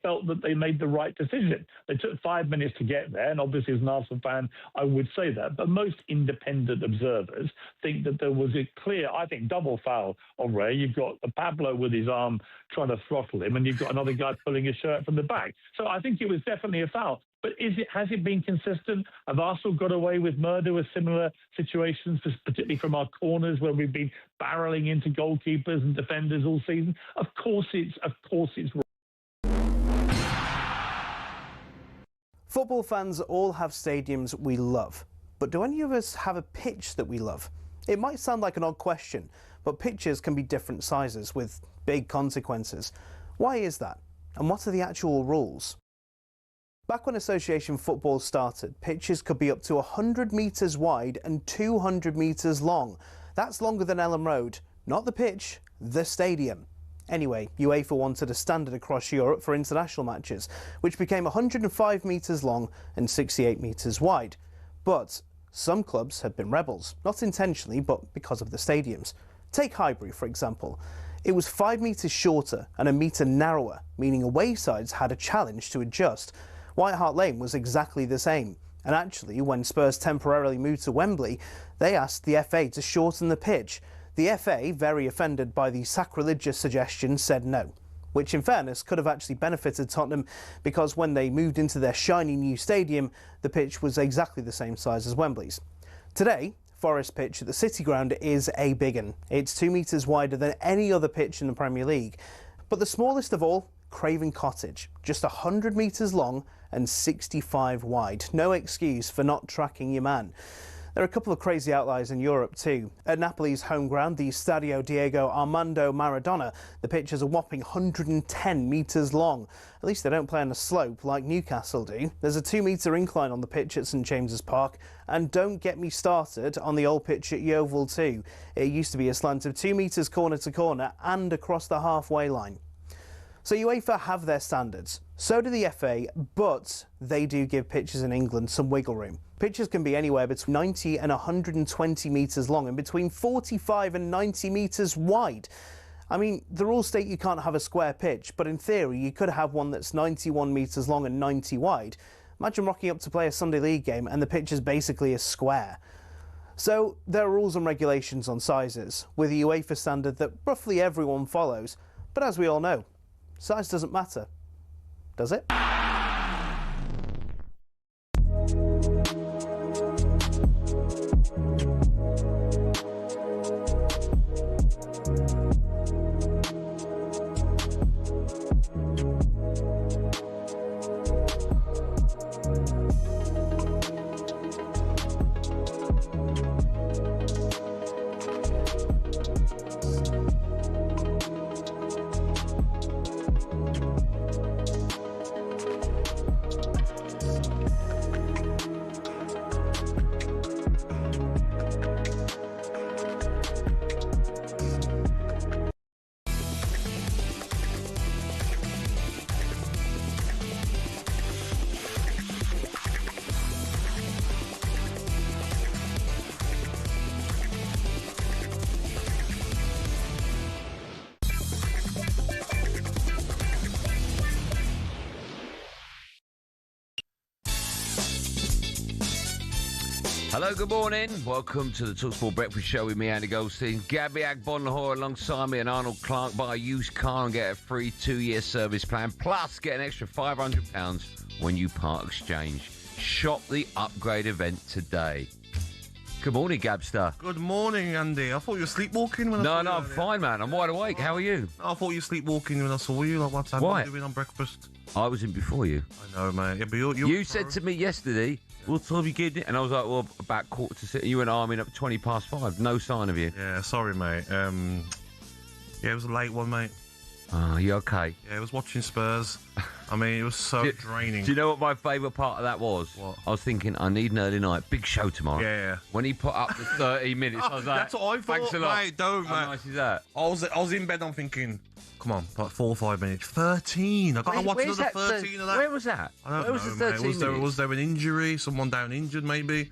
felt that they made the right decision. They took 5 minutes to get there, and obviously as an Arsenal fan, I would say that. But most independent observers think that there was a clear, I think, double foul on Ray. You've got Pablo with his arm trying to throttle him, and you've got another guy pulling his shirt from the back. So I think it was definitely a foul. But has it been consistent? Have Arsenal got away with murder with similar situations, particularly from our corners where we've been barreling into goalkeepers and defenders all season? Of course it's wrong. Football fans all have stadiums we love, but do any of us have a pitch that we love? It might sound like an odd question, but pitches can be different sizes with big consequences. Why is that? And what are the actual rules? Back when association football started, pitches could be up to 100 metres wide and 200 metres long. That's longer than Ellen Road. Not the pitch, the stadium. Anyway, UEFA wanted a standard across Europe for international matches, which became 105 metres long and 68 metres wide. But some clubs have been rebels, not intentionally, but because of the stadiums. Take Highbury, for example. It was 5 metres shorter and a metre narrower, meaning away sides had a challenge to adjust. White Hart Lane was exactly the same. And actually, when Spurs temporarily moved to Wembley, they asked the FA to shorten the pitch. The FA, very offended by the sacrilegious suggestion, said no, which in fairness could have actually benefited Tottenham because when they moved into their shiny new stadium, the pitch was exactly the same size as Wembley's. Today, Forest Pitch at the City Ground is a big one. It's 2 metres wider than any other pitch in the Premier League. But the smallest of all, Craven Cottage, just 100 metres long and 65 wide. No excuse for not tracking your man. There are a couple of crazy outliers in Europe too. At Napoli's home ground, the Stadio Diego Armando Maradona, the pitch is a whopping 110 metres long. At least they don't play on a slope like Newcastle do. There's a 2-metre incline on the pitch at St James's Park. And don't get me started on the old pitch at Yeovil too. It used to be a slant of 2 metres corner to corner and across the halfway line. So UEFA have their standards. So do the FA, but they do give pitches in England some wiggle room. Pitches can be anywhere between 90 and 120 metres long and between 45 and 90 metres wide. I mean, the rules state you can't have a square pitch, but in theory you could have one that's 91 metres long and 90 wide. Imagine rocking up to play a Sunday League game and the pitch is basically a square. So there are rules and regulations on sizes, with a UEFA standard that roughly everyone follows. But as we all know, size doesn't matter, does it? Hello, good morning. Welcome to the talkSPORT Breakfast Show with me, Andy Goldstein. Gabby Agbonlahor alongside me and Arnold Clark. Buy a used car and get a free 2-year service plan. Plus, get an extra £500 when you part exchange. Shop the upgrade event today. Good morning, Gabster. Good morning, Andy. I thought you were sleepwalking when I saw you. No, I'm fine, man. I'm wide awake. How are you? I thought you were sleepwalking when I saw you. Like, what's happening doing on breakfast? I was in before you. I know, mate. Yeah, but you said to me yesterday, what time you getting it? And I was like, well, about 4:45. You went arming up 20 past 5. No sign of you. Yeah, sorry, mate. Yeah, it was a late one, mate. Oh, you okay? Yeah, I was watching Spurs. I mean, it was so draining. Do you know what my favourite part of that was? What? I was thinking, I need an early night. Big show tomorrow. Yeah. When he put up the 30 minutes, I was like, that's what I thought, thanks a lot. mate. Don't, How mate. nice is that? I was in bed, I'm thinking, come on, like 4 or 5 minutes. 13. I've got to watch another 13 of that. Where was that? I don't Where was know, the 13 mate. minutes? Was there an injury? Someone down injured, maybe?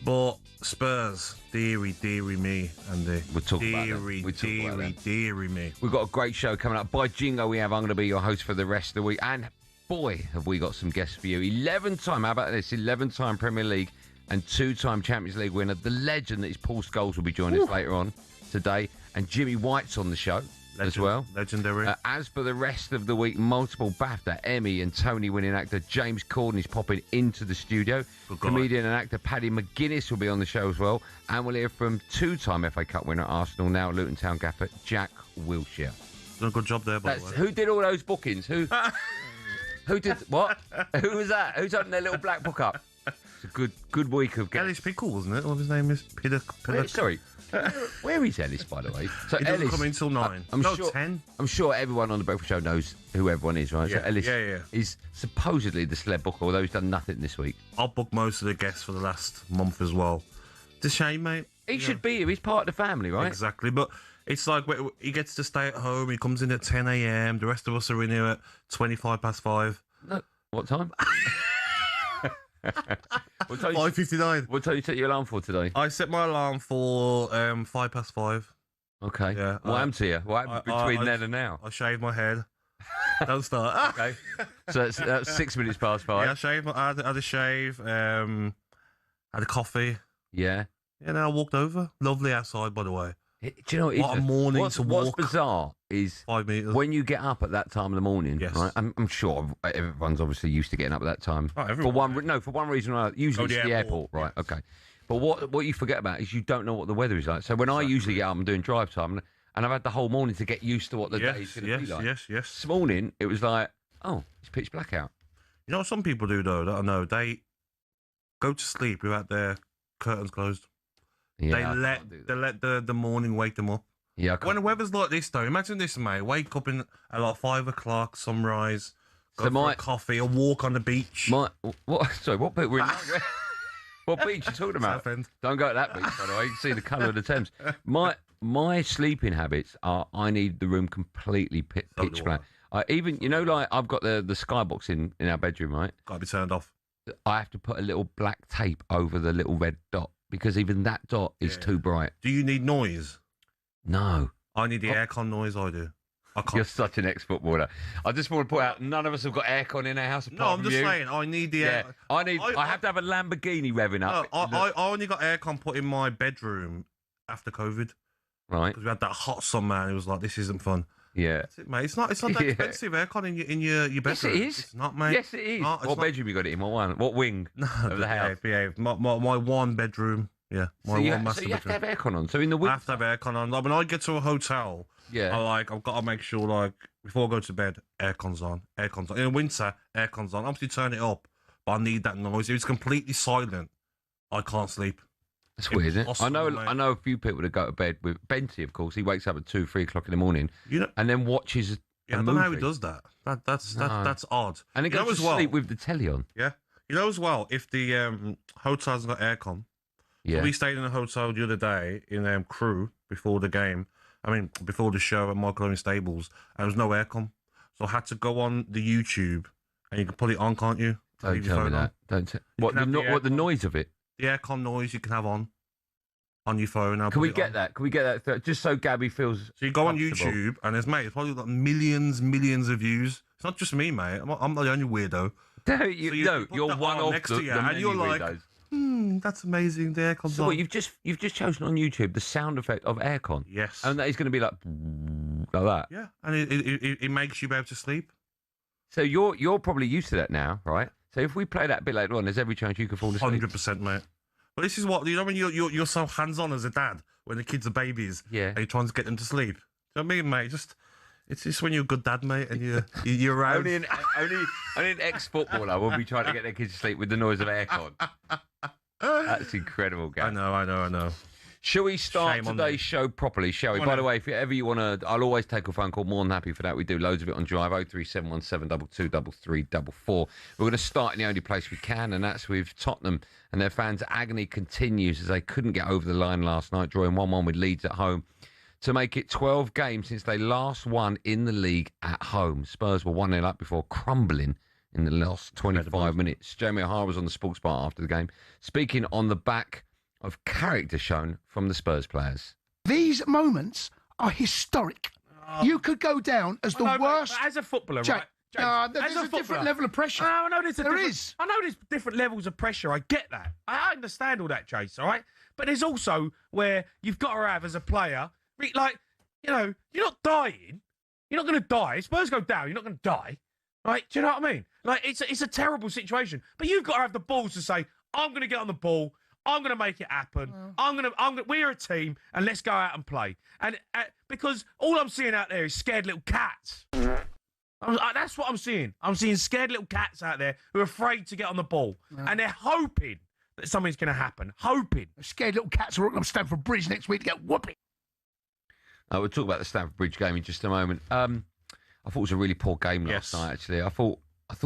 But Spurs, dearie me, Andy. We'll talk about that. Dearie me. We've got a great show coming up. By Jingo, we have I'm going to be your host for the rest of the week. And boy, have we got some guests for you. 11-time, how about this? 11-time Premier League and 2-time Champions League winner. The legend that is Paul Scholes will be joining us later on today. And Jimmy White's on the show as well. Legendary. As for the rest of the week, multiple BAFTA, Emmy and Tony winning actor James Corden is popping into the studio. Comedian and actor Paddy McGuinness will be on the show as well. And we'll hear from 2-time FA Cup winner at Arsenal, now Luton Town gaffer Jack Wilshere. Done a good job there, by the way. Who did all those bookings? Who did what? Who was that? Who's opened their little black book up? It's a good week of Ellis Pickle, wasn't it? What his name is? Sorry. Where is Ellis, by the way? So He doesn't come in till 9. I'm sure, 10. I'm sure everyone on the Breakfast Show knows who everyone is, right? Yeah, so Ellis yeah. is supposedly the celeb booker, although he's done nothing this week. I've booked most of the guests for the last month as well. It's a shame, mate. He should be here. He's part of the family, right? Exactly. But it's like he gets to stay at home. He comes in at 10 a.m. The rest of us are in here at 25 past 5. No. What time? What time 5:59. What time you set your alarm for today? I set my alarm for 5 past 5. Okay. Yeah. What happened to you? What happened between then and now? I shaved my head. Don't start. Okay. So that's 6 minutes past 5. Yeah, I shaved. I had a shave. Had a coffee. Yeah. Yeah, then I walked over. Lovely outside, by the way. Do you know what a morning to walk? What's bizarre is 5 meters. when you get up at that time of the morning. Yes. Right? I'm sure everyone's obviously used to getting up at that time. Oh, everyone. For one reason or another. Usually it's the airport, right? Yes. Okay. But what you forget about is you don't know what the weather is like. So when I usually get up, I'm doing drive time, and I've had the whole morning to get used to what the day is going to be like. Yes. This morning it was like, oh, it's pitch black out. You know what some people do though? That I know they go to sleep without their curtains closed. Yeah, they let the morning wake them up. Yeah. When the weather's like this though, imagine this, mate. Wake up at like 5 o'clock, sunrise, go for a coffee, a walk on the beach. Sorry, what beach? What beach are you talking about? Southend. Don't go to that beach, by the way. You can see the colour of the Thames. My sleeping habits are I need the room completely pitch black. Even, like I've got the skybox in our bedroom, right? Got to be turned off. I have to put a little black tape over the little red dot because even that dot is too bright. Do you need noise? No. I need the aircon noise, I do. I can't. You're such an ex-footballer. I just want to point out, none of us have got aircon in our house apart No, I'm from just you. saying, I need the air. I have to have a Lamborghini revving up. No, I only got aircon put in my bedroom after COVID. Right. Because we had that hot summer and it was like, this isn't fun. Yeah. That's it, mate. It's not that expensive aircon in your bedroom. Yes, it is. It's not, mate. Yes, it is. What bedroom you got it in? What wing of the house? Behave. My one bedroom. Yeah. So you have to have aircon on. So in the winter, I have to have aircon on. Like when I get to a hotel, I've got to make sure, like, before I go to bed, aircon's on. In the winter, aircon's on. Obviously turn it up, but I need that noise. If it's completely silent, I can't sleep. It's weird, isn't it? I know a few people that go to bed with Benty, of course. He wakes up at 2, 3 o'clock in the morning, and then watches. I don't know how he does that. That's odd. And he goes to sleep with the telly on. Yeah, as well. If the hotel's got aircon, we stayed in a hotel the other day in Crewe before the game. Before the show at Michael Owen Stables, and there was no aircon, so I had to go on the YouTube, and you can put it on, can't you? Don't tell me that. What the noise of it? The aircon noise you can have on your phone. Can we get that? Can we get that? Just so Gabby feels. So you go on YouTube, and it's probably like millions of views. It's not just me, mate. I'm not the only weirdo. You're one of next to you, and you're like, that's amazing. The aircon's on. So what, you've just chosen on YouTube the sound effect of aircon. Yes, and that is going to be like that. Yeah, and it makes you be able to sleep. So you're probably used to that now, right? So if we play that a bit later on, there's every chance you could fall asleep. 100%, mate. But this is what when you're so hands-on as a dad when the kids are babies. Yeah. And you're trying to get them to sleep. Do you know what I mean, mate? It's just when you're a good dad, mate, and you're around. only an ex-footballer will be trying to get their kids to sleep with the noise of aircon. That's incredible, Gary. I know. Shall we start today's show properly, shall we? By the way, if ever you want to, I'll always take a phone call. More than happy for that. We do loads of it on Drive, 03717223344. We're going to start in the only place we can, and that's with Tottenham. And their fans' agony continues as they couldn't get over the line last night, drawing 1-1 with Leeds at home to make it 12 games since they last won in the league at home. Spurs were 1-0 up before crumbling in the last 25 minutes. Jamie O'Hara was on the sports bar after the game, speaking on the back of character shown from the Spurs players. These moments are historic. You could go down as the worst. As a footballer, Jack, right? There's a different level of pressure. No, I know there is. I know there's different levels of pressure. I get that. I understand all that, Chase, all right? But there's also where you've got to have, as a player, like, you know, you're not dying. You're not going to die. If Spurs go down, you're not going to die. Right? Do you know what I mean? Like, it's a terrible situation. But you've got to have the balls to say, I'm going to get on the ball. I'm going to make it happen. We're a team, and let's go out and play. And because all I'm seeing out there is scared little cats. That's what I'm seeing. I'm seeing scared little cats out there who are afraid to get on the ball. And they're hoping that something's going to happen. Hoping. Scared little cats are up on Stamford Bridge next week to get whooping. We'll talk about the Stamford Bridge game in just a moment. I thought it was a really poor game last night, actually. I thought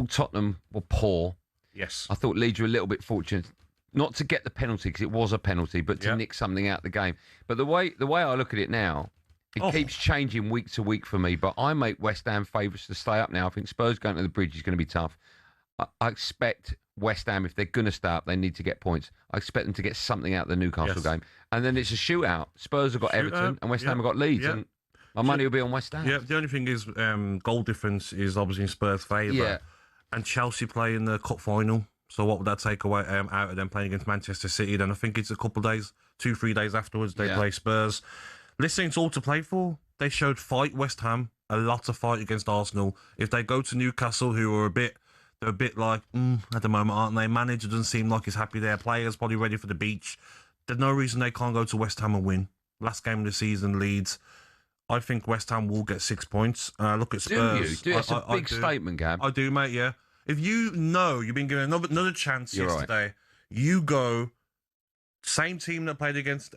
Tottenham were poor. Yes. I thought Leeds were a little bit fortunate not to get the penalty, because it was a penalty, but to nick something out of the game. But the way I look at it now, it keeps changing week to week for me, but I make West Ham favourites to stay up now. I think Spurs going to the Bridge is going to be tough. I expect West Ham, if they're going to stay up, they need to get points. I expect them to get something out of the Newcastle game. And then it's a shootout. Spurs have got Everton and West Ham have got Leeds. And my money will be on West Ham. Yeah, the only thing is goal difference is obviously in Spurs' favour. Yeah. And Chelsea play in the cup final. So what would that take away out of them playing against Manchester City? Then I think it's a couple of days, 2-3 days afterwards, they play Spurs. Listen, it's all to play for. They showed fight, West Ham, a lot of fight against Arsenal. If they go to Newcastle, who are they're a bit like, at the moment, aren't they? Manager doesn't seem like he's happy there. Players probably ready for the beach. There's no reason they can't go to West Ham and win. Last game of the season, Leeds. I think West Ham will get 6 points. Look at Spurs. Do you? That's a big statement, Gab. I do, mate, yeah. If you know you've been given another chance yesterday, you go, same team that played against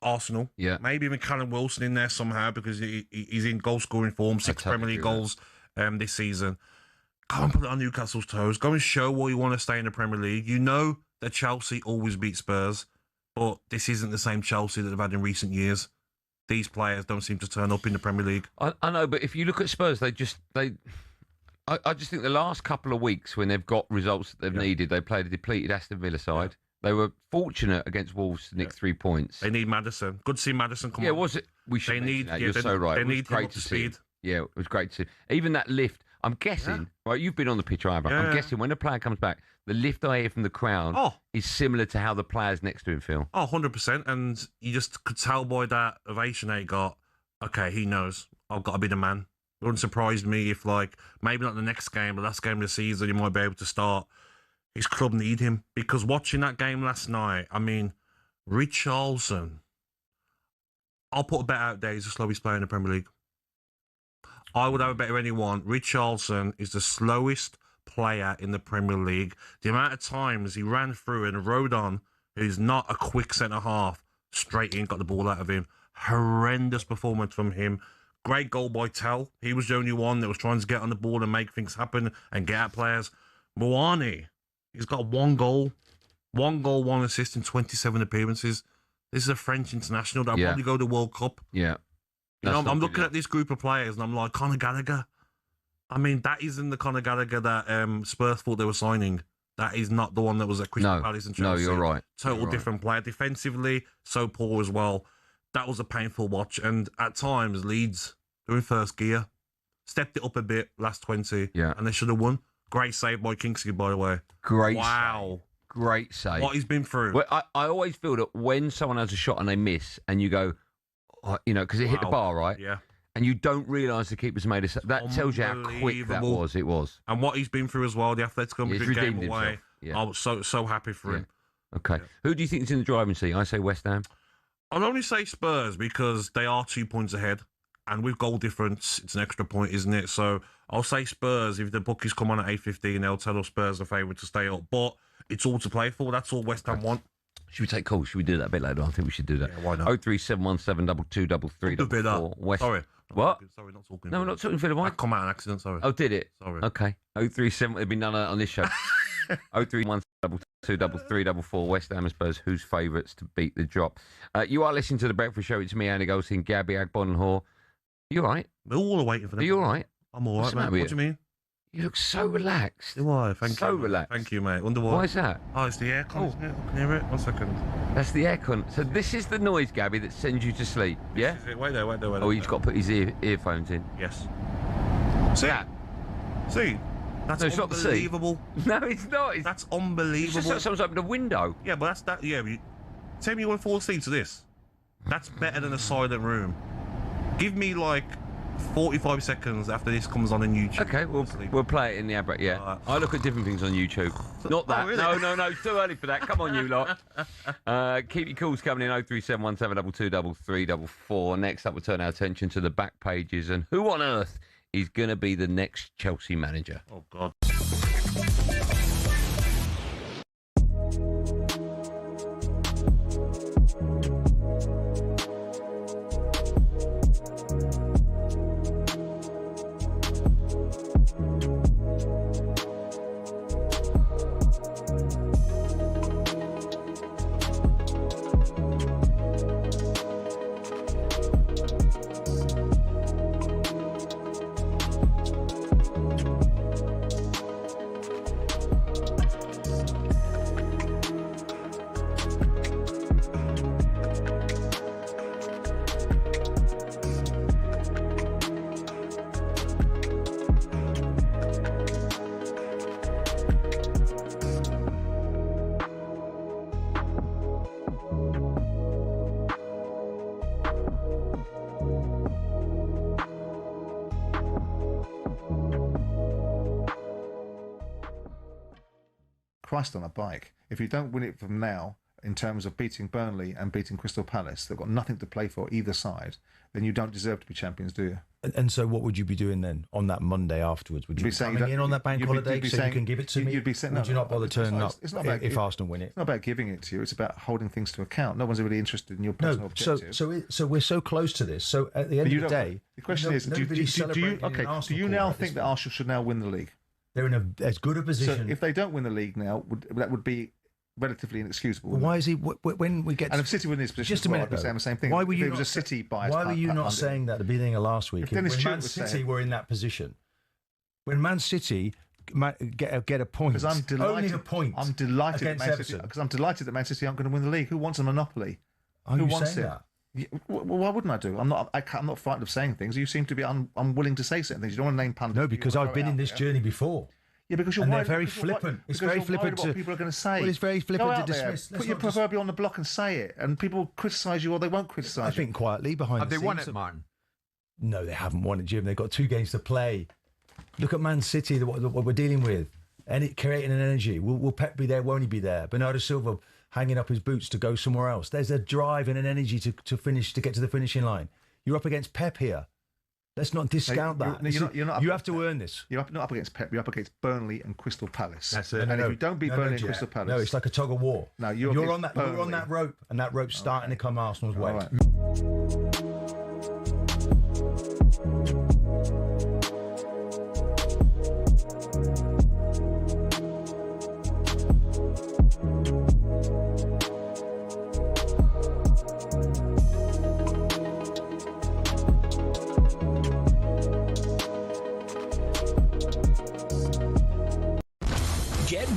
Arsenal. Yeah. Maybe even Callum Wilson in there somehow because he's in goal-scoring form, 6 Premier League goals this season. Go and put it on Newcastle's toes. Go and show why you want to stay in the Premier League. You know that Chelsea always beat Spurs, but this isn't the same Chelsea that they've had in recent years. These players don't seem to turn up in the Premier League. I know, but if you look at Spurs, I just think the last couple of weeks when they've got results that they've needed, they played a depleted Aston Villa side. They were fortunate against Wolves to nick 3 points. They need Maddison. Good to see Maddison come on. Yeah, was it? We should need that. You're so right. They need great to speed. Yeah, it was great to see. Even that lift, I'm guessing, right, you've been on the pitch, Ivor. I'm guessing when a player comes back, the lift I hear from the crowd is similar to how the players next to him feel. 100%. And you just could tell by that ovation they got, okay, he knows. I've got to be the man. It wouldn't surprise me if, like, maybe not the next game, but last game of the season, he might be able to start. His club need him. Because watching that game last night, I mean, Richarlison, I'll put a bet out there, he's the slowest player in the Premier League. I would have a bet of anyone. Richarlison is the slowest player in the Premier League. The amount of times he ran through and Rodon, who's not a quick centre-half, straight in, got the ball out of him. Horrendous performance from him. Great goal by Tell. He was the only one that was trying to get on the ball and make things happen and get at players. Moani, he's got 1 goal. 1 goal, 1 assist in 27 appearances. This is a French international that'll probably go to the World Cup. Yeah. You know, I'm looking at this group of players and I'm like, Conor Gallagher. I mean, that isn't the Conor Gallagher that Spurs thought they were signing. That is not the one that was at Crystal Palace and Chelsea. No, you're right. Total different player. Defensively, so poor as well. That was a painful watch. And at times, Leeds, they're in first gear. Stepped it up a bit last 20. Yeah. And they should have won. Great save by Kingsley, by the way. Great save. Great save. What he's been through. Well, I always feel that when someone has a shot and they miss and you go, you know, because it hit the bar, right? Yeah. And you don't realise the keeper's made a... That tells you how quick that was. It was. And what he's been through as well, the Atletico Madrid game away. Yeah. I was so happy for him. Okay. Yeah. Who do you think is in the driving seat? I say West Ham. I'll only say Spurs because they are 2 points ahead. And with goal difference, it's an extra point, isn't it? So I'll say Spurs. If the bookies come on at 8:15, they'll tell us Spurs are favourite to stay up. But it's all to play for. That's all West Ham want. Should we take calls? Should we do that a bit later on? I think we should do that. Yeah, why not? 03717223344. Sorry. What? Sorry, not talking. No, we're not talking for the mic. I come out an accident, sorry. Oh, did it? Sorry. Okay. 037, there'll be none of that on this show. 031223344. West Ham and Spurs, who's favourites to beat the drop? You are listening to The Breakfast Show. It's me, Andy Goldstein, Gabby Agbonlahor. You all right? We're all waiting for them. Are you all right? I'm all right, mate. What do you mean? You look so relaxed. Do I? Thank you. So relaxed. Thank you, mate. Wonder why. Why is that? Oh, it's the aircon. I can hear it. 1 second. That's the aircon. So this is the noise, Gabby, that sends you to sleep. Yeah? This is it. Wait there. Oh, he's got to put his earphones in. Yes. See, that's unbelievable. No, it's not. That's unbelievable. It's just like someone's opened a window. Yeah, but that's that. Yeah, tell me you want to fall asleep to this. That's better than a silent room. Give me like 45 seconds after this comes on YouTube. Okay, we'll play it in the ad break. Yeah, I look at different things on YouTube. Not that. Really? No, too early for that. Come on, you lot. Keep your calls coming in 03717223344. Next up, we'll turn our attention to the back pages and who on earth is going to be the next Chelsea manager. Oh God. Christ on a bike. If you don't win it from now, in terms of beating Burnley and beating Crystal Palace, they've got nothing to play for either side, then you don't deserve to be champions, do you? And so what would you be doing then on that Monday afterwards? Would you be coming in on that bank holiday so you can give it to me? You'd be saying, would you not bother turning up if Arsenal win it? It's not about giving it to you. It's about holding things to account. No one's really interested in your personal objectives. So we're so close to this. So at the end of the day, the question is, do you now think that Arsenal should now win the league? They're in as good a position. So if they don't win the league now, that would be relatively inexcusable. Well, why is he? When we get and if City were in this position, just a minute, I'd be saying the same thing. Why were you? It was a City bias. Why were you not saying that at the beginning of last week? When Man City were in that position, when Man City get a point, because I'm delighted. Only a point. I'm delighted that Man City, because I'm delighted that Man City aren't going to win the league. Who wants a monopoly? Who wants it? That? Well, why wouldn't I do? I'm not frightened of saying things. You seem to be unwilling to say certain things. You don't want to name pundits. No, because I've been in this journey before. Yeah, because you're they're very flippant. It's very flippant to what people are going to say. Well, it's very flippant to dismiss. Put your proverbial on the block and say it, and people criticise you or they won't criticise you. I think quietly behind the scenes. Have they won it, Martin? No, they haven't won it, Jim. They've got 2 games to play. Look at Man City, what we're dealing with, and creating an energy. Will Pep be there? Won't he be there? Bernardo Silva hanging up his boots to go somewhere else. There's a drive and an energy to get to the finishing line. You're up against Pep here. Let's not discount that. You have to earn this. You're not up against Pep. You're up against Burnley and Crystal Palace. That's it. And if you don't beat Burnley and Crystal Palace, no, it's like a tug of war. No, you're on that rope, and that rope's starting to come Arsenal's way. Right.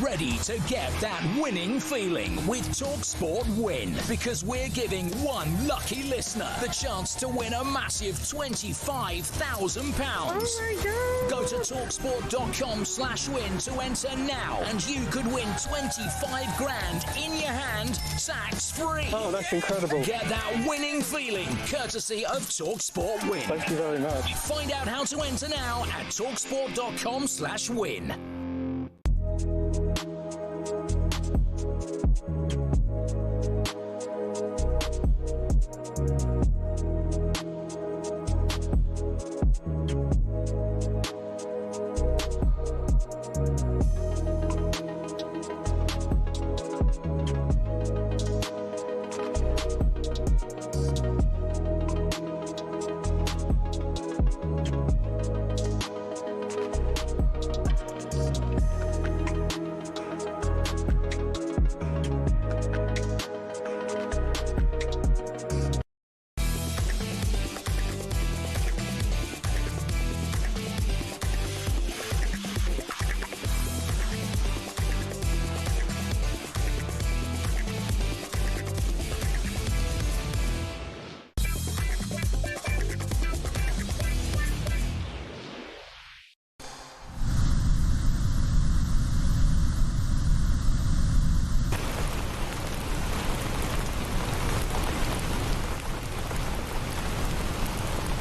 Ready to get that winning feeling with talkSPORT Win, because we're giving one lucky listener the chance to win a massive £25,000. Oh my God. Go to talksport.com/win to enter now, and you could win 25 grand in your hand, tax free. Oh, that's incredible. Get that winning feeling courtesy of talkSPORT Win. Thank you very much. Find out how to enter now at talksport.com/win.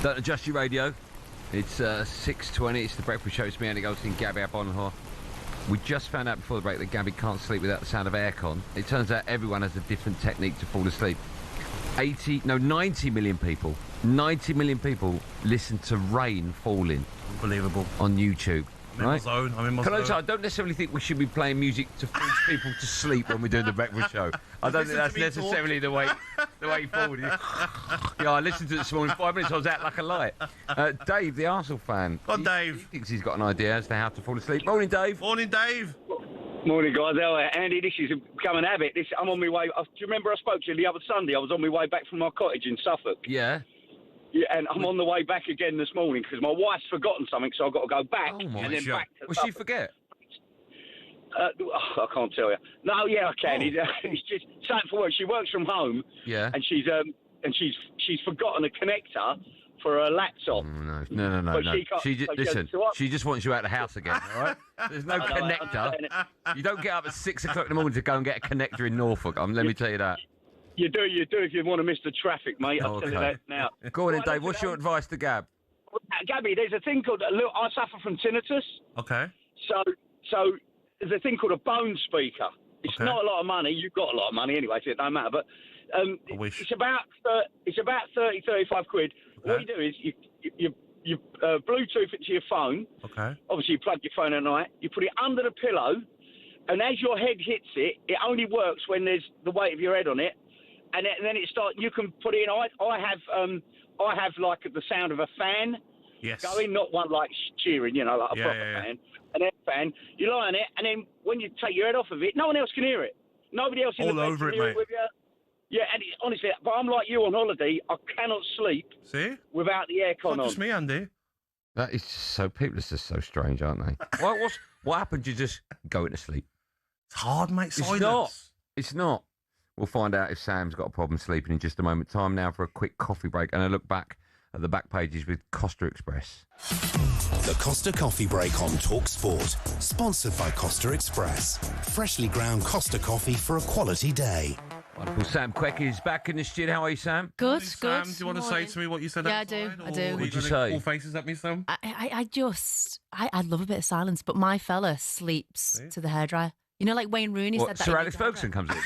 Don't adjust your radio. It's 6:20. It's the breakfast show. It's me, Andy Goldstein, Gabby Agbonlahor. We just found out before the break that Gabby can't sleep without the sound of aircon. It turns out everyone has a different technique to fall asleep. 90 million people listen to rain falling. Unbelievable. On YouTube. I'm in my zone. I don't necessarily think we should be playing music to force people to sleep when we're doing the breakfast show. I don't think that's necessarily the way forward. Yeah, I listened to it this morning. 5 minutes, I was out like a light. Dave, the Arsenal fan. Dave. He thinks he's got an idea as to how to fall asleep. Morning, Dave. Morning, Dave. Morning, guys. Andy, this is become an habit. I'm on my way. Do you remember I spoke to you the other Sunday? I was on my way back from my cottage in Suffolk. Yeah. Yeah, and I'm on the way back again this morning because my wife's forgotten something, so I've got to go back and then back to Will Suffolk. she forget? I can't tell you. No, yeah, I can. It's just something for work. She works from home. Yeah. And she's forgotten a connector for her laptop. No. She just wants you out of the house again, all right? There's no connector. You don't get up at 6 o'clock in the morning to go and get a connector in Norfolk. Let me tell you that. You do if you want to miss the traffic, mate. I'll tell you that now. Go on then, Dave. What's your advice to Gab? Gabby, there's a thing called... Look, I suffer from tinnitus. Okay. So there's a thing called a bone speaker. It's not a lot of money. You've got a lot of money anyway, so it don't matter. But I wish. It's about 30, 35 quid. Okay. What you do is you Bluetooth it to your phone. Okay. Obviously, you plug your phone at night. You put it under the pillow, and as your head hits it, it only works when there's the weight of your head on it. And then it starts. You can put it in. I have like the sound of a fan going, not one like cheering, like a proper fan. An air fan. You lie on it, and then when you take your head off of it, no one else can hear it. Nobody else in the bed can hear it with you. Yeah, and honestly, but I'm like you on holiday. I cannot sleep without the aircon on. Not just me, Andy. That is so. People are just so strange, aren't they? What happened? You just go into sleep. It's hard, mate. Silence. It's not. We'll find out if Sam's got a problem sleeping in just a moment. Time now for a quick coffee break and a look back at the back pages with Costa Express. The Costa Coffee Break on talkSPORT. Sponsored by Costa Express. Freshly ground Costa coffee for a quality day. Wonderful. Sam Queck is back in the studio. How are you, Sam? Good. Sam, do you want to say to me what you said? Yeah, I do. What did you say? All faces at me, Sam? I love a bit of silence, but my fella sleeps to the hairdryer. You know, like Wayne Rooney said that. Sir Alex Ferguson comes in.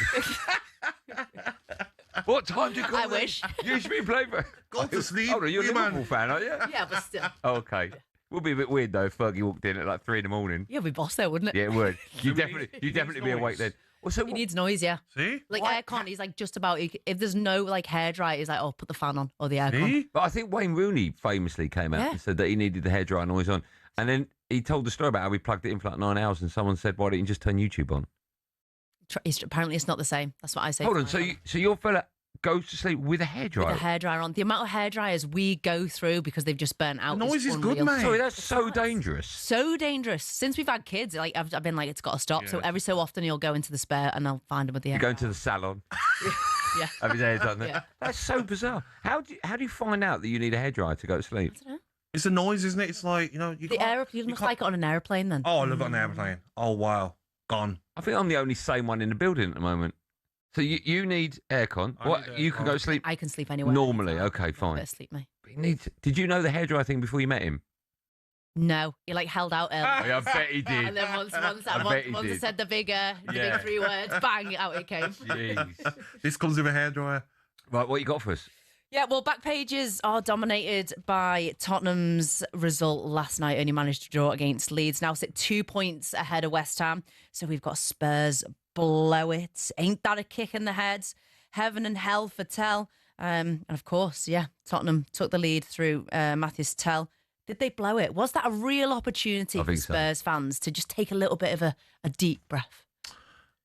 What time do you call I wish. You should be playing for... Go to sleep. Oh, no, you're a Liverpool fan, aren't you? Yeah, but still. Oh, okay. Would be a bit weird, though, if Fergie walked in at like 3 in. Yeah, we'd boss there, wouldn't it? Yeah, it would. You'd definitely be awake then. Well, so he needs noise, yeah. See? Like aircon, he's like just about... If there's no like hairdryer, he's like, oh, put the fan on or the aircon. See? But I think Wayne Rooney famously came out and said that he needed the hairdryer noise on. And then he told the story about how we plugged it in for like 9 hours and someone said, why don't you just turn YouTube on? Apparently it's not the same. That's what I say. Hold on, so your fella goes to sleep with a hairdryer? With a hairdryer on. The amount of hairdryers we go through because they've just burnt out. The noise is unreal. good, mate. Sorry, that's so dangerous. So dangerous. Since we've had kids, like I've been like, it's got to stop. Yeah. So every so often you'll go into the spare and I'll find them with the hairdryer. You go into the salon. Yeah. Have his hair done there. Yeah. That's so bizarre. How do you find out that you need a hairdryer to go to sleep? I don't know. It's a noise, isn't it? It's like, you must like it on an aeroplane then. Oh, I love it on an aeroplane. Oh, wow. Gone. I think I'm the only sane one in the building at the moment. So you need aircon. You can go to sleep? I can sleep anywhere. Normally, okay, fine. Better sleep, mate. Did you know the hairdryer thing before you met him? No, he like held out early. I bet he did. And then once I said the big 3 words, bang, out it came. Jeez. This comes with a hairdryer. Right, what you got for us? Yeah, well, back pages are dominated by Tottenham's result last night. Only managed to draw against Leeds. Now sit 2 points ahead of West Ham. So we've got Spurs blow it. Ain't that a kick in the head? Heaven and hell for Tell. And of course, Tottenham took the lead through Matthias Tell. Did they blow it? Was that a real opportunity for Spurs fans to just take a little bit of a deep breath?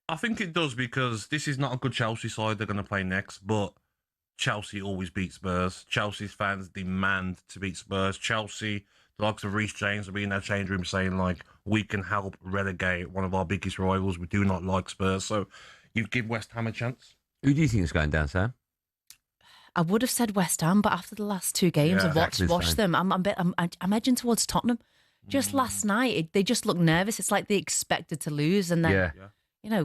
I think it does because this is not a good Chelsea side they're going to play next, but Chelsea always beat Spurs. Chelsea's fans demand to beat Spurs. Chelsea, the likes of Reece James, will be in that change room saying, like, we can help relegate one of our biggest rivals. We do not like Spurs. So you give West Ham a chance. Who do you think is going down, Sam? I would have said West Ham, but after the last 2 games, I've watched them. I'm edging towards Tottenham. Just last night, they just looked nervous. It's like they expected to lose. And then,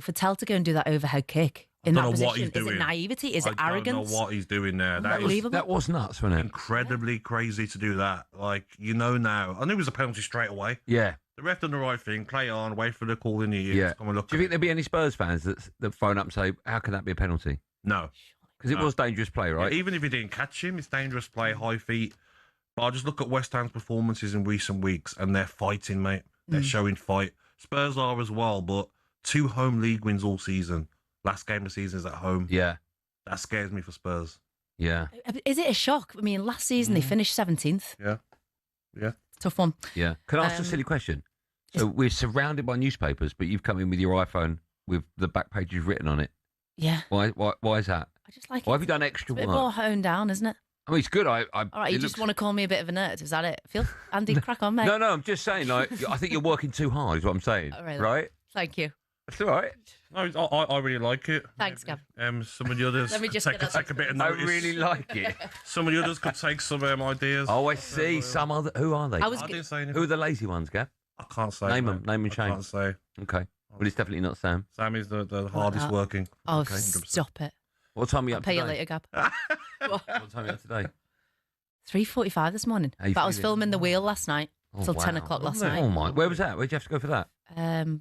for Tell to go and do that overhead kick. in I that don't know what position? he's doing. Is it naivety? Is it arrogance? I don't know what he's doing there. That was nuts, wasn't it? Incredibly crazy to do that. Like, now. I knew it was a penalty straight away. Yeah. The ref done the right thing. Play on, wait for the call in the ears. Yeah. Come and look. Do you think there'd be any Spurs fans that phone up and say, how can that be a penalty? No. Because it was dangerous play, right? Yeah, even if he didn't catch him, it's dangerous play, high feet. But I just look at West Ham's performances in recent weeks, and they're fighting, mate. They're showing fight. Spurs are as well, but 2 home league wins all season. Last game of the season is at home. Yeah. That scares me for Spurs. Yeah. Is it a shock? I mean, last season they finished 17th. Yeah. Yeah. Tough one. Yeah. Can I ask a silly question? So we're surrounded by newspapers, but you've come in with your iPhone with the back pages written on it. Yeah. Why is that? I just like it. Why have you done extra It's a bit work? more honed down, isn't it? I mean, it's good. All right, you just want to call me a bit of a nerd. Is that it? Phil? Andy, crack on, mate. No, I'm just saying, like, I think you're working too hard, is what I'm saying. All right. Right? Thank you. It's all right. No, I really like it. Thanks, Gab. Some of the others Let me just could take a bit of notice. I really like it. Some of the others could take some ideas. Oh, I see. Some other. Who are they? I didn't say anything. Who are the lazy ones, Gab? I can't say. Name them. Name and shame. I can't say. Okay. Well, it's definitely not Sam. Sam is the hardest working. Oh, Okay, 100%. stop it. What time are you I'll up pay today? you later, Gab. What time are you up today? 3:45 this morning. How you But I was feeling? filming The Wheel last night till 10 o'clock last night. Oh, my. Where was that? Where'd you have to go for that?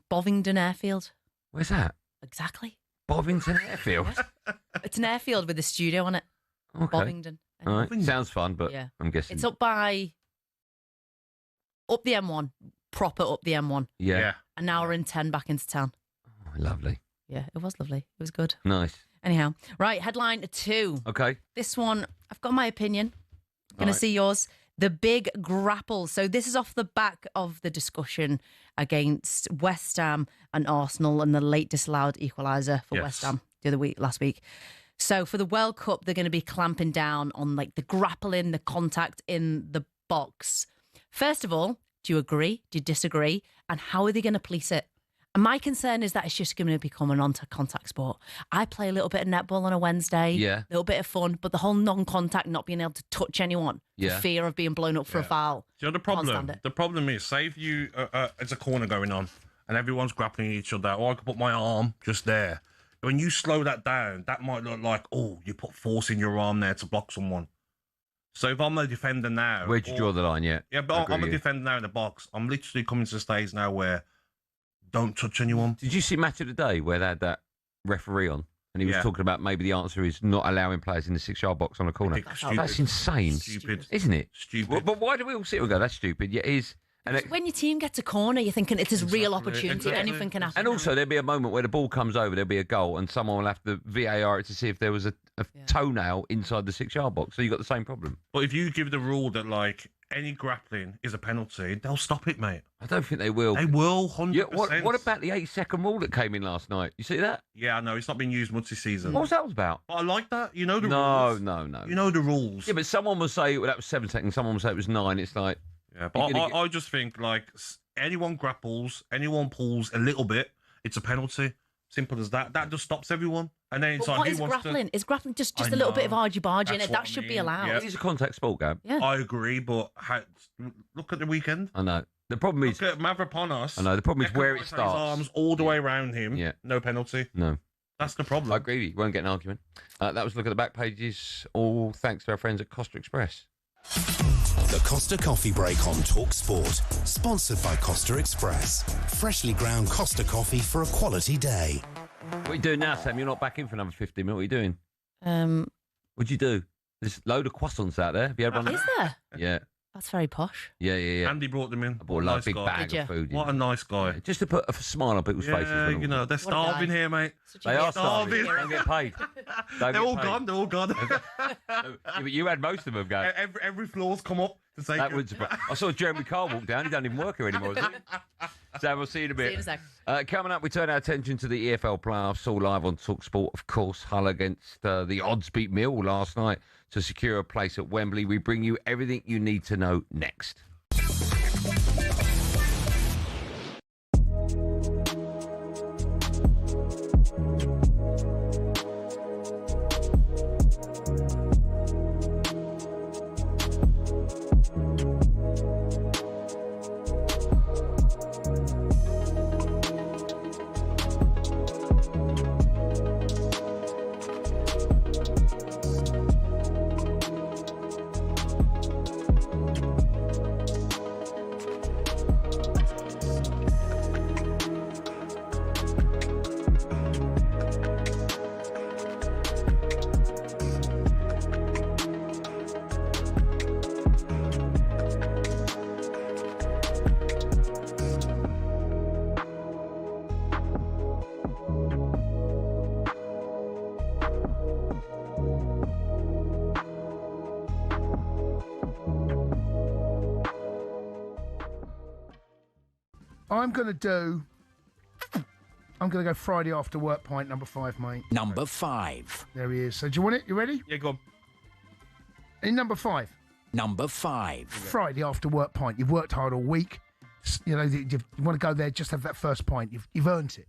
Bovingdon Airfield. Where's that? Exactly. Bovington Airfield. It's an airfield with a studio on it. Okay. Bovingdon. All right. Sounds fun, but Yeah. I'm guessing. It's up the M1, proper up the M1. Yeah. An hour and 10 back into town. Oh, lovely. Yeah, it was lovely. It was good. Nice. Anyhow, right, headline 2. Okay. This one, I've got my opinion. Going Right. to see yours. The big grapple. So this is off the back of the discussion against West Ham and Arsenal and the late disallowed equaliser for West Ham last week. So for the World Cup, they're going to be clamping down on like the grappling, the contact in the box. First of all, do you agree? Do you disagree? And how are they going to police it? And my concern is that it's just going to be coming on to contact sport. I play a little bit of netball on a Wednesday, a little bit of fun, but the whole non-contact, not being able to touch anyone, for fear of being blown up for a foul. Do you know the problem? The problem is, say if you, it's a corner going on and everyone's grappling each other, or I could put my arm just there. When you slow that down, that might look like, oh, you put force in your arm there to block someone. So if I'm a defender now... Where'd you draw the line, Yeah, but I'm a defender now in the box. I'm literally coming to the stage now where don't touch anyone. Did you see Match of the Day where they had that referee on? And he was talking about maybe the answer is not allowing players in the 6-yard box on a corner. That's insane. Stupid. Isn't it? Stupid. Well, but why do we all sit and go, that's stupid? Yeah, it is. And When your team gets a corner, you're thinking it's a real opportunity. Anything can happen. And also, there'll be a moment where the ball comes over, there'll be a goal, and someone will have to VAR it to see if there was a toenail inside the 6-yard box. So you've got the same problem. But if you give the rule that, like, any grappling is a penalty, they'll stop it, mate. I don't think they will. They will, 100%. Yeah, what about the 8-second rule that came in last night? You see that? Yeah, I know. It's not been used much this season. What was that about? But I like that. You know the rules. No. You know the rules. Yeah, but someone will say that was 7 seconds, someone will say it was 9. It's like... Yeah, but I just think, like, anyone grapples, anyone pulls a little bit, it's a penalty. Simple as that. That just stops everyone. And then it's But like, what who is wants grappling? to... Is grappling just a little bit of argy-bargy in it? That's That what I should be mean. allowed. Yeah. It is a contact sport, Gab. Yeah. I agree, but look at the weekend. I know. The problem is... Look at Mavropanos. I know. The problem is where it His starts. arms all the way around him. Yeah. No penalty. No. That's the problem. I agree with you. Won't get an argument. That was a look at the back pages, all thanks to our friends at Costa Express. The Costa Coffee Break on talkSPORT, sponsored by Costa Express. Freshly ground Costa coffee for a quality day. What are you doing now, Sam? You're not back in for another 15 minutes. What are you doing? What'd you do? There's a load of croissants out there. Have you had one? Is there? Yeah. That's very posh. Yeah. Andy brought them in. I bought a big bag Did of food. What a nice guy. Just to put a smile on people's faces. Yeah, you know, they're starving here, mate. They are starving. starving. Don't get paid. They're all gone. They're all gone. Yeah, but you had most of them, go. Every floor's come up to say. I saw Jeremy Carr walk down. He doesn't even work here anymore, does he? Sam, we'll see you in a bit. See you in a sec. Coming up, we turn our attention to the EFL playoffs, all live on talkSPORT, of course. Hull against the odds beat Mill last night to secure a place at Wembley. We bring you everything you need to know next. I'm going to go Friday after work pint, number 5, mate. Number 5. There he is. So do you want it? You ready? Yeah, go on. In number 5. Number 5. Friday after work pint. You've worked hard all week. You know, you want to go there, just have that first pint. You've earned it.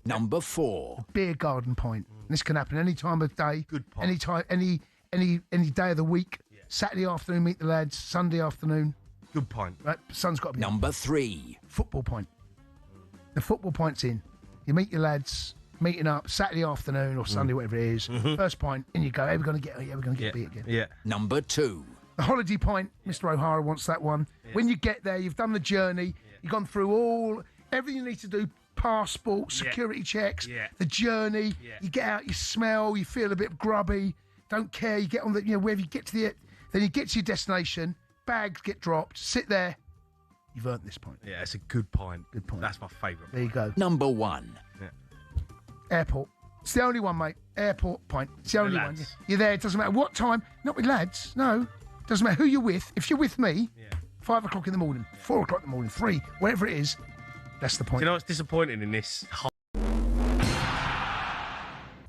Number 4. Beer garden pint. This can happen any time of day. Good pint. Any time, any day of the week. Yeah. Saturday afternoon, meet the lads. Sunday afternoon. Good pint. Right, sun's got to be Number 3. Football pint. The football pint's in. You meet your lads, meeting up Saturday afternoon or Sunday, whatever it is. First pint, in you go. Hey, we're going to get a beer again. Yeah. Number 2. The holiday pint. Mr. O'Hara wants that one. Yeah. When you get there, you've done the journey. You've gone through everything you need to do. Passport, security checks, the journey. You get out, you smell, you feel a bit grubby. Don't care. You get on wherever you get to then you get to your destination. Bags get dropped. Sit there. You've earned this pint. Yeah, it's a good pint. Good pint. That's my favourite. There you go. Number 1. Yeah. Airport. It's the only one, mate. Airport pint. It's the only one. You're there. It doesn't matter what time. Not with lads. No. Doesn't matter who you're with. If you're with me, 5 o'clock in the morning, 4 o'clock in the morning, 3, whatever it is, that's the point. Do you know what's disappointing in this?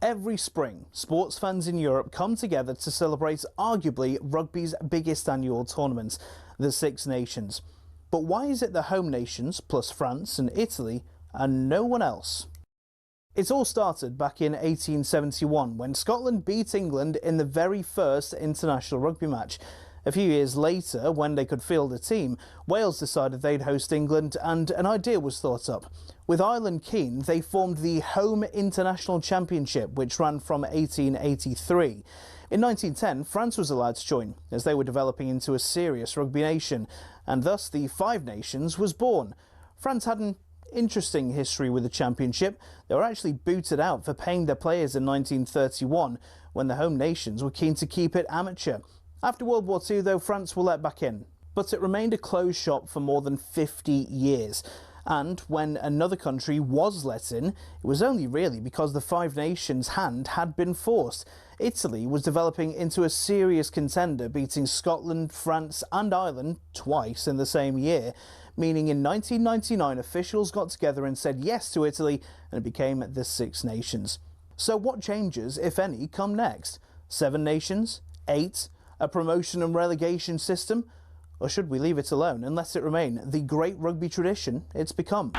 Every spring, sports fans in Europe come together to celebrate arguably rugby's biggest annual tournament, the Six Nations. But why is it the home nations, plus France and Italy, and no one else? It all started back in 1871 when Scotland beat England in the very first international rugby match. A few years later, when they could field a team, Wales decided they'd host England and an idea was thought up. With Ireland keen, they formed the Home International Championship, which ran from 1883. In 1910, France was allowed to join, as they were developing into a serious rugby nation, and thus the Five Nations was born. France had an interesting history with the championship. They were actually booted out for paying their players in 1931, when the home nations were keen to keep it amateur. After World War II, though, France were let back in, but it remained a closed shop for more than 50 years. And when another country was let in, it was only really because the Five Nations hand had been forced. Italy was developing into a serious contender, beating Scotland, France and Ireland twice in the same year, meaning in 1999 officials got together and said yes to Italy and it became the Six Nations. So what changes, if any, come next? 7 nations? 8? A promotion and relegation system? Or should we leave it alone and let it remain the great rugby tradition it's become?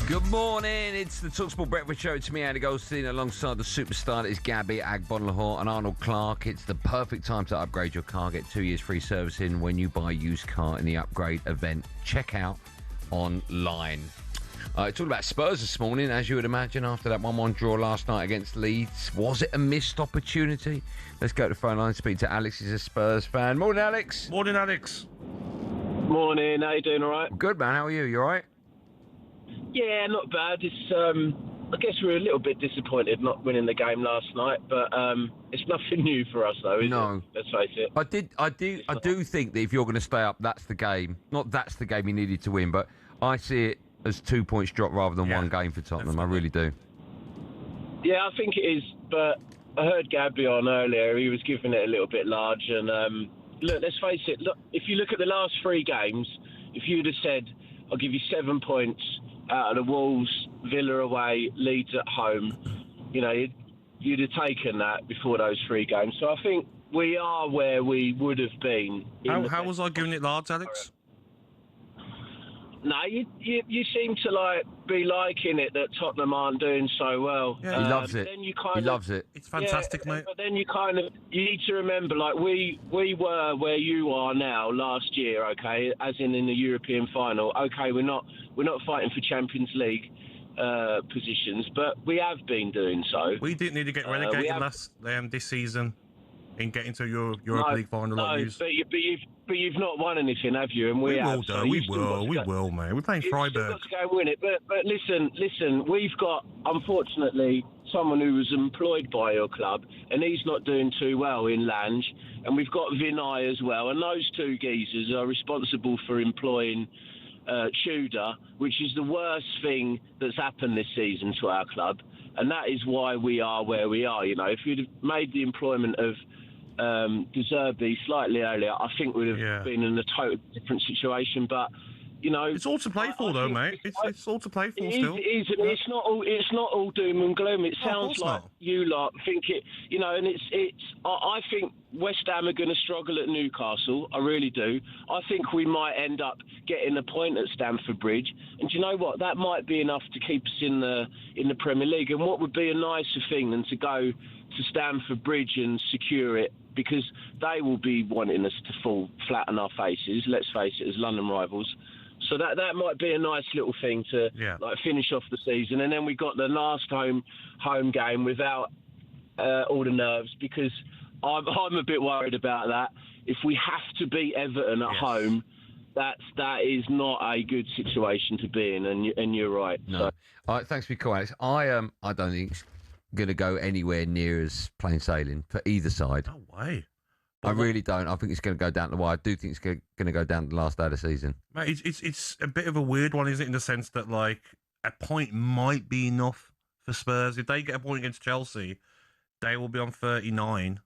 Good morning, it's the talkSPORT Breakfast Show. It's me, Andy Goldstein, alongside the superstar that is Gabby, Agbonlahor and Arnold Clark. It's the perfect time to upgrade your car. Get 2 years free servicing when you buy a used car in the upgrade event. Check out online. Talking about Spurs this morning, as you would imagine, after that 1-1 draw last night against Leeds. Was it a missed opportunity? Let's go to the phone line and speak to Alex. He's a Spurs fan. Morning, Alex. Morning, Alex. Morning, how you doing, all right? Good, man. How are you? You all right? Yeah, not bad. It's I guess we're a little bit disappointed not winning the game last night, but it's nothing new for us, though, is it? Let's face it. I do think that if you're going to stay up, that's the game. Not that's the game you needed to win, but I see it as 2 points drop rather than one game for Tottenham. Definitely. I really do. Yeah, I think it is, but I heard Gabby on earlier. He was giving it a little bit large, and look, let's face it. Look, if you look at the last 3 games, if you'd have said, "I'll give you 7 points out of the Wolves, Villa away, Leeds at home," you know, you'd have taken that before those 3 games. So I think we are where we would have been. How was I giving it large, Alex? No, you seem to be liking it that Tottenham aren't doing so well. Yeah. He loves it. Then you He loves it. It's fantastic, mate. But then you need to remember, we were where you are now last year, okay, as in the European final. Okay, we're not fighting for Champions League positions, but we have been doing so. We didn't need to get relegated this season in getting to Europa League final. But you've not won anything, have you? And we have. We will, mate. We're playing Freiburg. You've got to go win it. But listen. We've got, unfortunately, someone who was employed by your club, and he's not doing too well in Lange. And we've got Vinay as well. And those 2 geezers are responsible for employing Tudor, which is the worst thing that's happened this season to our club. And that is why we are where we are. If you'd have made the employment of Deserby slightly earlier, I think we'd have been in a totally different situation. But it's all to play for, though, mate. It's all to play for still. It's not all doom and gloom. It sounds like you lot think it. And it's. I think West Ham are going to struggle at Newcastle. I really do. I think we might end up getting a point at Stamford Bridge. And do you know what? That might be enough to keep us in the Premier League. And what would be a nicer thing than to go to Stamford Bridge and secure it, because they will be wanting us to fall flat on our faces, let's face it, as London rivals. So that might be a nice little thing to finish off the season. And then we got the last home game without all the nerves, because I'm a bit worried about that. If we have to beat Everton at home, that is not a good situation to be in, and you're right. No. So. All right, thanks for your call, Alex. I don't think it's going to go anywhere near as plain sailing for either side. No way. I really don't. I think it's going to go down to the wire. I do think it's going to go down to the last day of the season. Mate, it's a bit of a weird one, isn't it, in the sense that, a point might be enough for Spurs. If they get a point against Chelsea, they will be on 39.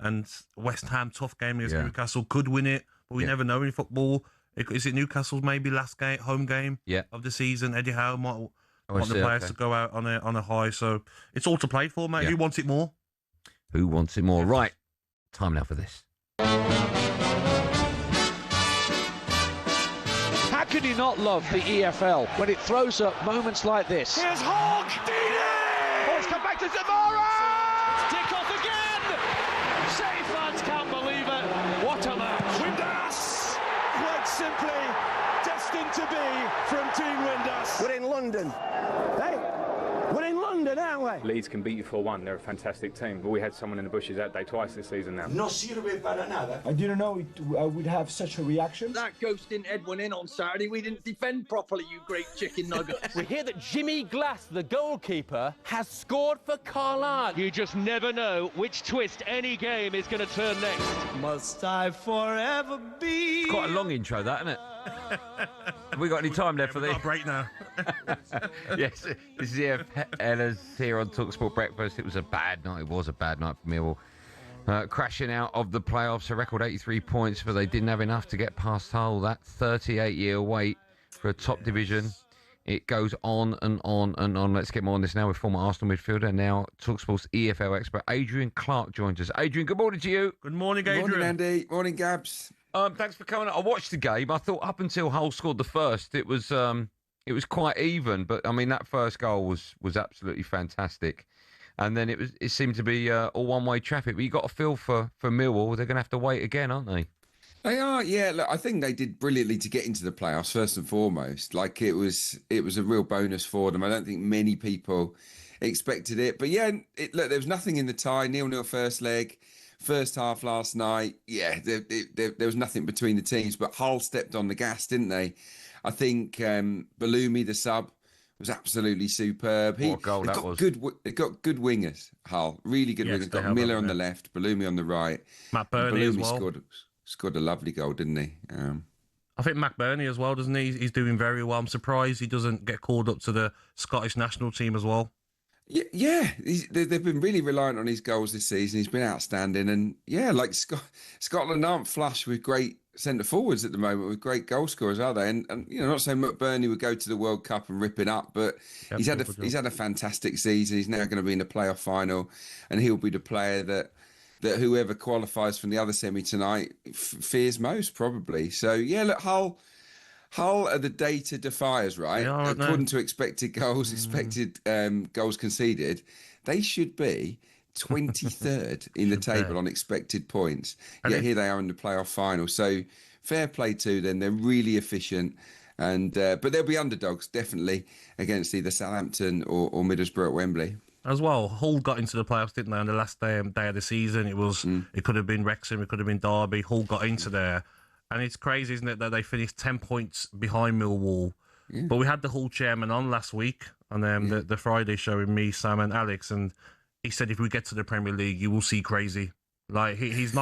And West Ham, tough game against Newcastle, could win it, but we never know in football. Is it Newcastle's maybe last home game of the season? Eddie Howe might want the players to go out on a high. So it's all to play for, mate. Yeah. Who wants it more? Who wants it more? Right. Time now for this. How can you not love the EFL when it throws up moments like this? Here's Hawk! Deeney! Oh, it's come back to Zamora! Kick off again! City fans can't believe it. What a match! Windass! Quite simply destined to be from Team Windass. We're in London. Hey! We're in London, aren't we? Leeds can beat you 4-1. They're a fantastic team. But we had someone in the bushes that day twice this season now. No sirve para nada. I didn't know I would have such a reaction. That ghost didn't head one in on Saturday. We didn't defend properly, you great chicken nuggets. We hear that Jimmy Glass, the goalkeeper, has scored for Carlisle. You just never know which twist any game is going to turn next. Must I forever be... It's quite a long intro, that, isn't it? Have we got any time left for this? Got a break now. Yes, this is Ella's here on talkSPORT Breakfast. It was a bad night. It was a bad night for Millwall. Crashing out of the playoffs, a record 83 points, but they didn't have enough to get past Hull. That 38-year wait for a top division. It goes on and on and on. Let's get more on this now with former Arsenal midfielder, now talkSPORT's EFL expert, Adrian Clark, joins us. Adrian, good morning to you. Good morning, Adrian. Morning, Andy. Morning, Gabs. Thanks for coming. I watched the game. I thought up until Hull scored the first, it was quite even. But I mean, that first goal was absolutely fantastic, and then it seemed to be all one-way traffic. But you got a feel for Millwall. They're going to have to wait again, aren't they? They are, yeah. Look, I think they did brilliantly to get into the playoffs first and foremost. Like it was a real bonus for them. I don't think many people expected it, but yeah, look, there was nothing in the tie. 0-0 first leg. First half last night, yeah, there was nothing between the teams, but Hull stepped on the gas, didn't they? I think Bellumi, the sub, was absolutely superb. What a goal that was. They've got good wingers, Hull, really good wingers. Got Miller on the left, Bellumi on the right. Matt Burney as well. Scored a lovely goal, didn't he? I think Matt Burney as well, doesn't he? He's doing very well. I'm surprised he doesn't get called up to the Scottish national team as well. Yeah, they've been really reliant on his goals this season. He's been outstanding, and like Scotland aren't flush with great centre forwards at the moment, with great goal scorers, are they? And not saying McBurney would go to the World Cup and rip it up, but he's had a fantastic season. He's now going to be in the playoff final, and he'll be the player that whoever qualifies from the other semi tonight fears most, probably. So look, Hull are the data defiers, right? According to expected goals, goals conceded, they should be 23rd in the table on expected points. Yet here they are in the playoff final. So fair play to them. They're really efficient. And but they'll be underdogs, definitely, against either Southampton or Middlesbrough at Wembley. As well, Hull got into the playoffs, didn't they, on the last day of the season? It could have been Wrexham, it could have been Derby. Hull got into there. And it's crazy, isn't it, that they finished 10 points behind Millwall. Yeah. But we had the Hull chairman on last week on the Friday show with me, Sam and Alex, and he said if we get to the Premier League, you will see crazy. Like, he's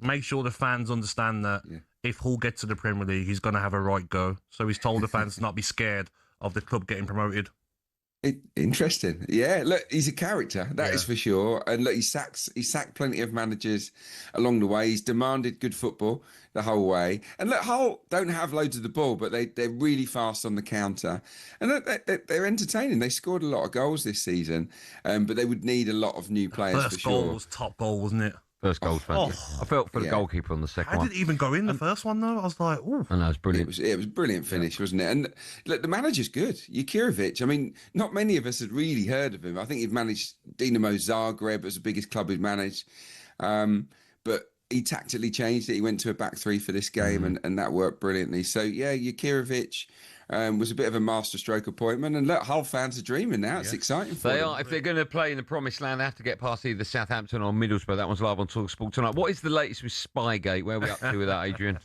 made sure the fans understand that if Hull get to the Premier League, he's going to have a right go. So he's told the fans to not be scared of the club getting promoted. Interesting. Yeah, look, he's a character, that is for sure. And look, he sacked plenty of managers along the way. He's demanded good football the whole way. And look, Hull don't have loads of the ball, but they're really fast on the counter. And they're entertaining. They scored a lot of goals this season, but they would need a lot of new players for sure. First goal was top goal, wasn't it? First goal, I felt for the goalkeeper on the second one. I didn't even go in the first one, though. I was like, ooh. I know, it was brilliant. It was a brilliant finish, wasn't it? And look, the manager's good. Jurkovic, I mean, not many of us had really heard of him. I think he'd managed Dinamo Zagreb as the biggest club he'd managed. But he tactically changed it. He went to a back three for this game, and that worked brilliantly. So, Jurkovic was a bit of a masterstroke appointment. And look, Hull fans are dreaming now. It's exciting for them. They are. If they're going to play in the Promised Land, they have to get past either Southampton or Middlesbrough. That one's live on talkSPORT tonight. What is the latest with Spygate? Where are we up to with that, Adrian?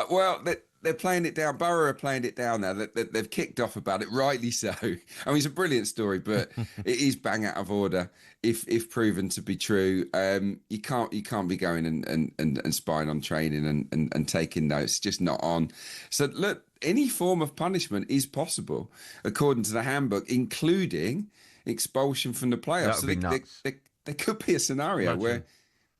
Well, they're playing it down. Borough are playing it down now. They've kicked off about it, rightly so. I mean, it's a brilliant story, but it is bang out of order if proven to be true. You can't be going and spying on training and taking notes. Just not on. So look, any form of punishment is possible according to the handbook, including expulsion from the playoffs. That would be nuts. There could be a scenario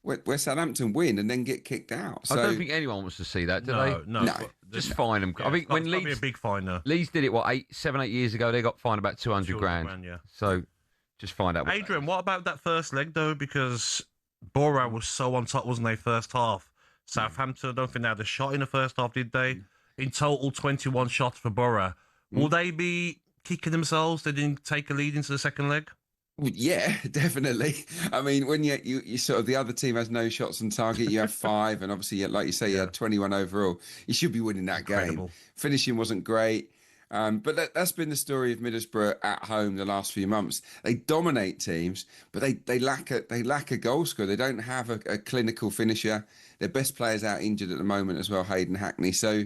where Southampton win and then get kicked out. So, I don't think anyone wants to see that, do they? No. Just fine them. Yeah, I think when Leeds, be a big fine though. Leeds did it 7, 8 years ago. They got fined about 200 grand. Yeah. So just find out. Adrian, what about that first leg though? Because Borough was so on top, wasn't they? First half. Southampton, I don't think they had a shot in the first half, did they? In total, 21 shots for Borough. Will they be kicking themselves? They didn't take a lead into the second leg. Yeah, definitely. I mean, when you sort of the other team has no shots on target, you have 5, and obviously, like you say, you had 21 overall. You should be winning that game. Finishing wasn't great, but that's been the story of Middlesbrough at home the last few months. They dominate teams, but they lack a goal scorer. They don't have a clinical finisher. Their best player's out injured at the moment as well, Hayden Hackney. So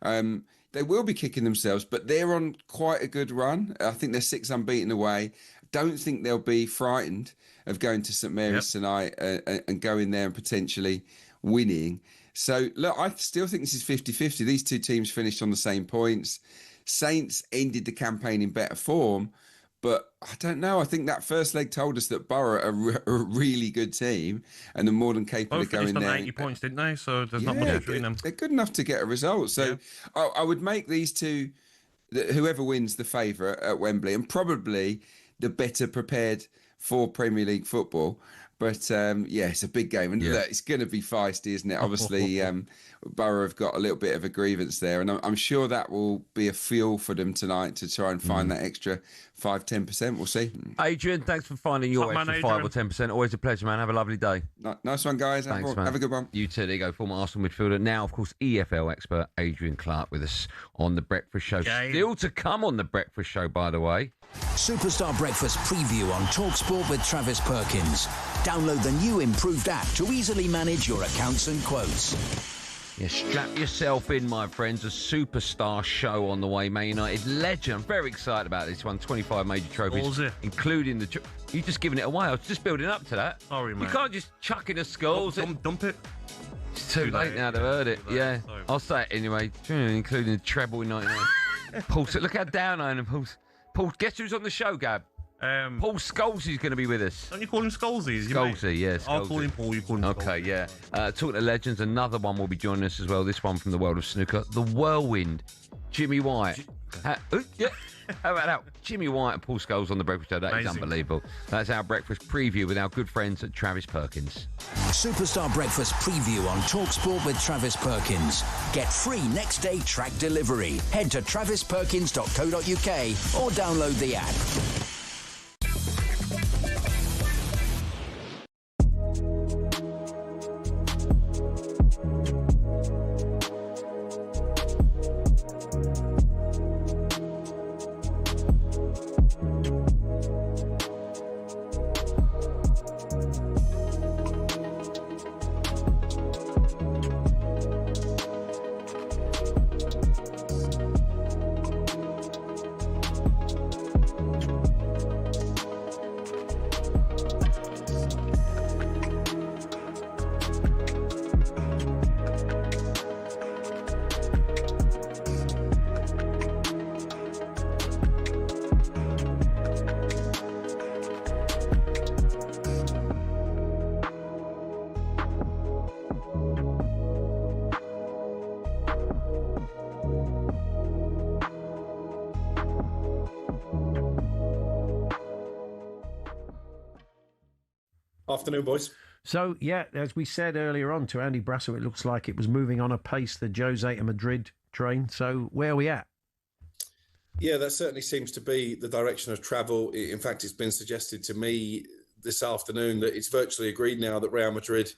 they will be kicking themselves, but they're on quite a good run. I think they're 6 unbeaten away. Don't think they'll be frightened of going to St Mary's tonight and going there and potentially winning. So, look, I still think this is 50-50. These two teams finished on the same points. Saints ended the campaign in better form, but I don't know. I think that first leg told us that Borough are a really good team and they're more than capable of going there. 80 points, didn't they? So there's not much between them. They're good enough to get a result. So I would make these two, whoever wins, the favourite at Wembley, and probably the better prepared for Premier League football. But, it's a big game. And it's going to be feisty, isn't it? Obviously, Borough have got a little bit of a grievance there. And I'm sure that will be a fuel for them tonight to try and find that extra 5-10%. We'll see. Adrian, thanks for finding your extra 5 or 10%. Always a pleasure, man. Have a lovely day. Nice one, guys. Thanks, man. Have a good one. You too. There you go. Former Arsenal midfielder. Now, of course, EFL expert Adrian Clark with us on The Breakfast Show. Still to come on The Breakfast Show, by the way. Superstar Breakfast preview on talkSPORT with Travis Perkins. Download the new improved app to easily manage your accounts and quotes. Yeah, strap yourself in, my friends. A superstar show on the way. Man United legend. I'm very excited about this one. 25 major trophies, including the... You're just giving it away. I was just building up to that. Sorry, man. You can't just chuck in a skull. Dump it. It's too late now. They've heard it. Yeah. I'll say it anyway. Including the treble in 99. Paul, look how down I am, Paul. Paul, guess who's on the show, Gab? Paul Scholes is going to be with us. Don't you call him Scholesy? Scholesy, yes. I'll call him Paul, you call him Okay, yeah. Talking to legends, another one will be joining us as well. This one from the world of snooker. The Whirlwind, Jimmy White. How about that? Jimmy White and Paul Scholes on the Breakfast Show. That is unbelievable. That's our breakfast preview with our good friends at Travis Perkins. Superstar Breakfast preview on talkSPORT with Travis Perkins. Get free next day track delivery. Head to travisperkins.co.uk or download the app. Afternoon, boys. So, yeah, as we said earlier on to Andy Brassel, it looks like it was moving on a pace, the Jose to Madrid train. So, where are we at? Yeah, that certainly seems to be the direction of travel. In fact, it's been suggested to me this afternoon that it's virtually agreed now that Real Madrid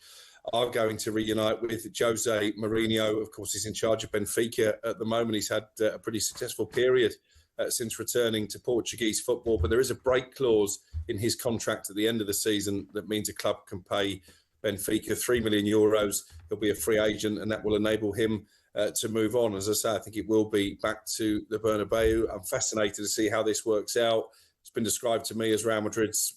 are going to reunite with Jose Mourinho. Of course, he's in charge of Benfica at the moment. He's had a pretty successful period since returning to Portuguese football, but there is a break clause in his contract at the end of the season that means a club can pay Benfica €3 million. He'll be a free agent, and that will enable him to move on. As I say, I think it will be back to the Bernabeu. I'm fascinated to see how this works out. It's been described to me as Real Madrid's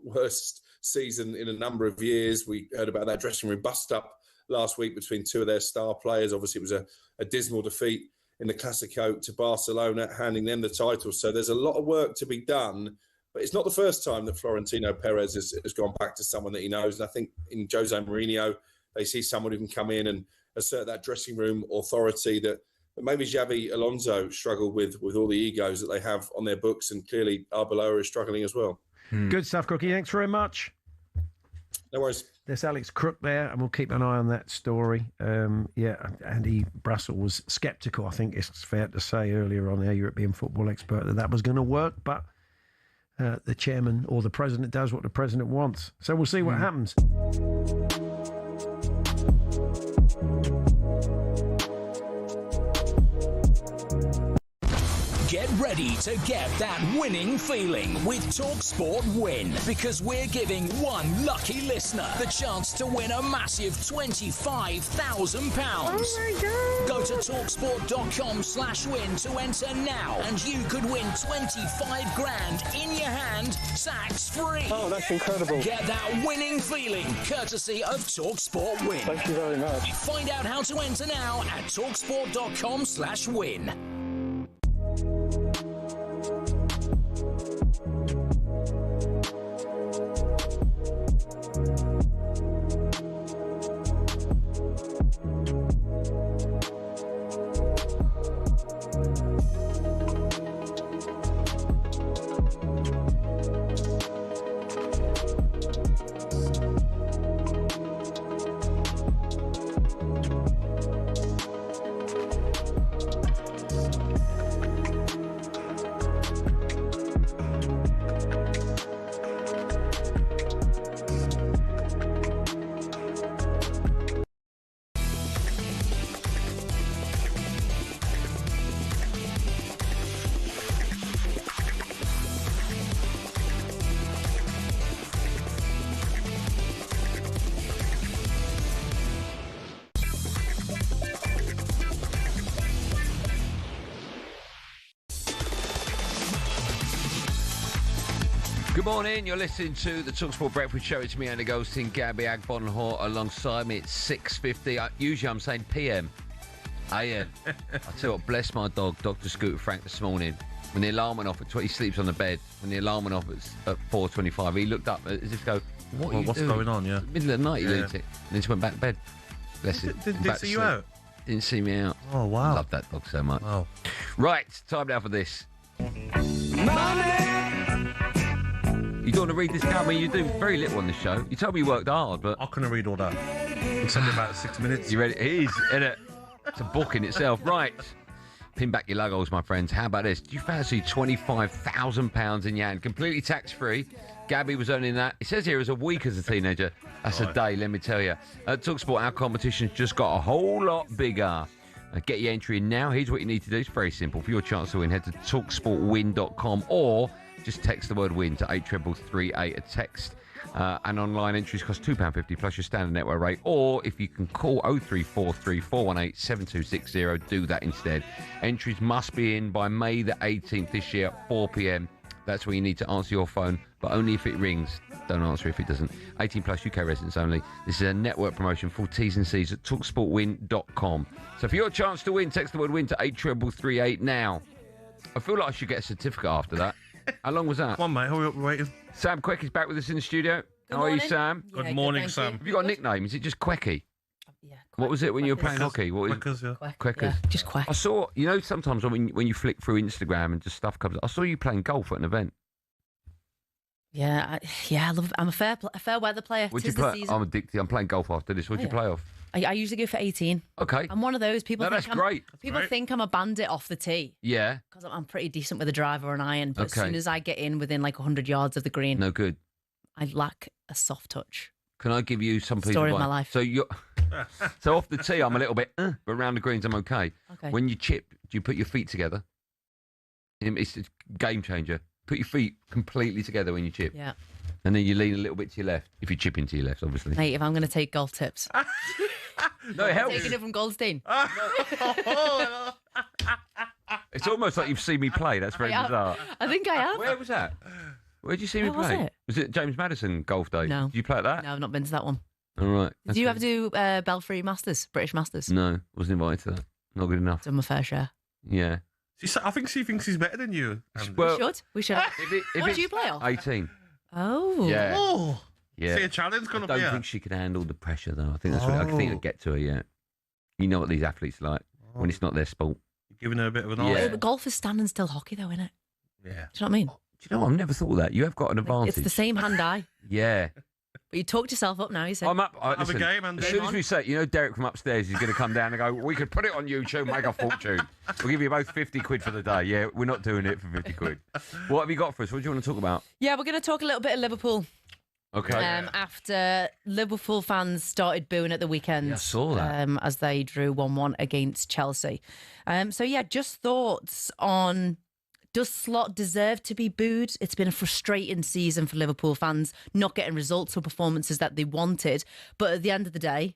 worst season in a number of years. We heard about that dressing room bust-up last week between two of their star players. Obviously, it was a dismal defeat in the Clásico to Barcelona, handing them the title. So there's a lot of work to be done. But it's not the first time that Florentino Perez has gone back to someone that he knows. And I think in Jose Mourinho, they see someone who can come in and assert that dressing room authority that maybe Xavi Alonso struggled with all the egos that they have on their books. And clearly, Agbonlahor is struggling as well. Good stuff, Cookie. Thanks very much. No worries. There's Alex Crook there, and we'll keep an eye on that story. Andy Brassel was sceptical, I think it's fair to say, earlier on, our European football expert, that was going to work. But the chairman or the president does what the president wants. So we'll see what happens. Get ready to get that winning feeling with talkSPORT Win, because we're giving one lucky listener the chance to win a massive £25,000. Oh my God. Go to talksport.com/win to enter now, and you could win 25 grand in your hand, tax free. Oh, that's incredible. Get that winning feeling courtesy of talkSPORT Win. Thank you very much. Find out how to enter now at talksport.com/win. Good morning, you're listening to the talkSPORT Breakfast Show. It's me, Andy Goldstein, Gabby Agbonlahor alongside me. It's 6:50. Usually I'm saying PM. AM. I tell you what, bless my dog, Dr. Scooter Frank, this morning. When the alarm went off he sleeps on the bed. When the alarm went off at 4:25, he looked up as if to go, what's going on? Yeah. Middle of the night, he looked it, and then just went back to bed. Did see you out? Didn't see me out. Oh wow! Love that dog so much. Wow. Right, time now for this. You don't want to read this, Gabby? You do very little on this show. You told me you worked hard, but I couldn't read all that. It's only about 6 minutes. You ready? It is, isn't it? It's a book in itself. Right. Pin back your luggles, my friends. How about this? Do you fancy £25,000 in your hand? Completely tax-free. Gabby was earning that. It says here as a week as a teenager. That's a day, let me tell you. At talkSPORT, our competition's just got a whole lot bigger. Get your entry in now. Here's what you need to do. It's very simple. For your chance to win, head to talksportwin.com or just text the word win to 83338. A text and online entries cost £2.50 plus your standard network rate. Or if you can call 0343 418 7260, do that instead. Entries must be in by May the 18th this year at 4 p.m. That's where you need to answer your phone, but only if it rings. Don't answer if it doesn't. 18 plus UK residents only. This is a network promotion. Full T's and C's at talksportwin.com. So for your chance to win, text the word win to 83338 now. I feel like I should get a certificate after that. How long was that? Come on, mate. Hurry up, we're waiting. Sam Queck is back with us in the studio. How are you, Sam? Yeah, good morning, Sam. Have you got a nickname? Is it just Quecky? Yeah. What was it when you were playing hockey? What was Queckers, yeah. Queckers. Yeah, just Queck. I saw, sometimes when you flick through Instagram and just stuff comes up, I saw you playing golf at an event. Yeah, I love. I'm a fair weather player. Would you play? I'm addicted. I'm playing golf after this. Would you play off? I usually go for 18. Okay. I'm one of those people. No, that's great. People think I'm a bandit off the tee. Yeah. Because I'm pretty decent with a driver or an iron. But Okay. as soon as I get in within like 100 yards of the green, No good. I lack a soft touch. Can I give you some piece Story of of my advice? life. So so off the tee, I'm a little bit, but around the greens, I'm okay. Okay. When you chip, do you put your feet together? It's a game changer. Put your feet completely together when you chip. Yeah. And then you lean a little bit to your left. If you chip into your left, obviously. Mate, if I'm going to take golf tips. No, it helps. Taking it from Goldstein. It's almost like you've seen me play. That's very bizarre. I think I have. Where was that? Where did you see me Where was play? it? Was it James Madison Golf Day? No. Did you play at that? No, I've not been to that one. All right. Did you ever do Belfry Masters, British Masters? No, wasn't invited to that. Not good enough. Done my fair share. Yeah. I think she thinks he's better than you. Well, We should. What do you play off? 18. Oh. Yeah. Oh. Yeah. See a challenge coming up I here. don't think she could handle the pressure, though. I think that's what I think I'd get to her, yeah. You know what these athletes are like when it's not their sport. You're giving her a bit of an Yeah. arse. But golf is standing still hockey, though, isn't it? Yeah. Do you know what I mean? Do you know what? I've never thought of that. You have got an advantage. It's the same hand-eye. Yeah. But you talked yourself up now, you said. I'm up. Have a game, and as soon as we say, Derek from upstairs is going to come down and go, we could put it on YouTube, make a fortune. We'll give you both 50 quid for the day. Yeah, we're not doing it for 50 quid. What have you got for us? What do you want to talk about? Yeah, we're going to talk a little bit of Liverpool. Okay. After Liverpool fans started booing at the weekend. Yeah, I saw that. As they drew 1-1 against Chelsea. Just thoughts on... Does Slot deserve to be booed? It's been a frustrating season for Liverpool fans, not getting results or performances that they wanted. But at the end of the day,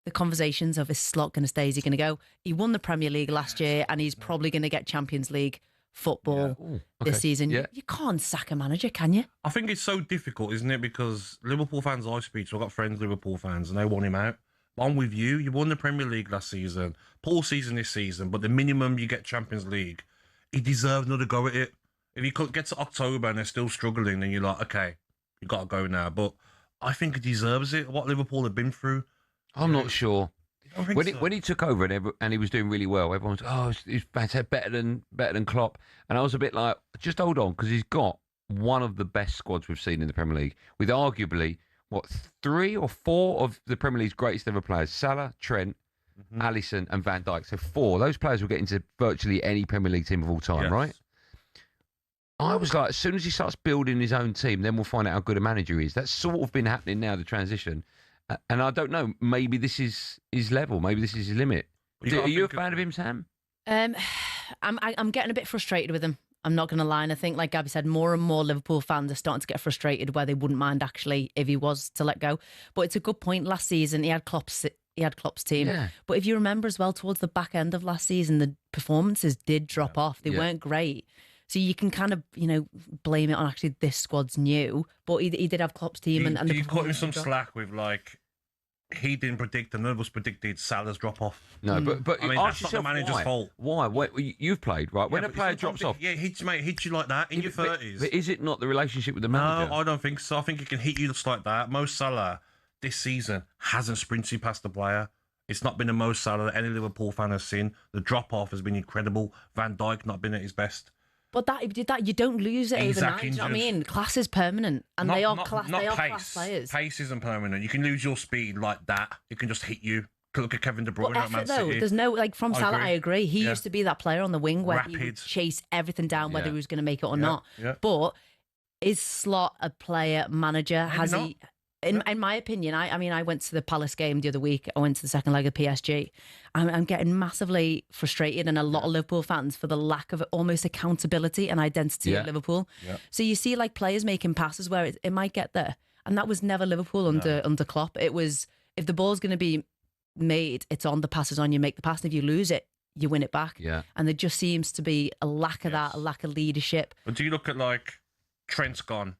the conversations of is Slot going to stay? Is he going to go? He won the Premier League last year and he's probably going to get Champions League football this season. Yeah. You can't sack a manager, can you? I think it's so difficult, isn't it? Because Liverpool fans I speak to, I've got friends Liverpool fans, and they want him out. But I'm with you. You won the Premier League last season, poor season this season, but the minimum you get Champions League. He deserves another go at it. If he gets to October and they're still struggling, then you're like, okay, you got to go now. But I think he deserves it. What Liverpool have been through. I'm not sure. When he took over and he was doing really well, everyone's he's fantastic, better than Klopp. And I was a bit like, just hold on, because he's got one of the best squads we've seen in the Premier League, with arguably 3 or 4 of the Premier League's greatest ever players: Salah, Trent, Alisson and Van Dijk. So 4. Those players will get into virtually any Premier League team of all time, right? I was like, as soon as he starts building his own team, then we'll find out how good a manager he is. That's sort of been happening now, the transition. And I don't know, maybe this is his level. Maybe this is his limit. Are you a fan of him, Sam? I'm getting a bit frustrated with him. I'm not going to lie. And I think, like Gabby said, more and more Liverpool fans are starting to get frustrated where they wouldn't mind actually if he was to let go. But it's a good point. Last season, he had Klopp's team. Yeah. But if you remember as well, towards the back end of last season, the performances did drop off. They weren't great. So you can kind of, blame it on actually this squad's new. But he did have Klopp's team. Do you cut him some slack with, like, he didn't predict, and none of us predicted Salah's drop off. No, but I mean, that's not the manager's fault. Why? You've played, right? When a player drops off, hits you like that in your 30s. But is it not the relationship with the manager? No, I don't think so. I think he can hit you just like that. Mo Salah this season hasn't sprinted past the player. It's not been a Mo Salah that any Liverpool fan has seen. The drop off has been incredible. Van Dijk not been at his best. But that you don't lose it overnight. You know what I mean? Class is permanent, and they are class players. Pace isn't permanent. You can lose your speed like that. It can just hit you. Look at Kevin De Bruyne at Man City. There's no from Salah. I agree. He used to be that player on the wing where he would chase everything down, whether he was going to make it or not. Yeah. But is Slot a player manager? Maybe Has not. he? In my opinion, I went to the Palace game the other week. I went to the second leg of PSG. I'm getting massively frustrated, and a lot of Liverpool fans, for the lack of almost accountability and identity at Liverpool. Yeah. So you see like players making passes where it might get there, and that was never Liverpool under Klopp. It was, if the ball's going to be made, it's on, the pass is on, you make the pass, and if you lose it, you win it back. Yeah. And there just seems to be a lack of that, a lack of leadership. But do you look at like Trent's gone?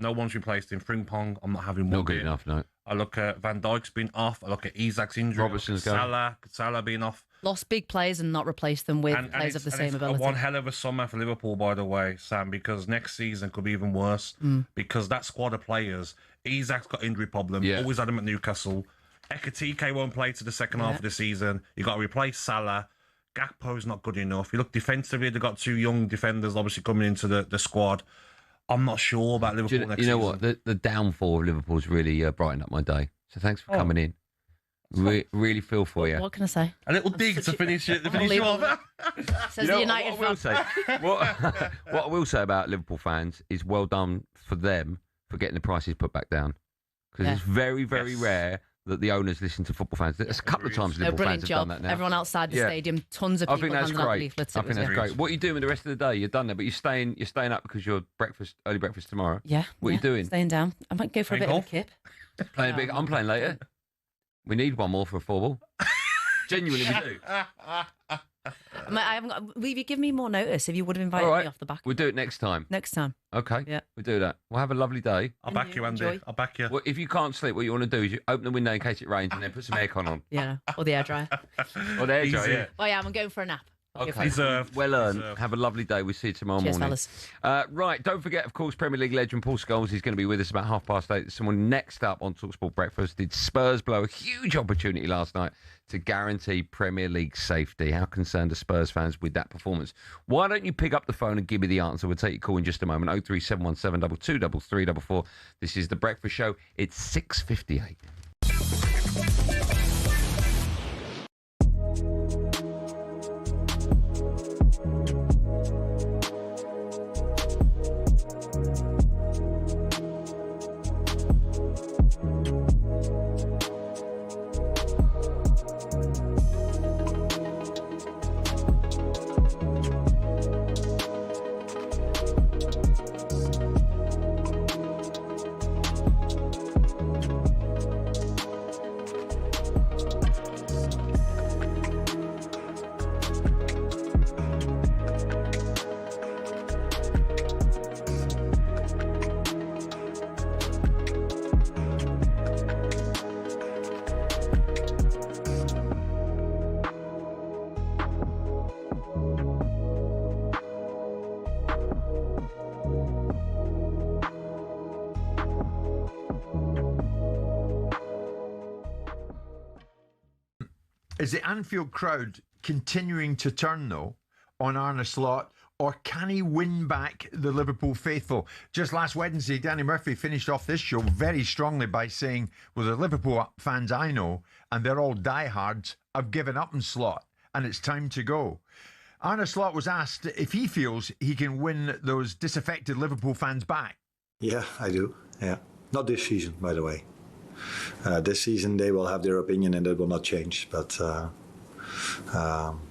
No one's replaced him. Frimpong, I'm not having one. Not good enough, no. I look at Van Dijk's been off. I look at Isak's injury. Robertson's gone. Salah being off. Lost big players and not replaced them with players of the same ability. One hell of a summer for Liverpool, by the way, Sam, because next season could be even worse. Because that squad of players, Isak's got injury problems. Yeah. Always had him at Newcastle. Ekitike won't play to the second half of the season. You got to replace Salah. Gakpo's not good enough. You look defensively, they've got two young defenders obviously coming into the squad. I'm not sure about Liverpool next season. You know what? The downfall of Liverpool's really brightened up my day. So thanks for coming in. Really feel for you. What can I say? A little dig to finish it. Off. Says the United what I will say. What I will say about Liverpool fans is well done for them for getting the prices put back down, because it's very, very rare that the owners listen to football fans. There's a couple of times Liverpool fans have done that now. Everyone outside the stadium, tons of people. I think that's great. I think that's great. What are you doing with the rest of the day? You're done there, but you're staying up because you're early breakfast tomorrow. Yeah. What are you doing? Staying down. I might go for a bit of a kip. Playing big. I'm playing later. We need one more for a 4-ball. Genuinely, we do. I haven't got. Will you give me more notice if you would have invited me off the back? We'll do it next time. Next time. Okay. Yeah. We'll do that. We'll have a lovely day. I'll back you, Andy. I'll back you. Well, if you can't sleep, what you want to do is you open the window in case it rains and then put some aircon on. Yeah. Or the airdryer. Or the airdryer, yeah. Oh, yeah, I'm going for a nap. Okay. Well earned. Have a lovely day. We'll see you tomorrow morning. Fellas. Right. Don't forget, of course, Premier League legend Paul Scholes is going to be with us about 8:30. Someone next up on talkSPORT Breakfast. Did Spurs blow a huge opportunity last night to guarantee Premier League safety? How concerned are Spurs fans with that performance? Why don't you pick up the phone and give me the answer? We'll take your call in just a moment. 03717 22 334. This is The Breakfast Show. It's 6:58. Is the Anfield crowd continuing to turn, though, on Arne Slot, or can he win back the Liverpool faithful? Just last Wednesday, Danny Murphy finished off this show very strongly by saying, well, the Liverpool fans I know, and they're all diehards, have given up on Slot, and it's time to go. Arne Slot was asked if he feels he can win those disaffected Liverpool fans back. Yeah, I do. Yeah. Not this season, by the way. This season they will have their opinion and it will not change. But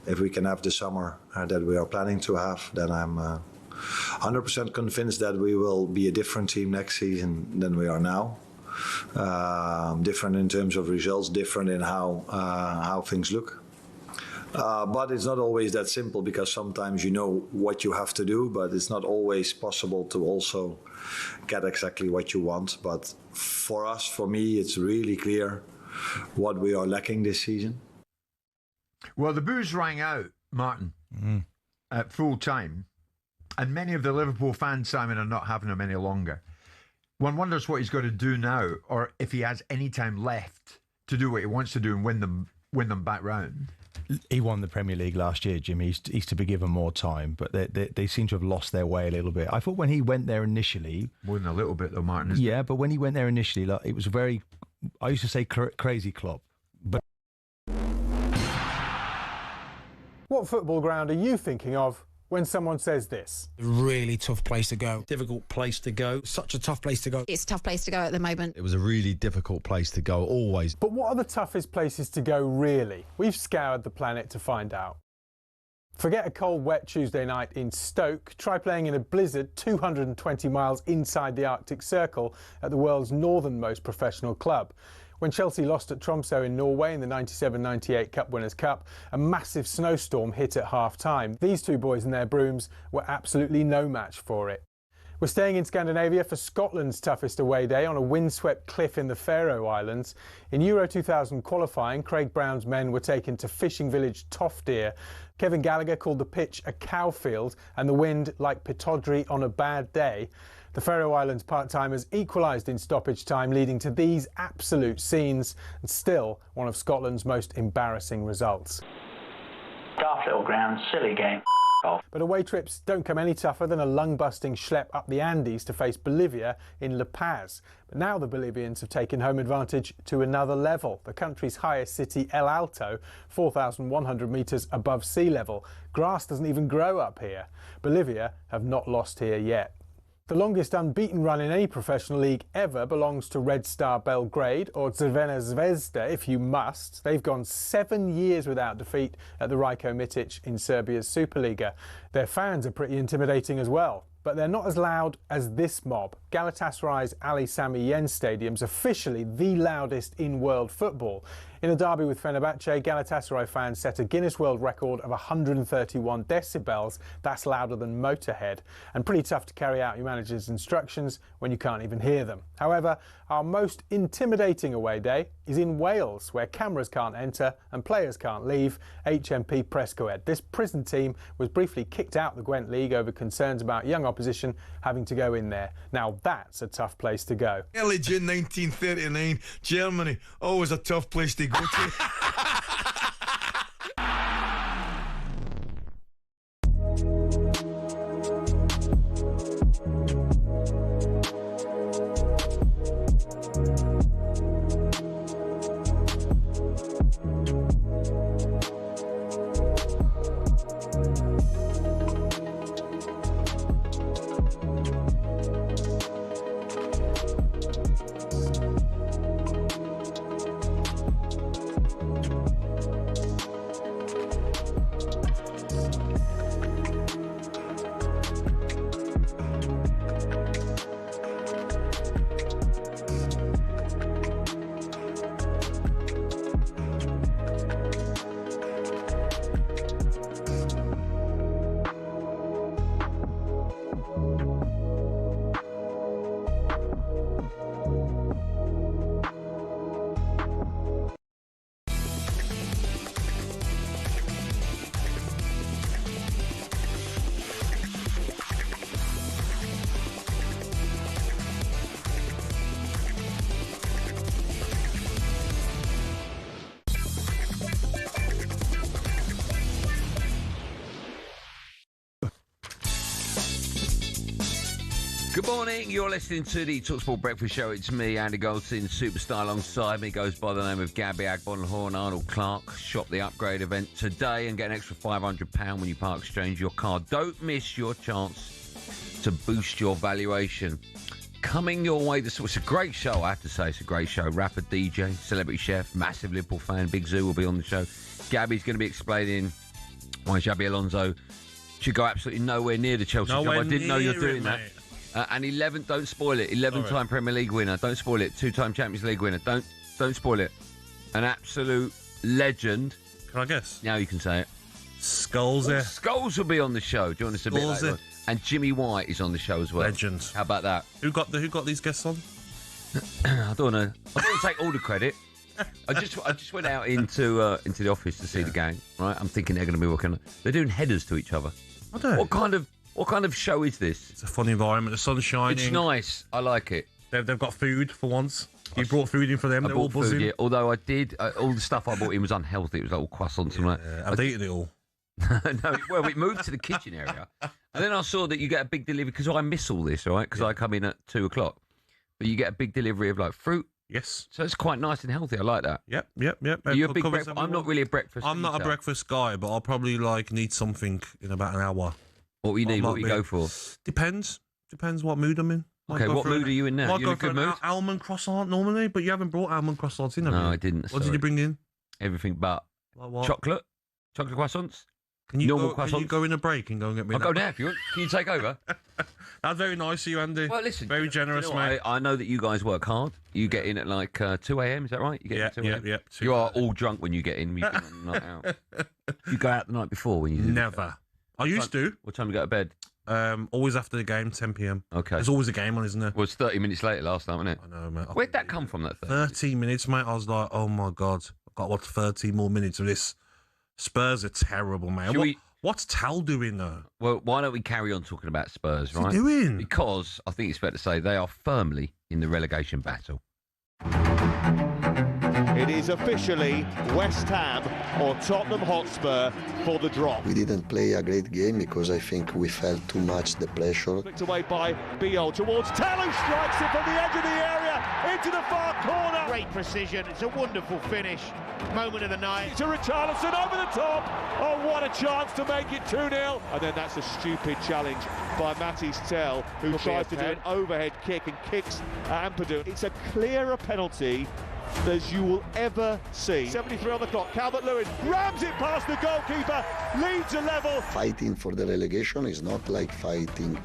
if we can have the summer that we are planning to have, then I'm 100% convinced that we will be a different team next season than we are now. Different in terms of results, different in how things look. But it's not always that simple, because sometimes you know what you have to do, but it's not always possible to also get exactly what you want. But for us, for me, it's really clear what we are lacking this season. Well, the boos rang out, Martin, at full time, and many of the Liverpool fans, Simon, are not having them any longer. One wonders what he's got to do now, or if he has any time left to do what he wants to do and win them back round. He won the Premier League last year, Jimmy. He's to be given more time, but they seem to have lost their way a little bit. I thought when he went there initially... More than a little bit, though, Martin. Yeah, but when he went there initially, like, it was very... I used to say crazy Klopp. But what football ground are you thinking of when someone says this? Really tough place to go. Difficult place to go. Such a tough place to go. It's a tough place to go at the moment. It was a really difficult place to go, always. But what are the toughest places to go, really? We've scoured the planet to find out. Forget a cold, wet Tuesday night in Stoke. Try playing in a blizzard 220 miles inside the Arctic Circle at the world's northernmost professional club. When Chelsea lost at Tromsø in Norway in the 97-98 Cup Winners' Cup, a massive snowstorm hit at half-time. These two boys and their brooms were absolutely no match for it. We're staying in Scandinavia for Scotland's toughest away day on a windswept cliff in the Faroe Islands. In Euro 2000 qualifying, Craig Brown's men were taken to fishing village Toftir. Kevin Gallagher called the pitch a cowfield and the wind like Pittodrie on a bad day. The Faroe Islands part-timers equalised in stoppage time, leading to these absolute scenes, and still one of Scotland's most embarrassing results. Daft little ground, silly game. But away trips don't come any tougher than a lung-busting schlep up the Andes to face Bolivia in La Paz. But now the Bolivians have taken home advantage to another level. The country's highest city, El Alto, 4,100 metres above sea level. Grass doesn't even grow up here. Bolivia have not lost here yet. The longest unbeaten run in any professional league ever belongs to Red Star Belgrade, or Crvena Zvezda if you must. They've gone 7 years without defeat at the Rajko Mitic in Serbia's Superliga. Their fans are pretty intimidating as well, but they're not as loud as this mob. Galatasaray's Ali Sami Yen Stadium's officially the loudest in world football. In a derby with Fenerbahce, Galatasaray fans set a Guinness World Record of 131 decibels. That's louder than Motorhead, and pretty tough to carry out your manager's instructions when you can't even hear them. However, our most intimidating away day is in Wales, where cameras can't enter and players can't leave. HMP Prescoed. This prison team was briefly kicked out the Gwent League over concerns about young opposition having to go in there. Now that's a tough place to go. Early June 1939, Germany, always a tough place to go to. Good morning, you're listening to the talkSPORT Breakfast Show. It's me, Andy Goldstein, superstar alongside me, goes by the name of Gabby, Agbonlahor and Arnold Clark. Shop the upgrade event today and get an extra £500 when you part exchange your car. Don't miss your chance to boost your valuation. Coming your way, it's a great show, I have to say, it's a great show. Rapper, DJ, celebrity chef, massive Liverpool fan, Big Zoo will be on the show. Gabby's going to be explaining why Xabi Alonso should go absolutely nowhere near the Chelsea job. I didn't know you're doing that. And 11, don't spoil it. 11-time Premier League winner. Don't spoil it. 2-time Champions League winner. Don't spoil it. An absolute legend. Can I guess? Now you can say it. Scholes. Scholes will be on the show. Do you want us a bit later? And Jimmy White is on the show as well. Legend. How about that? Who got these guests on? I don't want to take all the credit. I just went out into the office to see the game. Right, I'm thinking they're going to be working. They're doing headers to each other. I don't. What kind of show is this? It's a fun environment. The sun's shining. It's nice. I like it. They've got food for once. You brought food in for them. They're all buzzing. Food, yeah. Although I did, all the stuff I bought in was unhealthy. It was like all croissants and that. I've eaten it all. No, well, we moved to the kitchen area, and then I saw that you get a big delivery because I miss all this, right? Because I come in at 2:00, but you get a big delivery of like fruit. Yes, so it's quite nice and healthy. I like that. Yep. Are you a big breakfast? I'm not really a breakfast. I'm not a breakfast guy, but I'll probably need something in about an hour. What will you need? What will you go for? Depends what mood I'm in. Okay, what mood are you in now? You in a good mood? Almond croissant normally, but you haven't brought almond croissants in, have you? No, I didn't. What did you bring in? Everything but chocolate croissants. Can you go in a break and go and get me? I'll go now if you want. Can you take over? That's very nice of you, Andy. Well, listen, very generous, mate. I know that you guys work hard. You get in at like 2 a.m. Is that right? You get in at 2 a.m. Yeah. You are all drunk when you get in. You've been on the night out. You go out the night before when you do. Never. I used to. What time do you go to bed? Always after the game, 10 p.m. Okay. There's always a game on, isn't there? Well, it's 30 minutes later last night, wasn't it? I know, mate. Where'd that come from, that 30 minutes, mate? I was like, oh my God, I've got to watch 30 more minutes of this. Spurs are terrible, man. What's Tal doing, though? Well, why don't we carry on talking about Spurs, right? What's he doing? Because I think it's fair to say they are firmly in the relegation battle. It is officially West Ham or Tottenham Hotspur for the drop. We didn't play a great game because I think we felt too much the pressure. Flicked away by Biol towards Tal, who strikes it from the edge of the area into the far corner. Great precision. It's a wonderful finish. Moment of the night. To Richarlison over the top. Oh, what a chance to make it 2-0. And then that's a stupid challenge by Matisse Tell, who tries to do an overhead kick and kicks at Ampadu. It's a clearer penalty as you will ever see. 73 on the clock. Calvert-Lewin rams it past the goalkeeper, leads a level. Fighting for the relegation is not like fighting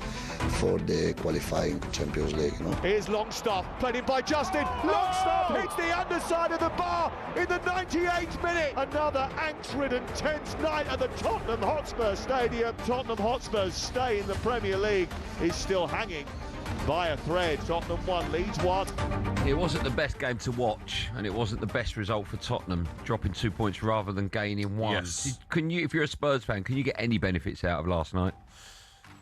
for the qualifying Champions League, no? Here's Longstaff, played in by Justin. Longstaff hits the underside of the bar in the 98th minute. Another angst-ridden, tense night at the Tottenham Hotspur Stadium. Tottenham Hotspur's stay in the Premier League is still hanging by a thread. Tottenham 1, Leeds 1. It wasn't the best game to watch, and it wasn't the best result for Tottenham, dropping 2 points rather than gaining 1. Yes. Can you, if you're a Spurs fan, can you get any benefits out of last night?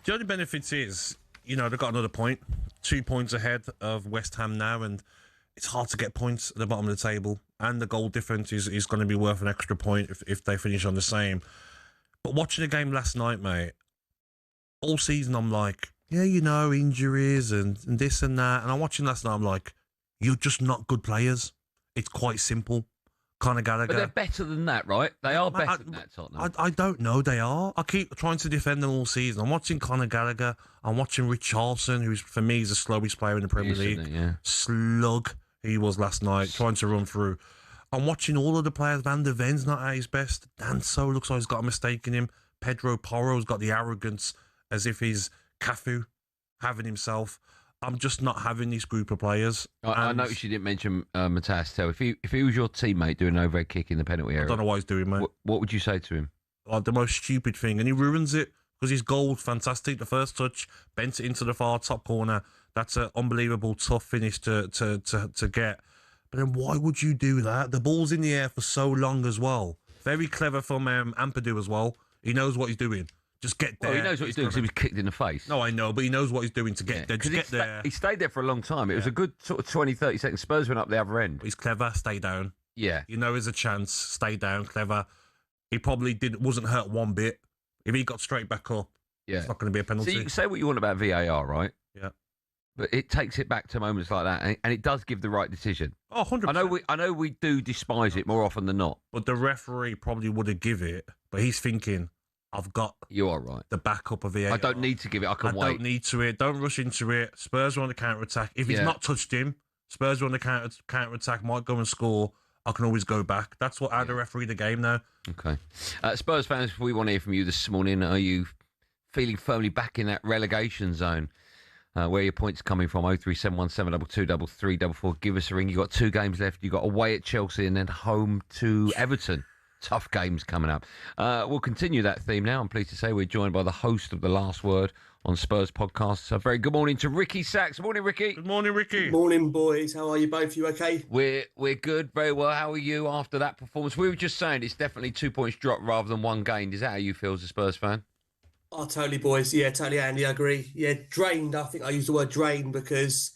The only benefits is, they've got another point, 2 points ahead of West Ham now, and it's hard to get points at the bottom of the table, and the goal difference is going to be worth an extra point if they finish on the same. But watching the game last night, mate, all season I'm like, yeah, injuries and this and that. And I'm watching last night, I'm like, you're just not good players. It's quite simple. Conor Gallagher. But they're better than that, right? They are better than that, Tottenham. I don't know, they are. I keep trying to defend them all season. I'm watching Conor Gallagher. I'm watching Richarlison, who's, for me, is the slowest player in the Premier League. Yeah. Slug he was last night, trying to run through. I'm watching all of the players. Van der Ven's not at his best. Danso looks like he's got a mistake in him. Pedro Porro's got the arrogance as if he's Cafu having himself. I'm just not having this group of players. I noticed you didn't mention Matthijs Tel. If he was your teammate doing an overhead kick in the penalty area, I don't know what he's doing, mate. What would you say to him? Like the most stupid thing, and he ruins it because his goal fantastic. The first touch bent it into the far top corner. That's an unbelievable tough finish to get. But then why would you do that? The ball's in the air for so long as well. Very clever from Ampadu as well. He knows what he's doing. Just get there. Well, he knows what he's doing because he was kicked in the face. No, I know, but he knows what he's doing to get there. Just get there. He stayed there for a long time. It was a good sort of 20, 30 seconds. Spurs went up the other end. He's clever. Stay down. Yeah. There's a chance. Stay down. Clever. He probably wasn't hurt one bit. If he got straight back up, it's not going to be a penalty. So you can say what you want about VAR, right? Yeah. But it takes it back to moments like that, and it does give the right decision. Oh, 100%. I know we do despise it more often than not. But the referee probably would have give it, but he's thinking, I've got the backup of VAR. I don't need to give it. I can wait. I don't need to it. Don't rush into it. Spurs are on the counter-attack. If he's not touched him, Spurs are on the counter-attack, might go and score. I can always go back. That's how the referee the game now. Okay. Spurs fans, we want to hear from you this morning. Are you feeling firmly back in that relegation zone? Where are your points coming from? 03717223344. Give us a ring. You've got 2 games left. You've got away at Chelsea and then home to Everton. Tough games coming up. We'll continue that theme now. I'm pleased to say we're joined by the host of The Last Word on Spurs podcasts. So very good morning to Ricky Sachs. Morning, Ricky. Good morning, Ricky. Good morning, boys. How are you both? You okay? We're good, very well. How are you after that performance? We were just saying it's definitely 2 points drop rather than one gained. Is that how you feel as a Spurs fan? Oh, totally, boys. Yeah, totally, Andy. I agree. Yeah, drained. I think I used the word drained because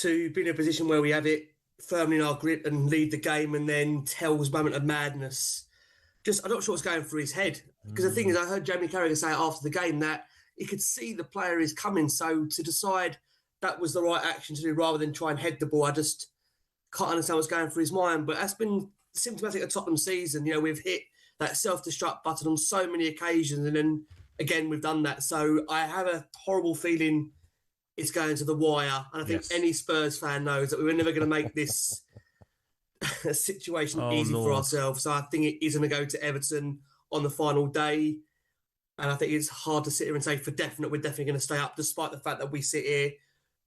to be in a position where we have it firmly in our grip and lead the game and then Tell's moment of madness. I'm not sure what's going through his head. Because the thing is, I heard Jamie Carragher say after the game that he could see the player is coming. So to decide that was the right action to do rather than try and head the ball, I just can't understand what's going through his mind. But that's been symptomatic of Tottenham season. You know, we've hit that self-destruct button on so many occasions. And then, again, we've done that. So I have a horrible feeling it's going to the wire. And I think any Spurs fan knows that we were never going to make this situation easy for ourselves. So I think it is going to go to Everton on the final day. And I think it's hard to sit here and say for definite we're definitely going to stay up, despite the fact that we sit here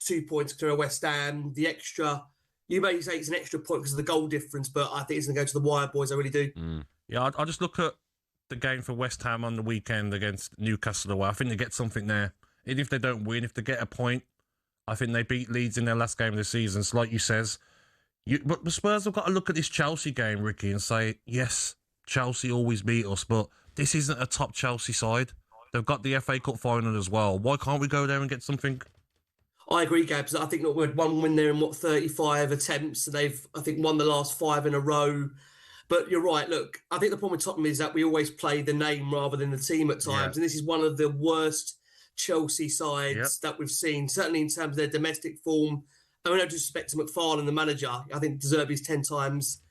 2 points clear of West Ham. The extra, you may say it's an extra point because of the goal difference, but I think it's going to go to the wire, boys. I really do. Yeah, I just look at the game for West Ham on the weekend against Newcastle away. I think they get something there. Even if they don't win, if they get a point, I think they beat Leeds in their last game of the season. So like you says, but the Spurs have got to look at this Chelsea game, Ricky, and say, yes, Chelsea always beat us, but this isn't a top Chelsea side. They've got the FA Cup final as well. Why can't we go there and get something? I agree, Gabs. I think we had one win there in 35 attempts. They've, I think, won the last 5 in a row. But you're right. Look, I think the problem with Tottenham is that we always play the name rather than the team at times. And this is one of the worst Chelsea sides that we've seen, certainly in terms of their domestic form. And we no disrespect to McFarlane, the manager. I think De Zerbi's 10 times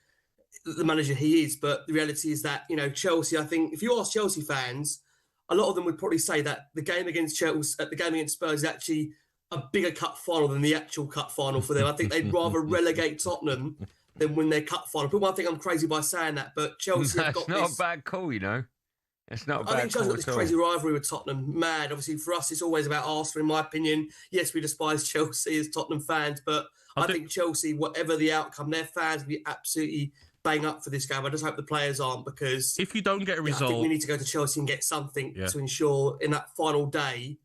the manager he is. But the reality is that, you know, Chelsea, I think, if you ask Chelsea fans, a lot of them would probably say that the game against Chelsea, the game against Spurs is actually a bigger cup final than the actual cup final for them. I think they'd rather relegate Tottenham than win their cup final. People might think I'm crazy by saying that, but Chelsea have got this. That's not a bad call, you know. It's not a bad call. I think Chelsea's got this crazy rivalry with Tottenham. Mad. Obviously, for us, it's always about Arsenal, in my opinion. Yes, we despise Chelsea as Tottenham fans, but I think Chelsea, whatever the outcome, their fans will be absolutely bang up for this game. I just hope the players aren't, because if you don't get a result, I think we need to go to Chelsea and get something to ensure in that final day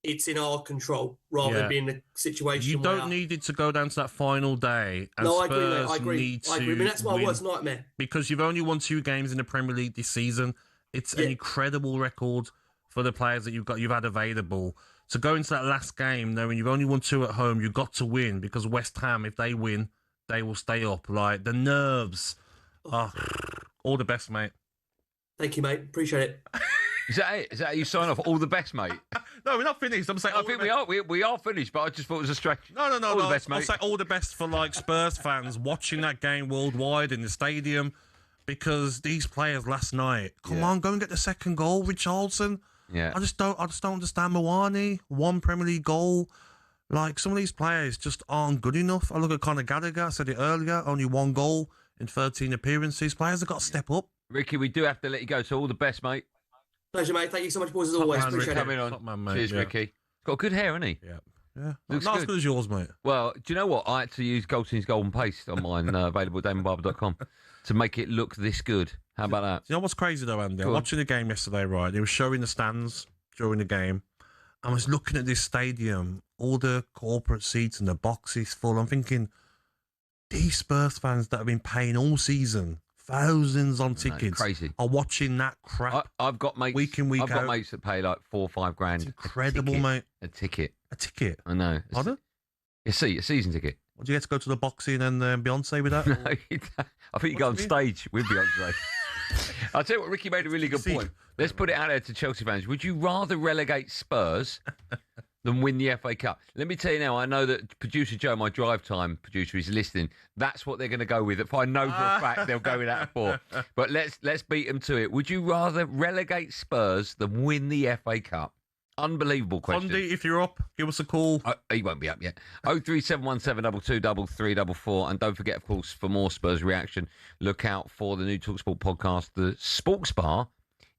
it's in our control rather than being a situation you don't need it to go down to that final day. And no, Spurs I agree. I mean, that's my worst nightmare. Because you've only won 2 games in the Premier League this season. It's an incredible record for the players that you've had available. To go into that last game knowing you've only won 2 at home, you've got to win, because West Ham, if they win, they will stay up. Like, the nerves. All the best, mate. Thank you, mate. Appreciate it. Is that it? Is that how you sign off? All the best, mate. No, we're not finished. I'm saying I think we are finished, but I just thought it was a stretch. No. All the best, mate. I'll say all the best for like Spurs fans watching that game worldwide in the stadium, because these players last night. Come on, go and get the second goal, Richarlison. Yeah. I just don't understand Mawani. 1 Premier League goal. Like, some of these players just aren't good enough. I look at Conor Gallagher. I said it earlier. Only 1 goal in 13 appearances. Players have got to step up. Ricky, we do have to let you go. So all the best, mate. Pleasure, mate. Thank you so much, boys, as always. Appreciate it. Coming on. Top man, mate. Cheers, Ricky. Got good hair, hasn't he? Yeah. Looks not as good as yours, mate. Well, do you know what? I had to use Goldstein's Golden Paste on mine, available at damonbarber.com, to make it look this good. How about that? Do you know what's crazy, though, Andy? I'm watching the game yesterday, right? They were showing the stands during the game. I was looking at this stadium, all the corporate seats and the boxes full. I'm thinking, these Spurs fans that have been paying all season, thousands on tickets, are watching that crap. I've got mates. Week in, week I've out. got mates that pay like $4 or $5 grand. It's incredible, mate. A ticket. A ticket. I know. Pardon? A season ticket. What, do you get to go to the boxing and Beyonce with that? No, I think you go on stage with Beyonce. I'll tell you what, Ricky made a really good point. Let's put it out there to Chelsea fans. Would you rather relegate Spurs than win the FA Cup? Let me tell you now, I know that producer Joe, my drive time producer, is listening. That's what they're going to go with. If I know for a fact they'll go with that for. But let's beat them to it. Would you rather relegate Spurs than win the FA Cup? Unbelievable question. Condi, if you're up, give us a call. He won't be up yet. 03717 223344. And don't forget, of course, for more Spurs reaction, look out for the new talkSPORT podcast, The Sports Bar.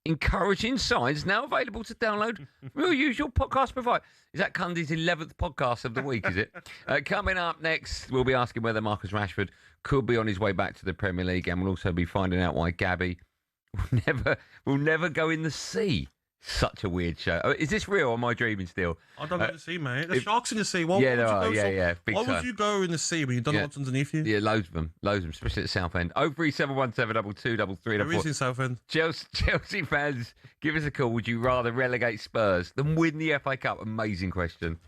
Encouraging signs, now available to download from your usual podcast provider. Is that Cundy's 11th podcast of the week, is it? Coming up next, we'll be asking whether Marcus Rashford could be on his way back to the Premier League, and we'll also be finding out why Gabby will never go in the sea Such a weird show. Oh, is this real or am I dreaming still? I don't know the sea, mate. There's sharks in the sea. Why there would are. you go Big why time. would you go in the sea when you don't know what's underneath you? Yeah, loads of them, especially at the South End. 03717223334. There is in South End. Chelsea fans, give us a call. Would you rather relegate Spurs than win the FA Cup? Amazing question.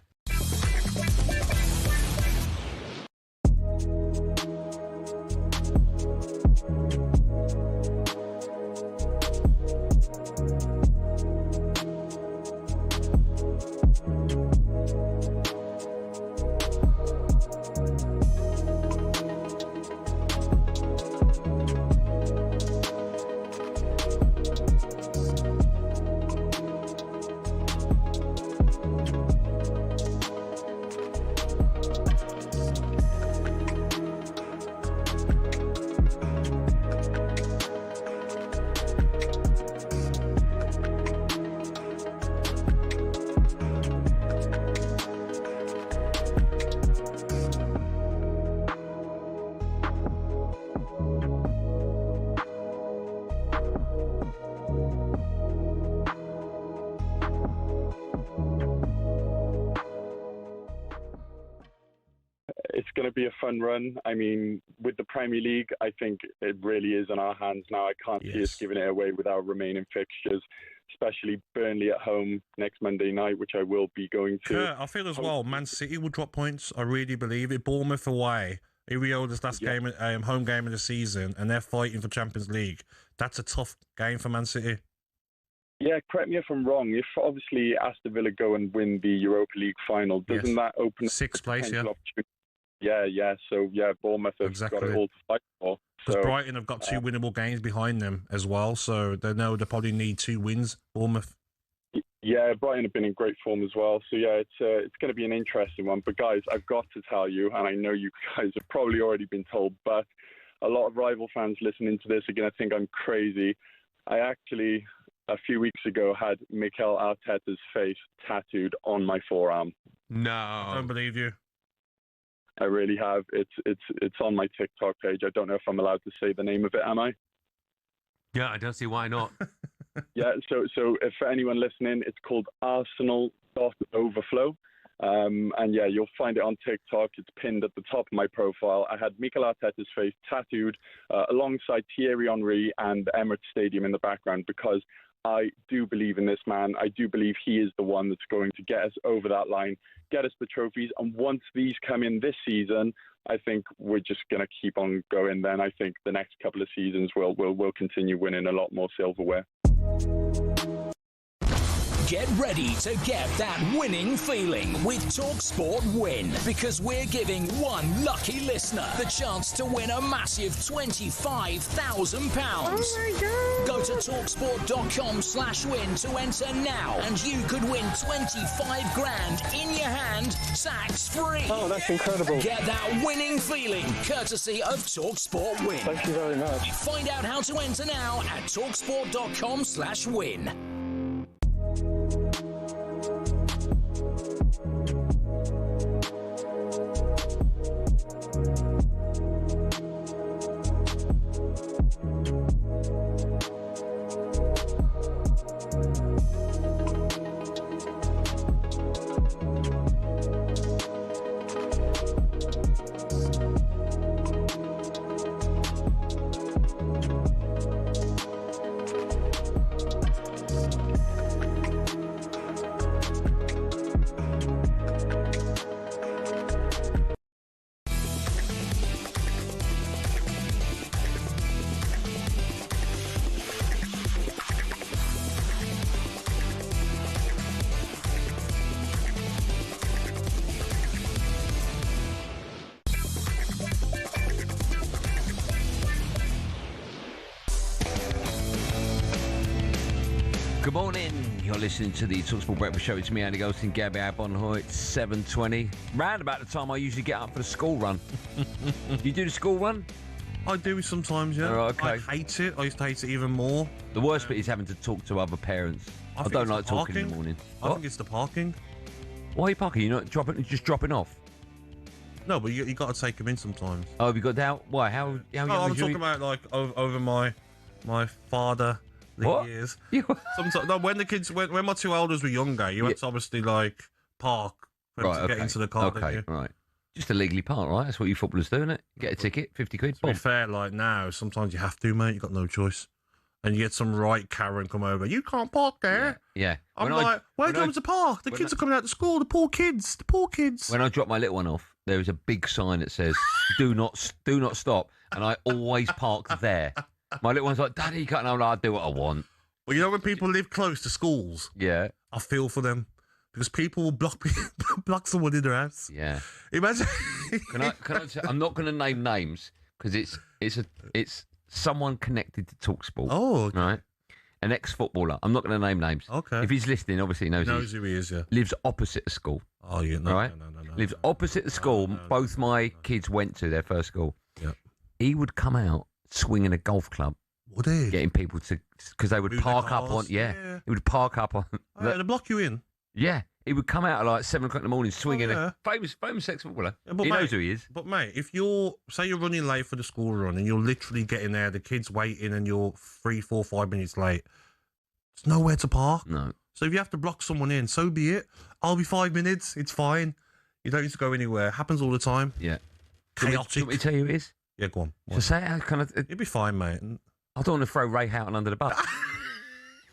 It's going to be a fun run. I mean, with the Premier League, I think it really is in our hands now. I can't see us giving it away with our remaining fixtures, especially Burnley at home next Monday night, which I will be going to. Yeah, I feel as well, Man City will drop points. I really believe it. Bournemouth away. Irio's last game, home game of the season, and they're fighting for Champions League. That's a tough game for Man City. Yeah, correct me if I'm wrong. If obviously Aston Villa go and win the Europa League final, doesn't that open sixth place? Yeah. Yeah. So Bournemouth have got it all to fight for. Because Brighton have got two winnable games behind them as well, so they know they probably need 2 wins. Bournemouth. Yeah, Brighton have been in great form as well. So yeah, it's going to be an interesting one. But guys, I've got to tell you, and I know you guys have probably already been told, but a lot of rival fans listening to this are going to think I'm crazy. I actually, a few weeks ago, had Mikel Arteta's face tattooed on my forearm. No, I don't believe you. I really have. It's on my TikTok page. I don't know if I'm allowed to say the name of it, am I? Yeah, I don't see why not. Yeah, so if for anyone listening, it's called Arsenal.overflow. And yeah, you'll find it on TikTok. It's pinned at the top of my profile. I had Mikel Arteta's face tattooed alongside Thierry Henry and Emirates Stadium in the background because I do believe in this man. I do believe he is the one that's going to get us over that line, get us the trophies. And once these come in this season, I think we're just going to keep on going. Then I think the next couple of seasons we'll continue winning a lot more silverware. Get ready to get that winning feeling with talkSPORT Win, because we're giving one lucky listener the chance to win a massive £25,000. Oh my God. Go to talksport.com/win to enter now, and you could win 25 grand in your hand, tax free. Oh, that's incredible. Get that winning feeling courtesy of talkSPORT Win. Thank you very much. Find out how to enter now at talksport.com/win. Good morning. You're listening to the talkSPORT Breakfast Show. It's me, Andy Goldstein, Gabby, Agbonlahor. It's 7:20. Round about the time I usually get up for the school run. You do the school run? I do sometimes, yeah. Oh, okay. I hate it. I used to hate it even more. The worst bit is having to talk to other parents. I don't like talking in the morning. I think it's the parking. Why are you parking? You're not just dropping off? No, but you got to take them in sometimes. Oh, have you got that? Why? How I'm talking about like over my father The years. Sometimes, no, when the kids, when my two elders were younger, you had to obviously like park to get into the car. Okay, right. Just illegally park, right? That's what you footballers do, isn't it? Get a ticket, 50 quid. To be fair, like now, sometimes you have to, mate. You've got no choice. And you get some right Karen come over. You can't park there. Yeah. I'm like, where do you want to park? The kids are coming out to school. The poor kids. The poor kids. When I drop my little one off, there is a big sign that says, do not stop. And I always park there. My little one's like, Daddy, you can't. And I'm like, I do what I want. Well, you know when people live close to schools? Yeah. I feel for them. Because people will block someone in their house. Yeah. Imagine. Can I say, I'm not going to name names because it's someone connected to talkSPORT. Oh, okay. Right. An ex-footballer. I'm not going to name names. Okay. If he's listening, obviously he knows who he is. Yeah. Lives opposite a school. Oh, yeah. No, right. No. Lives opposite the school. Both my kids went to their first school. Yeah. He would come out swinging a golf club. Would he? Getting people to because they would Move park their up on. cars, Yeah. He would park up on. To block you in. Yeah, he would come out at like 7 o'clock in the morning swinging yeah. a famous ex-footballer. Yeah, but He mate, knows who he is. But mate, if say you're running late for the school run and you're literally getting there, the kid's waiting and you're 3, 4, 5 minutes late, there's nowhere to park. No. So if you have to block someone in, so be it. I'll be 5 minutes. It's fine. You don't need to go anywhere. Happens all the time. Yeah. Chaotic. Can we tell you who it is? Yeah, go on. So say how kind of. You'll be fine, mate. I don't want to throw Ray Houghton under the bus.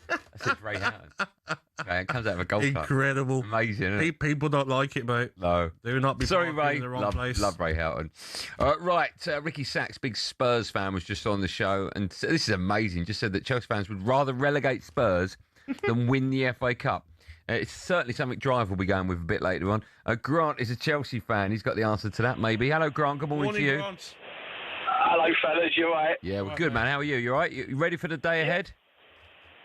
That's it, Ray Houghton. Okay, it comes out of a golf club. Incredible. Amazing, isn't it? People don't like it, mate. No. Do not be Sorry, parking Ray. in the wrong place. Love Ray Houghton. Right, Ricky Sachs, big Spurs fan, was just on the show, and this is amazing. Just said that Chelsea fans would rather relegate Spurs than win the FA Cup. It's certainly something Drive will be going with a bit later on. Grant is a Chelsea fan. He's got the answer to that, maybe. Hello, Grant. Good morning to you. Grant. Hello, fellas. You all right? Yeah, we're good, man. How are you? You all right? You ready for the day ahead?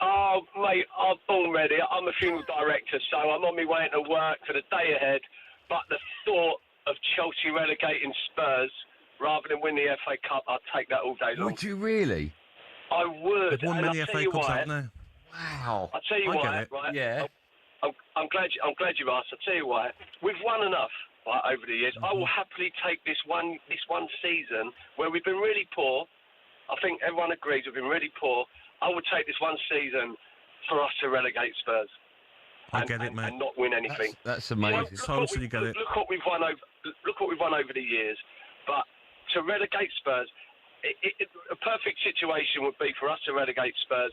Oh, mate, I'm all ready. I'm a funeral director, so I'm on my way into work for the day ahead. But the thought of Chelsea relegating Spurs rather than win the FA Cup, I'd take that all day long. Would you really? I would. They've won many FA Cups, haven't they? Wow. I'll tell you why, right? Yeah. I'm glad you asked. I'll tell you why. We've won enough over the years. I will happily take this one season where we've been really poor. I think everyone agrees we've been really poor. I would take this one season for us to relegate Spurs. I get it, mate. And not win anything. That's amazing. Totally get it. Look what we've won over the years. But to relegate Spurs, a perfect situation would be for us to relegate Spurs,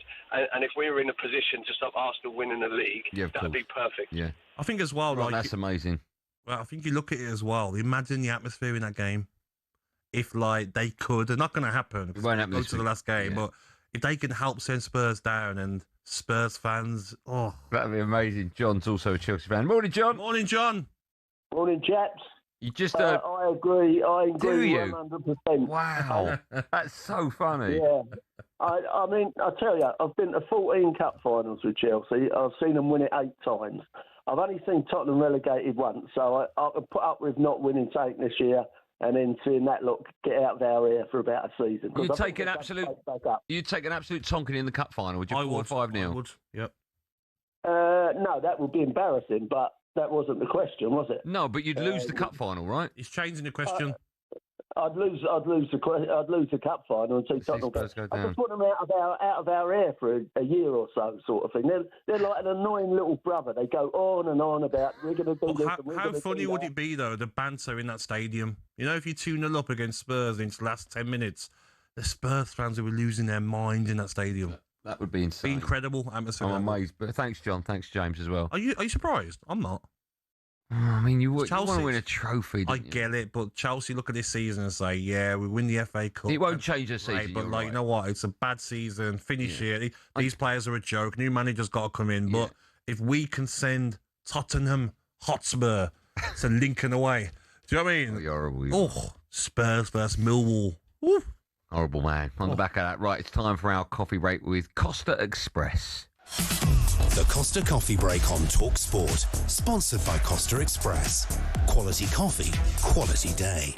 and if we were in a position to stop Arsenal winning the league, that would be perfect. Yeah. I think as well, Right, that's amazing. Well, I think you look at it as well. Imagine the atmosphere in that game. If they could, they're not going to happen. It won't happen go this to the week. last game, Yeah. but if they can help send Spurs down and Spurs fans, that'd be amazing. John's also a Chelsea fan. Morning, John. Morning, John. Morning, chaps. You just I agree. I Do agree you? 100%. Wow, that's so funny. Yeah. I mean, I tell you, I've been to 14 cup finals with Chelsea. I've seen them win it 8 times. I've only seen Tottenham relegated once, so I can put up with not winning something this year and then seeing that get out of our ear for about a season. You'd take an absolute tonking in the cup final, would you? I would. 5-0. I would. Yep. No, that would be embarrassing, but that wasn't the question, was it? No, but you'd lose the cup final, right? He's changing the question. I'd lose the cup final and see Tottenham go. I just want them out of our air for a year or so, sort of thing. They're like an annoying little brother. They go on and on about we're going to do this. How funny would it be though, the banter in that stadium? You know, if you 2-0 up against Spurs in the last 10 minutes, the Spurs fans will be losing their mind in that stadium. That would be insane. Be incredible atmosphere. I'm amazed. But thanks, John. Thanks, James, as well. Are you surprised? I'm not. I mean, you want to Chelsea. win a trophy. I get it, but Chelsea look at this season and say, "Yeah, we win the FA Cup." It won't change the season. Right, but you're you know what? It's a bad season. Finish here. These players are a joke. New manager's got to come in. But if we can send Tottenham Hotspur to Lincoln away, do you know what I mean? Horrible. Spurs versus Millwall. Woo. Horrible, man. On the back of that, right? It's time for our coffee break with Costa Express. The Costa Coffee Break on talkSPORT, sponsored by Costa Express. Quality coffee, quality day.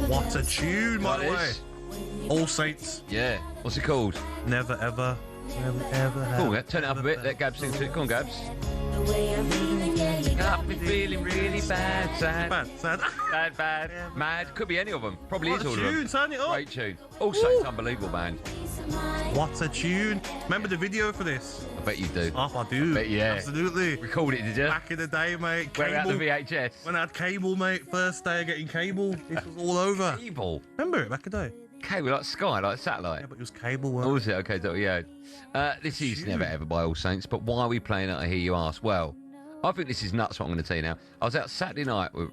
What a tune, by the way. All Saints. Yeah. What's it called? Never ever, never ever. Cool, yeah. Turn it up a bit. Let Gabs sing to it. Come on, Gabs. got me feeling really bad, sad. Sad. Bad. Mad. Could be any of them. Probably is all of them. Turn it up. Great tune. Also, it's unbelievable, band. What a tune. Remember the video for this? I bet you do. Oh, I do. Yeah. Absolutely. Recorded it, did you? Back in the day, mate. Where out the VHS? When I had cable, mate. First day of getting cable. This was all over. Cable? Remember it back in the day? Cable, like Sky, like satellite. Yeah, but it was cable. Oh, was it? Okay, so, yeah. This is Never Ever by All Saints, but why are we playing it, I hear you ask? Well, I think this is nuts what I'm going to tell you now. I was out Saturday night, with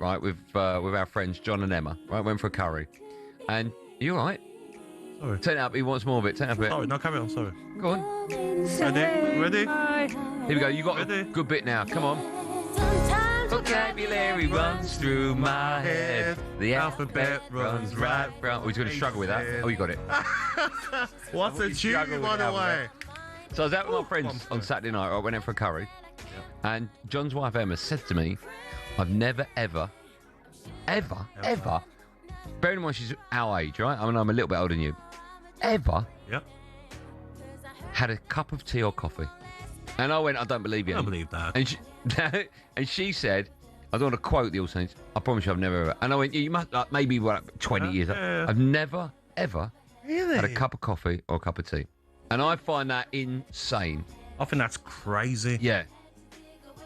our friends John and Emma, right? Went for a curry. And, you all right? Sorry. Turn it up, he wants more of it. Turn it up a bit. Sorry, no, carry on, sorry. Go on. Ready? Here we go, you got a good bit now, come on. Vocabulary runs through my head. The alphabet runs right from... Oh, he's going to struggle with that. Oh, you got it. What's a tune, by the way? So I was out with my friends on Saturday night. I went out for a curry. And John's wife, Emma, said to me, I've never, ever, bearing in mind she's our age, right? I mean, I'm a little bit older than you. Ever had a cup of tea or coffee. And I went, I don't believe you. I don't believe that. And she said, I don't want to quote the All Saints, I promise you I've never ever. And I went, you must, like, maybe 20 years. I've never, ever had a cup of coffee or a cup of tea. And I find that insane. I think that's crazy. Yeah.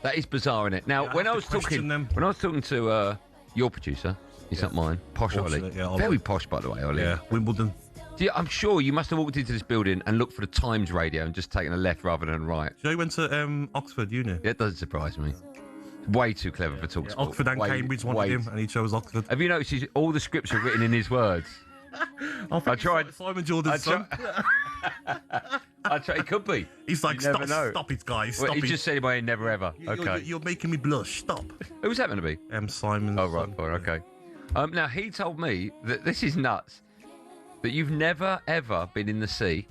That is bizarre, isn't it? Now, when I was talking to your producer, he's not mine, Posh Ollie. Yeah, very posh, by the way, Ollie. Yeah, Wimbledon. I'm sure you must have walked into this building and looked for the Times radio and just taken a left rather than a right. Do you know he went to Oxford Uni? It doesn't surprise me. Way too clever for talkSPORT. Oxford and Cambridge wanted him, and he chose Oxford. Have you noticed all the scripts are written in his words? I tried. Simon Jordan's son. I tried. It could be. He's like, stop it, guys. Stop he it. just said it by never ever. Okay. You're making me blush. Stop. Who's that going to be? Simon. Oh, right. Okay. Now, he told me that this is nuts. That you've never, ever been in the sea.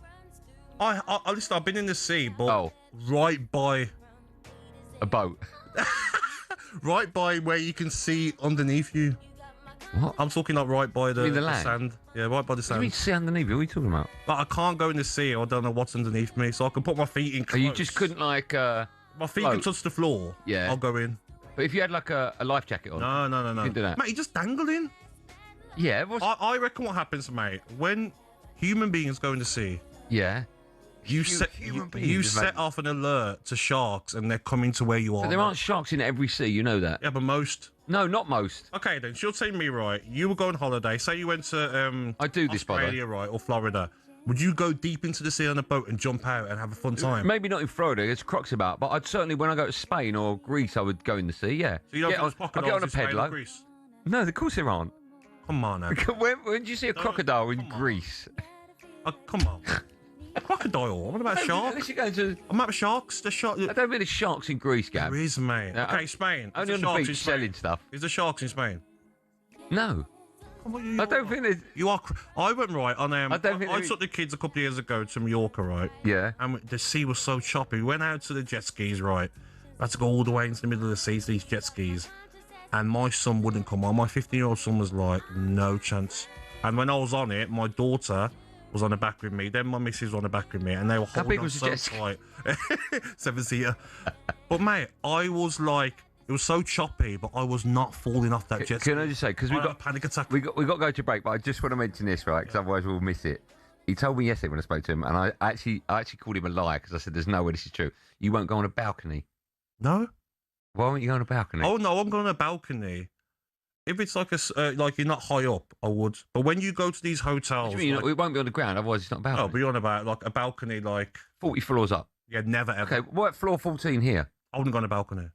Listen, I've been in the sea, but right by... A boat? Right by where you can see underneath you. What? I'm talking like right by the sand. Yeah, right by the sand. What do you mean see underneath you? What are you talking about? Like, I can't go in the sea. I don't know what's underneath me, so I can put my feet in close. You just couldn't, like... my feet can touch the floor. Yeah. I'll go in. But if you had, like, a life jacket on... No. You can do that. Mate, you just dangle in. Yeah. I reckon what happens, mate, when human beings go in the sea... Yeah. You set off an alert to sharks and they're coming to where you are. But there aren't sharks in every sea, you know that. Yeah, but most. No, not most. Okay, then. So you're telling me, right, you were going on holiday. Say you went to I do this, by the way. Australia, right, or Florida. Would you go deep into the sea on a boat and jump out and have a fun time? Maybe not in Florida, there's crocs about, but I'd certainly, when I go to Spain or Greece, I would go in the sea, yeah. So you don't I'll get on a pedalo. No, of course there aren't. Come on, now. when did you see a crocodile in Greece? Oh, come on. Crocodile? What about sharks? I'm about sharks. The shark. I don't mean the sharks in Greece, Gab. There is, mate. Okay, Spain. Only on the beach selling stuff. Is there sharks in Spain? No. I don't think there's... You are... I went right on... I took the kids a couple of years ago to Mallorca, right? Yeah. And the sea was so choppy. We went out to the jet skis, right? I had to go all the way into the middle of the sea to these jet skis. And my son wouldn't come on. My 15-year-old son was like, no chance. And when I was on it, my daughter was on the back with me. Then my missus was on the back with me. And they were holding on so tight. 7-seater. But, mate, I was like... It was so choppy, but I was not falling off that jet ski. Can I just say, because we got a panic attack. We got to go to break, but I just want to mention this, right? Because otherwise we'll miss it. He told me yesterday when I spoke to him, and I actually called him a liar because I said, "There's no way this is true. You won't go on a balcony." No. Why won't you go on a balcony? Oh no, I'm going on a balcony. If it's like like you're not high up, I would. But when you go to these hotels, it won't be on the ground. Otherwise, it's not a balcony. Oh, but you're on about like a balcony, like 40 floors up. Yeah, never ever. Okay, what floor 14 here? I wouldn't go on a balcony.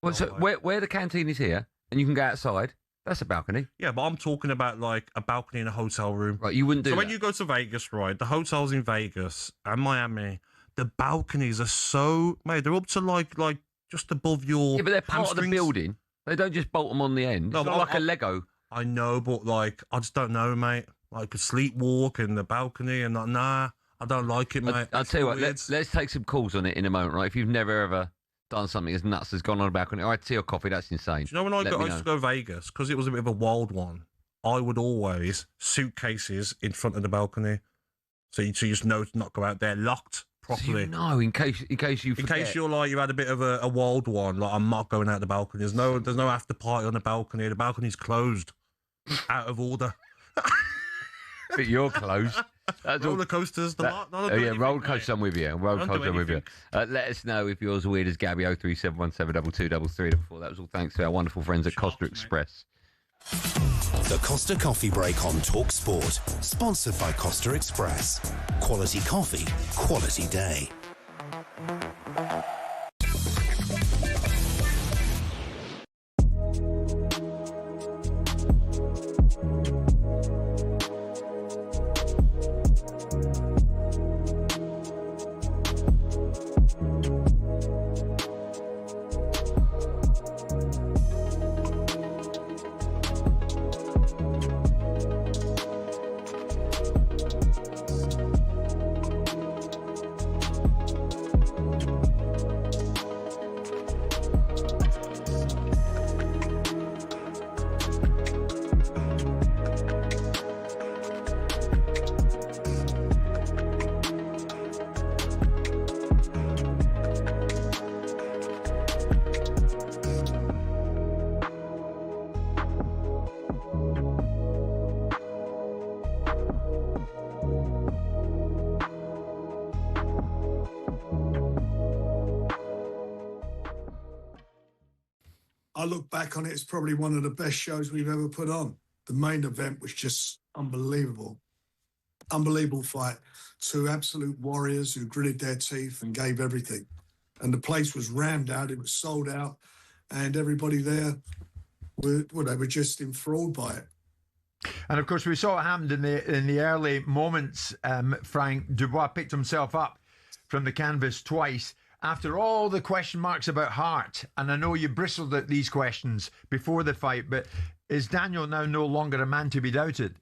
Well, so where the canteen is here, and you can go outside, that's a balcony. Yeah, but I'm talking about like a balcony in a hotel room. Right, you wouldn't do that. So when you go to Vegas, right, the hotels in Vegas and Miami, the balconies are so, mate, they're up to like just above your Yeah, but they're part hamstrings. of the building. They don't just bolt them on the end. No, it's not like a Lego. I know, but like, I just don't know, mate. Like a sleepwalk in the balcony and like, nah, I don't like it, mate. I'll tell you what, let's take some calls on it in a moment, right? If you've never ever done something as nuts as gone on a balcony, all right, tea or coffee, that's insane. Do you know when I used to go to Vegas, because it was a bit of a wild one, I would always suitcases in front of the balcony. So you just know to not go out there, locked, properly. No, in case you forget. In case you're like you had a bit of a wild one, like I'm not going out the balcony. There's no after party on the balcony. The balcony's closed, out of order. But you're closed. Roller coasters, roller coasters. I'm with you. Roller coasters, I'm with you. Let us know if yours are weird as Gabby. 03717222334. That was all thanks to our wonderful friends at Costa Express. The Costa Coffee Break on talkSPORT, sponsored by Costa Express. Quality coffee, quality day. I look back on it, it's probably one of the best shows we've ever put on. The main event was just unbelievable. Unbelievable fight. Two absolute warriors who gritted their teeth and gave everything. And the place was rammed out, it was sold out, and everybody there, they were just enthralled by it. And of course, we saw it happened in the early moments. Frank Dubois picked himself up from the canvas twice. After all the question marks about heart, and I know you bristled at these questions before the fight, but is Daniel now no longer a man to be doubted?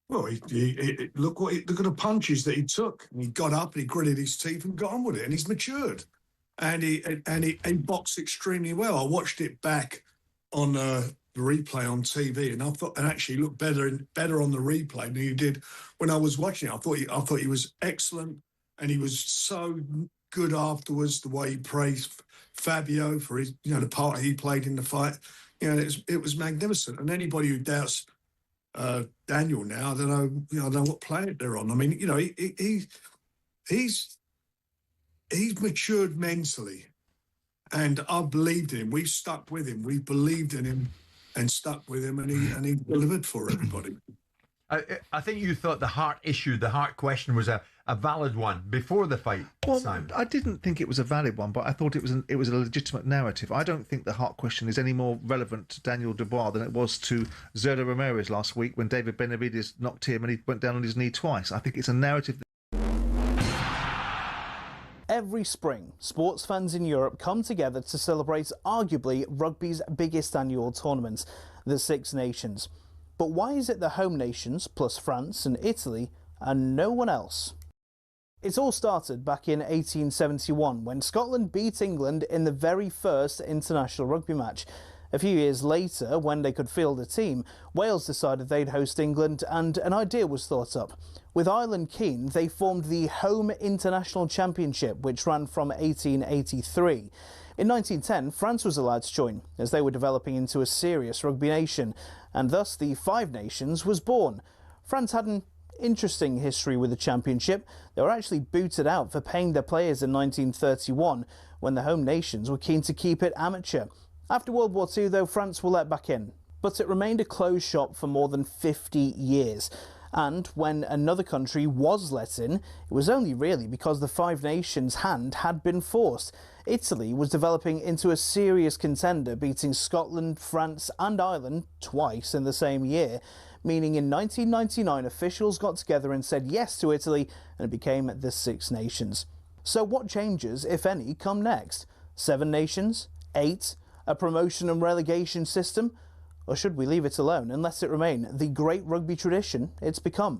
Well, look at the punches that he took. And he got up and he gritted his teeth and got on with it, and he's matured. And he boxed extremely well. I watched it back on the replay on TV, and I thought, and actually looked better on the replay than he did when I was watching it. I thought he was excellent, and he was so good afterwards. The way he praised Fabio for his, the part he played in the fight. It was magnificent. And anybody who doubts Daniel now, I don't know what planet they're on. I mean, he's matured mentally, and I believed in him. We've stuck with him. We believed in him and stuck with him, and he delivered for everybody. I think you thought the heart issue, the heart question, was a valid one before the fight. Well, Simon. I didn't think it was a valid one, but I thought it was a legitimate narrative. I don't think the heart question is any more relevant to Daniel Dubois than it was to Zerda Ramirez last week when David Benavidez knocked him and he went down on his knee twice. I think it's a narrative. Every spring, sports fans in Europe come together to celebrate arguably rugby's biggest annual tournament, the Six Nations. But why is it the home nations, plus France and Italy, and no one else? It all started back in 1871 when Scotland beat England in the very first international rugby match. A few years later, when they could field a team, Wales decided they'd host England and an idea was thought up. With Ireland keen, they formed the Home International Championship, which ran from 1883. In 1910, France was allowed to join, as they were developing into a serious rugby nation, and thus the Five Nations was born. France had an interesting history with the championship. They were actually booted out for paying their players in 1931, when the home nations were keen to keep it amateur. After World War II, though, France were let back in, but it remained a closed shop for more than 50 years. And when another country was let in, it was only really because the Five Nations' hand had been forced. Italy was developing into a serious contender, beating Scotland, France and Ireland twice in the same year, meaning in 1999 officials got together and said yes to Italy and it became the Six Nations. So what changes, if any, come next? 7 nations? 8? A promotion and relegation system? Or should we leave it alone and let it remain the great rugby tradition it's become?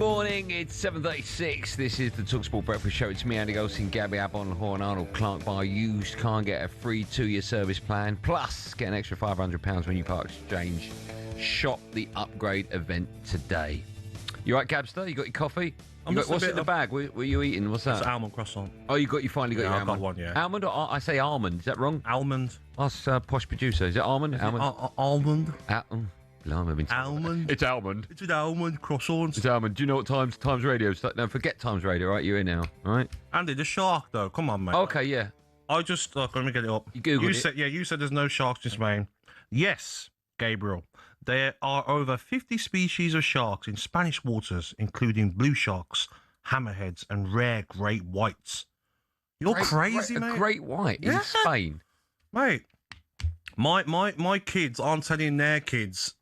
morning, it's 7:36. This is the talkSPORT Breakfast Show. It's me, Andy Goldstein, Gabby, Agbonlahor and Arnold Clark. Buy used car and get a free 2-year service plan. Plus, get an extra £500 when you part exchange. Shop the upgrade event today. You right, Gabster? You got your coffee? What's in the bag? What were you eating? What's that? It's almond croissant. Oh, you finally got your almond. I got one, yeah. Almond or I say almond? Is that wrong? Almond. That's posh producer. Is it almond? Almond. Almond. Almond. It's almond. It's an almond croissant. It's almond. Do you know what Times Radio is? No, forget Times Radio, right? You're in now, all right? Andy, the shark, though. Come on, mate. Okay, yeah. I just... Look, let me get it up. You Googled it? Said, yeah, you said there's no sharks in Spain. Yes, Gabriel. There are over 50 species of sharks in Spanish waters, including blue sharks, hammerheads, and rare great whites. You're crazy, mate. A great white in Spain? Mate, my kids aren't telling their kids...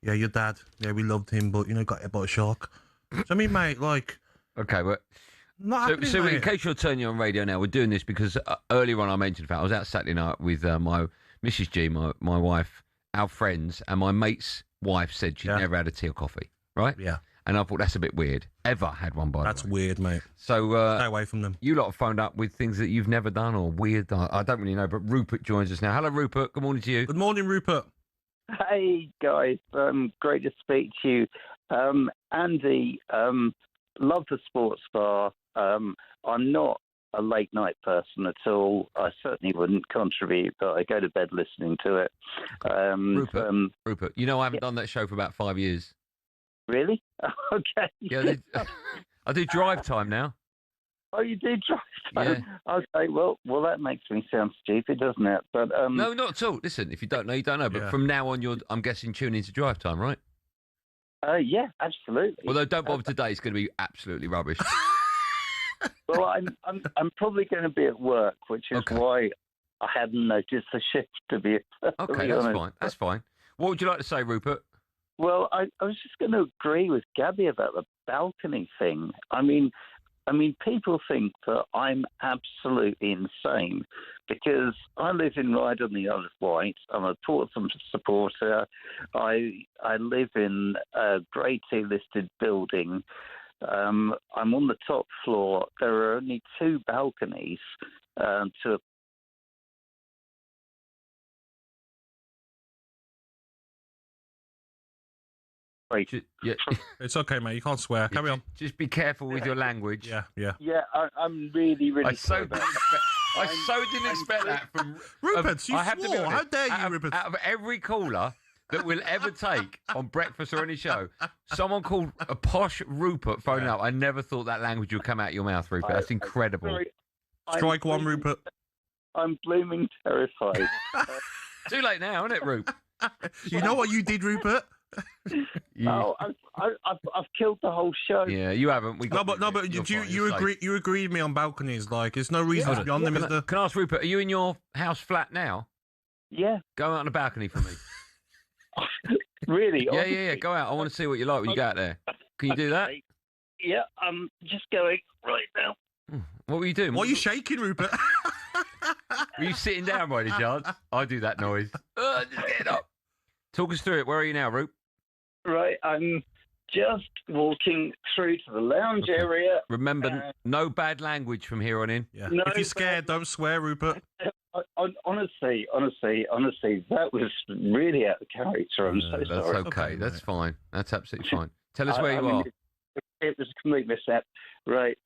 Yeah, your dad. Yeah, we loved him, but, got hit by a shark. So, I mean, mate, like... Okay, but... So in case you're turning on radio now, we're doing this because earlier on I mentioned I was out Saturday night with my Mrs. G, my wife, our friends, and my mate's wife said she'd never had a tea or coffee, right? Yeah. And I thought, that's a bit weird. Ever had one, by the way. That's weird, mate. So... stay away from them. You lot have phoned up with things that you've never done or weird. I don't really know, but Rupert joins us now. Hello, Rupert. Good morning to you. Good morning, Rupert. Hey guys, great to speak to you. Andy, love the sports bar. I'm not a late night person at all. I certainly wouldn't contribute, but I go to bed listening to it. Rupert, I haven't done that show for about 5 years. Really? Okay. Yeah, I do drive time now. Oh, you do drive time? Yeah. Okay, well, that makes me sound stupid, doesn't it? But no, not at all. Listen, if you don't know, you don't know. But from now on, I'm guessing, tuning into drive time, right? Yeah, absolutely. Although, don't bother today; it's going to be absolutely rubbish. Well, I'm probably going to be at work, which is why I hadn't noticed the shift. To be okay, that's fine. That's fine. What would you like to say, Rupert? Well, I was just going to agree with Gabby about the balcony thing. I mean, people think that I'm absolutely insane because I live in Ryde on the Isle of Wight. I'm a Portsmouth supporter. I live in a Grade 2 listed building. I'm on the top floor. There are only 2 balconies to Yeah. It's okay, mate. You can't swear. Carry on. Just be careful with your language. Yeah. Yeah, I'm really sorry about that. I so didn't expect that from Rupert. You I have to be swore. honest, How dare you, Rupert? Out of every caller that we'll ever take on breakfast or any show, someone called a posh Rupert phoning up. I never thought that language would come out your mouth, Rupert. That's incredible. Sorry, Strike one, Rupert. I'm blooming terrified. Too late now, isn't it, Rupert? You know what you did, Rupert? Oh, I've killed the whole show. Yeah, you haven't. But you agree with me on balconies? Like, there's no reason to be on them. Can I ask Rupert? Are you in your house flat now? Yeah. Go out on the balcony for me. Really? Yeah. Go out. I want to see what you like when you go out there. Can you do that? Yeah, I'm just going right now. What were you doing? What are you shaking, Rupert? Were you sitting down by any chance? I do that noise. Just get up. Talk us through it. Where are you now, Rupert? Right, I'm just walking through to the lounge area. Remember, no bad language from here on in. Yeah. No, if you're scared, don't swear, Rupert. Honestly, that was really out of character. I'm so sorry. That's okay. That's fine. That's absolutely fine. Tell us where you are. It was a complete mishap. Right,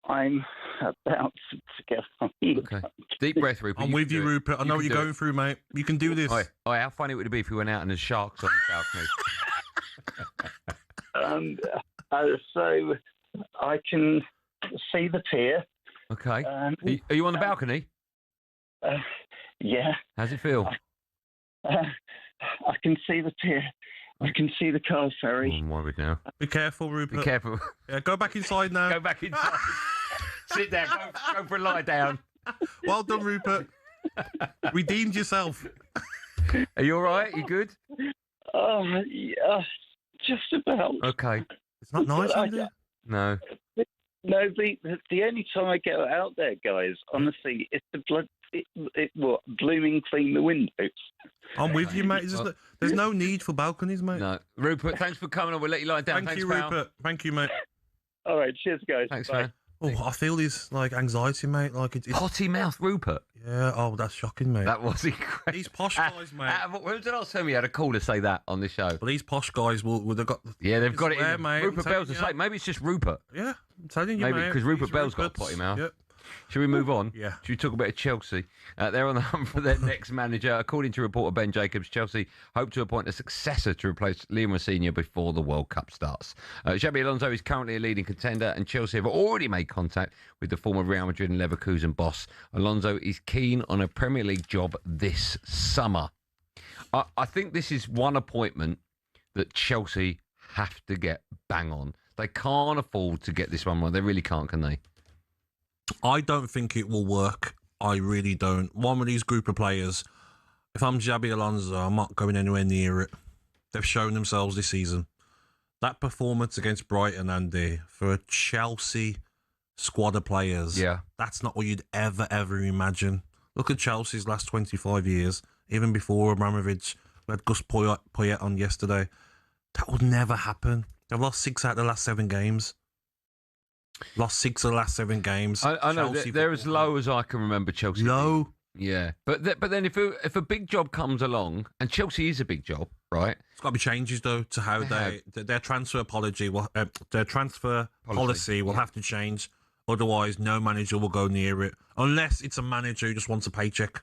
I'm about to get on. Okay. Deep breath, Rupert. I'm with you, Rupert. I know what you're going through, mate. You can do this. How funny would it be if we went out and there's sharks on the balcony? So I can see the pier. Okay. Are you on the balcony? Yeah. How's it feel? I can see the pier. I can see the car ferry. I'm worried now. Be careful, Rupert. Be careful. Yeah, go back inside now. Go back inside. Sit down. Go for a lie down. Well done, Rupert. Redeemed yourself. Are you all right? You good? Oh, yeah, just about. Okay. It's not nice, is it? No. No, the only time I go out there, guys, honestly, it's to what, blooming clean the windows. I'm with you, mate. There's no need for balconies, mate. No. Rupert, thanks for coming on. We'll let you lie down. Thank you, pal. Rupert. Thank you, mate. All right, cheers, guys. Thanks, Bye. man. Oh, I feel this like anxiety, mate. Like it's potty mouth, Rupert. Yeah. Oh, that's shocking, mate. That was incredible. These posh guys, mate. When was the last time you had a call to say that on this show? But these posh guys will have got. Yeah, they've got it. There, In. mate. Rupert Bell's the same. Maybe it's just Rupert. Yeah, I'm telling you, maybe mate. because Rupert Bell's got a potty mouth. Yep. Should we move on? Yeah. Should we talk about Chelsea? They're on the hunt for their next manager. According to reporter Ben Jacobs, Chelsea hope to appoint a successor to replace Liam Senior before the World Cup starts. Xabi Alonso is currently a leading contender, and Chelsea have already made contact with the former Real Madrid and Leverkusen boss. Alonso is keen on a Premier League job this summer. I think this is one appointment that Chelsea have to get bang on. They can't afford to get this one wrong. They really can't, can they? I don't think it will work. I really don't. One of these group of players, if I'm Xabi Alonso, I'm not going anywhere near it. They've shown themselves this season. That performance against Brighton, Andy, for a Chelsea squad of players, that's not what you'd ever imagine. Look at Chelsea's last 25 years, even before Abramovich. We had Gus Poyet on yesterday. That would never happen. They've lost 6 out of the last 7 games. Lost 6 of the last 7 games. I know they're as low as I can remember Chelsea. Low, yeah. But then if a big job comes along, and Chelsea is a big job, right? It's got to be changes though to how their transfer policy will have to change. Otherwise, no manager will go near it unless it's a manager who just wants a paycheck.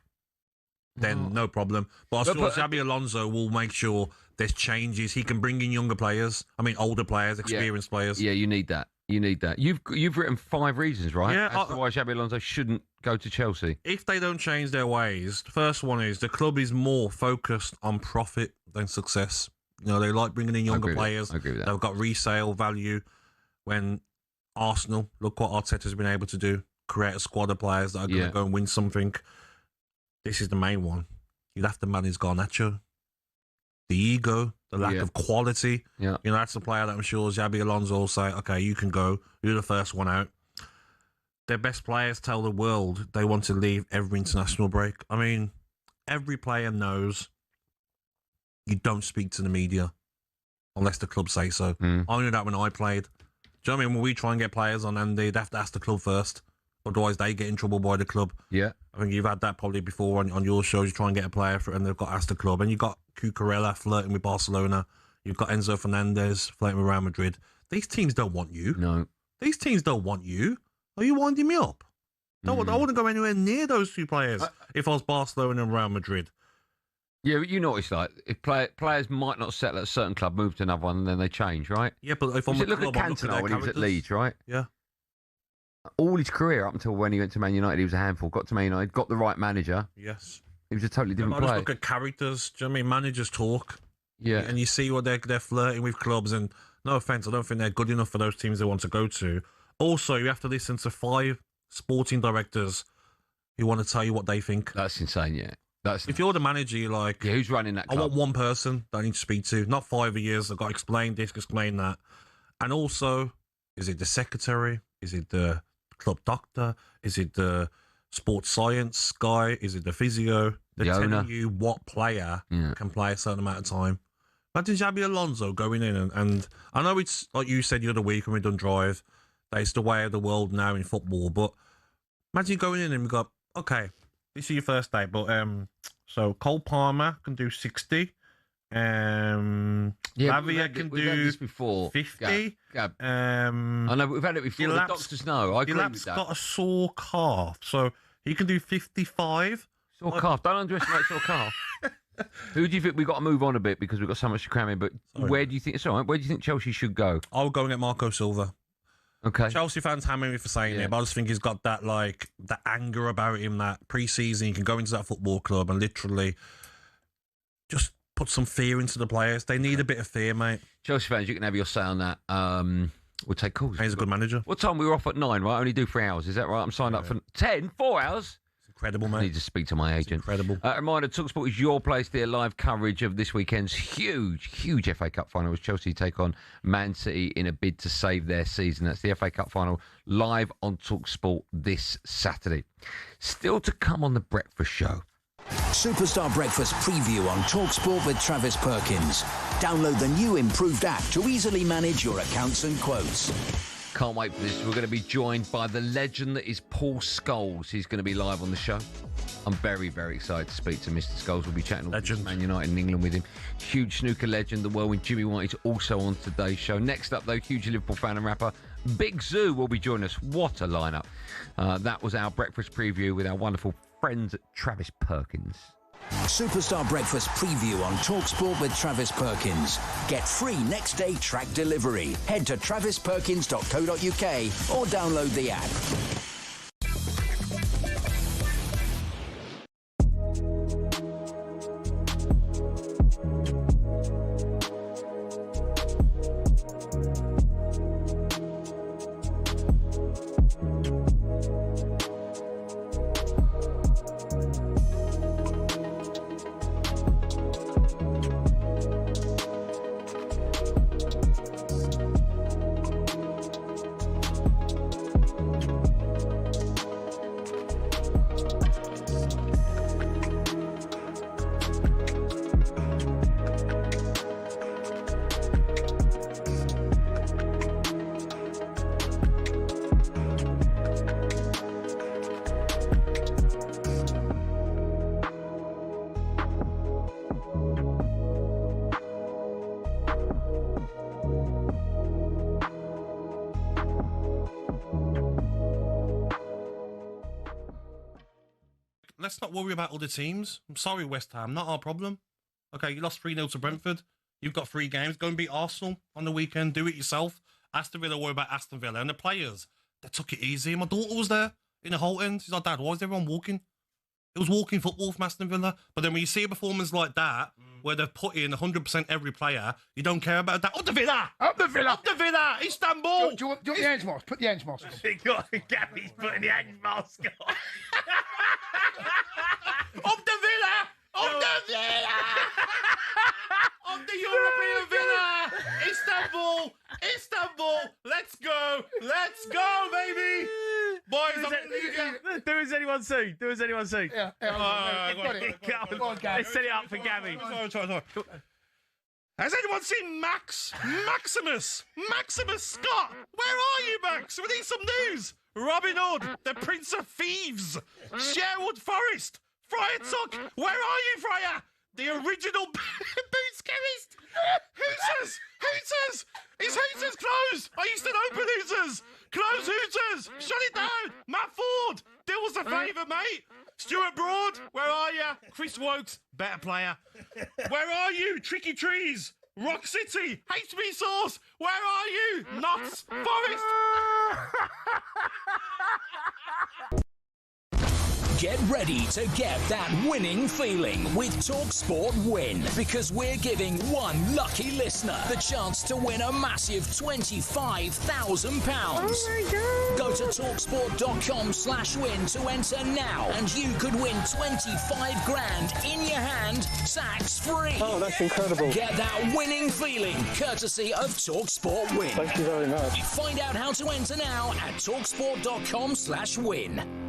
Then no problem. But I'm sure Xabi Alonso will make sure there's changes. He can bring in younger players. I mean, older players, experienced players. Yeah, you need that. You need that. You've written 5 reasons, right? Yeah, as to why Xabi Alonso shouldn't go to Chelsea. If they don't change their ways, the first one is the club is more focused on profit than success. You know, they like bringing in younger players. I agree with that. They've got resale value. When Arsenal, look what Arteta's been able to do, create a squad of players that are going to go and win something. This is the main one. You'd have to manage Garnacho. The ego, the lack of quality. Yeah. You know, that's the player that I'm sure Xabi Alonso will say, okay, you can go. You're the first one out. Their best players tell the world they want to leave every international break. I mean, every player knows you don't speak to the media unless the club say so. I knew that when I played. Do you know what I mean? When we try and get players on, and they'd have to ask the club first. Otherwise, they get in trouble by the club. Yeah. I think you've had that probably before on your shows. You try and get a player for it, and they've got to ask the club. And you've got Cucurella flirting with Barcelona. You've got Enzo Fernandez flirting with Real Madrid. These teams don't want you. No. These teams don't want you. Are you winding me up? I wouldn't go anywhere near those 2 players if I was Barcelona and Real Madrid. Yeah, but you know what it's like. If players might not settle at a certain club, move to another one, and then they change, right? Yeah, but if I'm look at Cantona when he was at Leeds, right? Yeah. All his career up until when he went to Man United, he was a handful. Got to Man United, got the right manager. Yes. He was a totally different player. player. Just look at characters. Do you know what I mean? Managers talk. Yeah. And you see what they're flirting with clubs. And no offence, I don't think they're good enough for those teams they want to go to. Also, you have to listen to 5 sporting directors who want to tell you what they think. That's insane, yeah. If you're the manager, you're like... Yeah, who's running that club? I want one person that I need to speak to, not 5 of years. I've got to explain this, explain that. And also, is it the secretary? Is it the club doctor? Is it the sports science guy? Is it the physio? They're telling you what player can play a certain amount of time. Imagine Xabi Alonso going in and I know it's like you said the other week when we done Drive, that it's the way of the world now in football, but imagine going in and we got, okay, this is your first day, but so Cole Palmer can do 60. Lavia can do this before. 50. Gab. I know, but we've had it before. The doctors know. I agree with that. Got a sore calf, so he can do 55. Sore calf. Don't underestimate sore calf. Who do you think we've got to move on a bit because we've got so much to cram in? But where do you think? Sorry, where do you think Chelsea should go? I'll go and get Marco Silva. Okay. Chelsea fans hammer me for saying it, but I just think he's got that that anger about him. That pre-season, he can go into that football club and literally just put some fear into the players. They need a bit of fear, mate. Chelsea fans, you can have your say on that. We'll take calls. He's a good manager. What time? We were off at 9, right? Only do 3 hours. Is that right? I'm signed up for 10, 4 hours. incredible, mate. I need to speak to my agent. Incredible. Reminder, talkSPORT is your place there. Live coverage of this weekend's huge FA Cup final as Chelsea take on Man City in a bid to save their season. That's the FA Cup final live on talkSPORT this Saturday. Still to come on the breakfast show. Superstar Breakfast preview on talkSPORT with Travis Perkins. Download the new improved app to easily manage your accounts and quotes. Can't wait for this. We're going to be joined by the legend that is Paul Scholes. He's going to be live on the show. I'm very excited to speak to Mr. Scholes. We'll be chatting all about Man United in England with him. Huge snooker legend, the whirlwind Jimmy White is also on today's show. Next up, though, huge Liverpool fan and rapper Big Zoo will be joining us. What a lineup. That was our breakfast preview with our wonderful friends Travis Perkins. Superstar Breakfast preview on talkSPORT with Travis Perkins. Get free next day track delivery. Head to travisperkins.co.uk or download the app. Let's not worry about other teams. I'm sorry, West Ham, not our problem. Okay, you lost 3-0 to Brentford. You've got 3 games. Go and beat Arsenal on the weekend. Do it yourself. Aston Villa, worry about Aston Villa. And the players, they took it easy. My daughter was there in the whole end. She's like, Dad, why is everyone walking? It was walking football from Aston Villa. But then when you see a performance like that, where they've put in 100% every player, you don't care about that. Up the Villa! Up the Villa! Up the Villa! Istanbul! Do you want the ends mask? Put the ends mask on. Gabby's putting the ends mask on. Up the Villa! Up the Villa! Up the European Villa! Istanbul! Istanbul! Let's go! Let's go, baby! Boys, do as anyone see. Do as anyone see. Yeah. Go on, Gabby. Let's set it up for Gabby. Sorry. Has anyone seen Maximus Scott? Where are you, Max? We need some news. Robin Hood, the Prince of Thieves. Sherwood Forest. Friar Tuck. Where are you, Friar? The original boots chemist. Hooters. Is Hooters closed? I used to open Hooters. Close Hooters. Shut it down. Matt Ford. Do us a favour, mate. Stuart Broad. Where are you? Chris Wokes. Better player. Where are you? Tricky Trees. Rock City. HB Sauce. Where are you? Notts Forest. Get ready to get that winning feeling with talkSPORT Win, because we're giving one lucky listener the chance to win a massive £25,000. Oh my God. Go to talksport.com/win to enter now, and you could win 25 grand in your hand, tax free. Oh, that's incredible. Get that winning feeling courtesy of talkSPORT Win. Thank you very much. Find out how to enter now at talksport.com/win.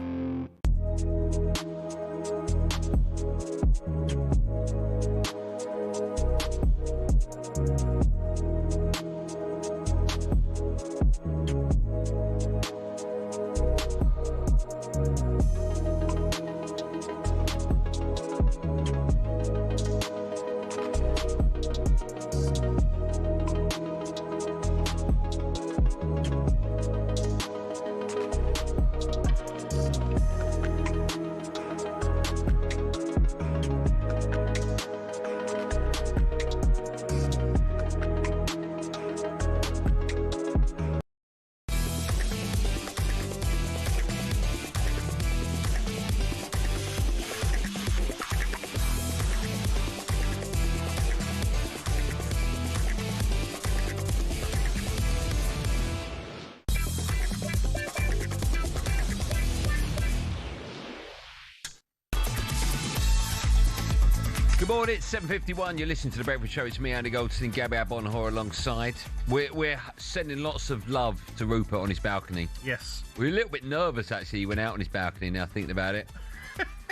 Good morning, it's 7:51. You're listening to The Breakfast Show. It's me, Andy Goldstein, Gabby Agbonlahor alongside. We're sending lots of love to Rupert on his balcony. Yes. We're a little bit nervous, actually. He went out on his balcony now, thinking about it.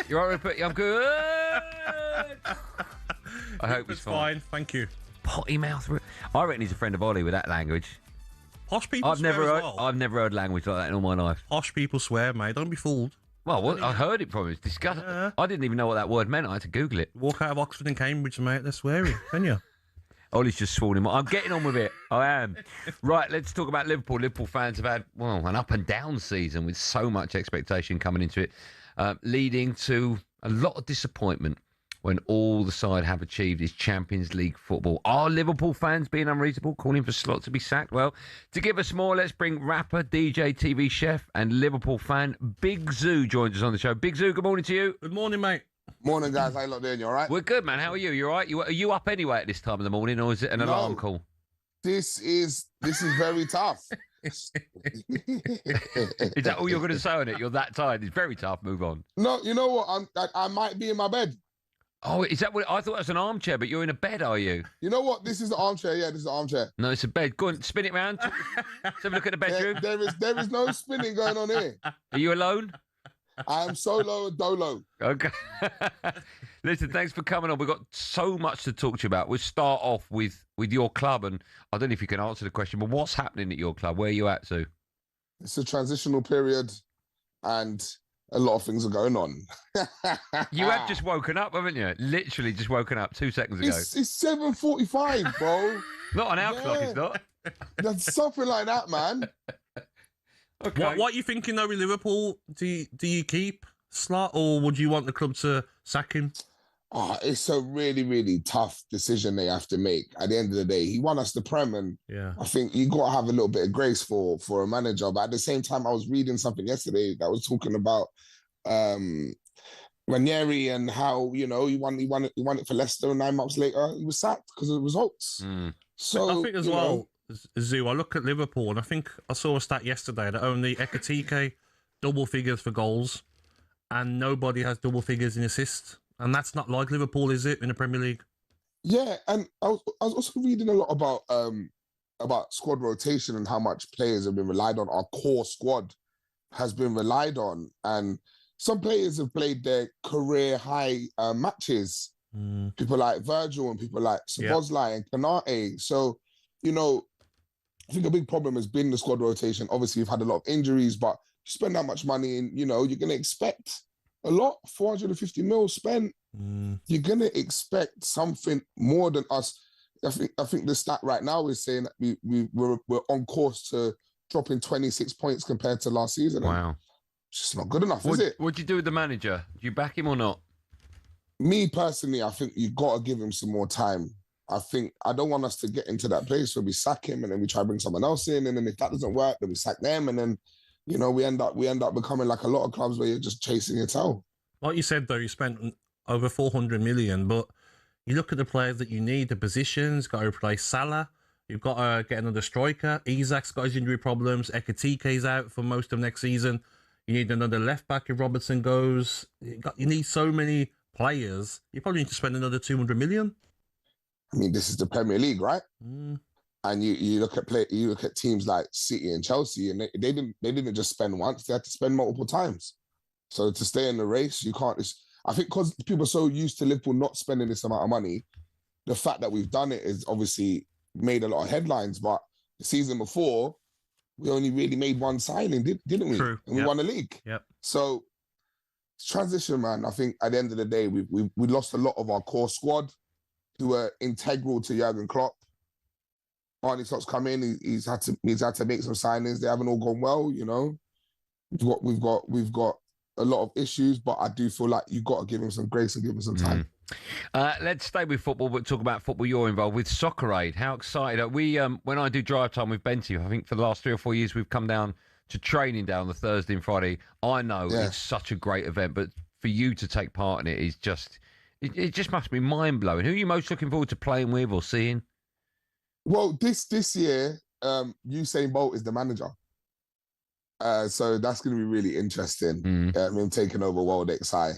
You all right, Rupert? I'm good. I hope he's fine. Thank you. Potty mouth. I reckon he's a friend of Ollie with that language. Posh people swear as well. I've never heard language like that in all my life. Posh people swear, mate. Don't be fooled. Well, I heard it from him. It's disgusting. Yeah. I didn't even know what that word meant. I had to Google it. Walk out of Oxford and Cambridge, mate. They're swearing, can you? Ollie's just sworn him. I'm getting on with it. I am. Right, let's talk about Liverpool. Liverpool fans have had, an up and down season with so much expectation coming into it, leading to a lot of disappointment when all the side have achieved is Champions League football. Are Liverpool fans being unreasonable, calling for Slot to be sacked? Well, to give us more, let's bring rapper, DJ, TV chef and Liverpool fan Big Zoo joins us on the show. Big Zoo, good morning to you. Good morning, mate. Morning, guys. How you lot doing? You all right? We're good, man. How are you? You all right? Are you up anyway at this time of the morning, or is it an alarm call? This is very tough. Is that all you're going to say on it? You're that tired. It's very tough. Move on. No, you know what? I might be in my bed. Oh, is that what? I thought it was an armchair, but you're in a bed, are you? You know what? This is the armchair. Yeah, this is the armchair. No, it's a bed. Go on, spin it round. Let's have a look at the bedroom. There is no spinning going on here. Are you alone? I am solo dolo. Okay. Listen, thanks for coming on. We've got so much to talk to you about. We'll start off with your club, and I don't know if you can answer the question, but what's happening at your club? Where are you at, Sue? It's a transitional period, and a lot of things are going on. You have just woken up, haven't you? Literally just woken up 2 seconds ago. It's 7:45, bro. Not on our clock, it's not. That's something like that, man. Okay. What are you thinking though with Liverpool? Do you keep Slot or would you want the club to sack him? Oh, it's a really, really tough decision they have to make. At the end of the day, he won us the Prem, and I think you got to have a little bit of grace for a manager. But at the same time, I was reading something yesterday that was talking about Ranieri and how he won it for Leicester, and 9 months later he was sacked because of the results. So I think as well, Zoo, I look at Liverpool and I think I saw a stat yesterday that only Ekitike double figures for goals, and nobody has double figures in assists. And that's not like Liverpool, is it, in the Premier League? Yeah, and I was also reading a lot about squad rotation and how much players have been relied on. Our core squad has been relied on, and some players have played their career high matches. People like Virgil and people like Szoboszlai and Konate. So, I think a big problem has been the squad rotation. Obviously, we've had a lot of injuries, but you spend that much money and, you're going to expect a lot, 450 mil spent. You're going to expect something more than us. I think the stat right now is saying that we're on course to dropping 26 points compared to last season. Wow. It's just not good enough, is it? What'd you do with the manager? Do you back him or not? Me, personally, I think you've got to give him some more time. I don't want us to get into that place where we sack him and then we try to bring someone else in, and then if that doesn't work, then we sack them, and then we end up becoming like a lot of clubs where you're just chasing your tail. Like you said, though, you spent over 400 million, but you look at the players that you need, the positions, got to replace Salah, you've got to get another striker, Isak's got his injury problems, Ekitike's out for most of next season, you need another left back if Robertson goes, you need so many players, you probably need to spend another 200 million. I mean, this is the Premier League, right? And you look at teams like City and Chelsea, and they didn't just spend once; they had to spend multiple times. So to stay in the race, you can't. I think because people are so used to Liverpool not spending this amount of money, the fact that we've done it is obviously made a lot of headlines. But the season before, we only really made one signing, didn't we? True. And we won the league. Yep. So transition, man. I think at the end of the day, we lost a lot of our core squad, who were integral to Jurgen Klopp. Arne Slot's come in. He's had to make some signings. They haven't all gone well. We've got a lot of issues, but I do feel like you've got to give him some grace and give him some time. Let's stay with football, but talk about football you're involved with. Soccer Aid. How excited are we? When I do drive time with Benty, I think for the last 3 or 4 years we've come down to training down the Thursday and Friday. I know it's such a great event, but for you to take part in it is just. It just must be mind-blowing. Who are you most looking forward to playing with or seeing? Well, this year, Usain Bolt is the manager. So that's going to be really interesting. Him taking over World XI.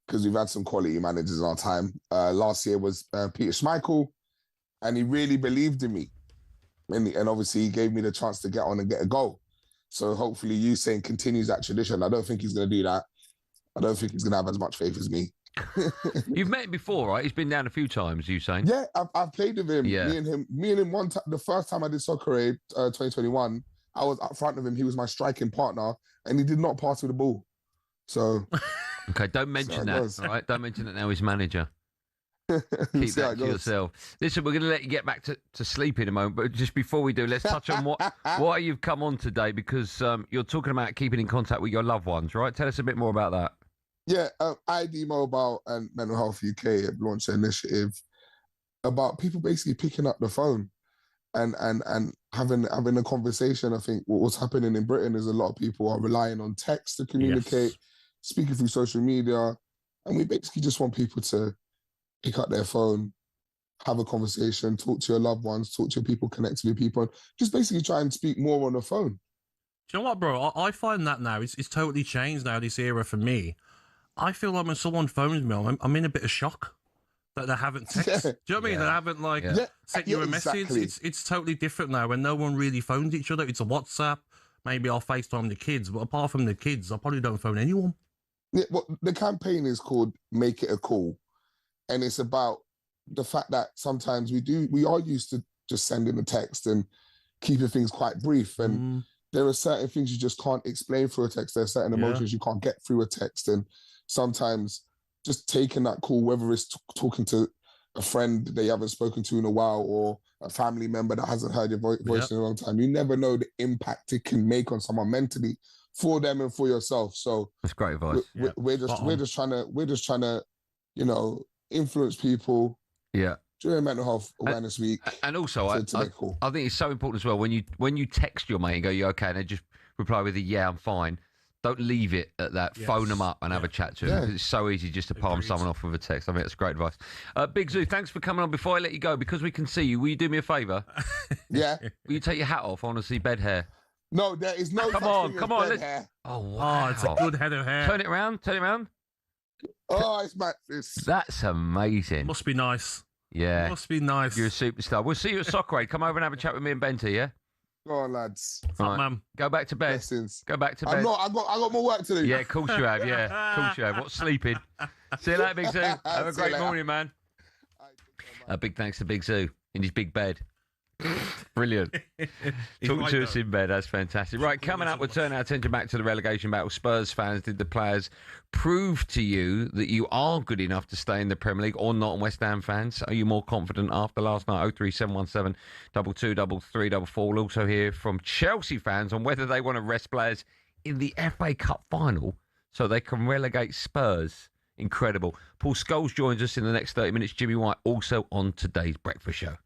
because we've had some quality managers in our time. Last year was Peter Schmeichel, and he really believed in me. And obviously he gave me the chance to get on and get a goal. So hopefully Usain continues that tradition. I don't think he's going to do that. I don't think he's going to have as much faith as me. You've met him before, right? He's been down a few times, Usain. Yeah, I've played with him. Yeah. Me and him one time. The first time I did Soccer Aid, 2021, I was up front of him. He was my striking partner, and he did not pass me the ball. So, okay, don't mention that. All right, don't mention that now. He's manager. Keep that to yourself. Listen, we're going to let you get back to sleep in a moment, but just before we do, let's touch on why you've come on today, because you're talking about keeping in contact with your loved ones, right? Tell us a bit more about that. Yeah, ID Mobile and Mental Health UK have launched an initiative about people basically picking up the phone and having a conversation. I think what's happening in Britain is a lot of people are relying on text to communicate, speaking through social media, and we basically just want people to pick up their phone, have a conversation, talk to your loved ones, talk to your people, connect with people, and just basically try and speak more on the phone. Do you know what, bro? I find that now, it's totally changed now, this era for me. I feel like when someone phones me, I'm in a bit of shock that they haven't texted. Do you know what I mean? They haven't sent you a message. Exactly. It's totally different now when no one really phones each other. It's a WhatsApp. Maybe I'll FaceTime the kids, but apart from the kids, I probably don't phone anyone. Yeah, well, the campaign is called Make It a Call. And it's about the fact that sometimes we are used to just sending a text and keeping things quite brief. And there are certain things you just can't explain through a text. There are certain emotions you can't get through a text. And sometimes just taking that call, whether it's talking to a friend that you haven't spoken to in a while or a family member that hasn't heard your voice in a long time, you never know the impact it can make on someone mentally for them and for yourself. So that's great advice. We're just trying to, you know, influence people during Mental Health Awareness Week. And also, I think it's so important as well when you text your mate and go, "You okay?" and they just reply with a "Yeah, I'm fine." Don't leave it at that. Phone them up and have a chat to them. Because it's so easy just to palm someone off with a text. I mean, that's great advice. Big Zoo, thanks for coming on. Before I let you go, because we can see you, will you do me a favour? Yeah. Will you take your hat off? I want to see bed hair. No, there is no. Come on. Bed hair. Oh, wow. Oh, it's a good head of hair. Turn it around. Oh, That's amazing. Must be nice. Yeah. Must be nice. You're a superstar. We'll see you at Soccer Aid. Come over and have a chat with me and Banter, yeah? Go on, lads. Right. Man. Go back to bed. Blessings. Go back to bed. I got more work to do. Yeah, of course you have. Yeah, of course you have. What's sleeping? See you later, Big Zoo. Have a great morning, man. Big thanks to Big Zoo in his big bed. Brilliant. Talking to us in bed. That's fantastic. Right, coming up, we'll turn our attention back to the relegation battle. Spurs fans, did the players prove to you that you are good enough to stay in the Premier League or not? And West Ham fans, are you more confident after last night? 03717 223344. We'll also hear from Chelsea fans on whether they want to rest players in the FA Cup final so they can relegate Spurs. Incredible. Paul Scholes joins us in the next 30 minutes. Jimmy White also on today's breakfast show.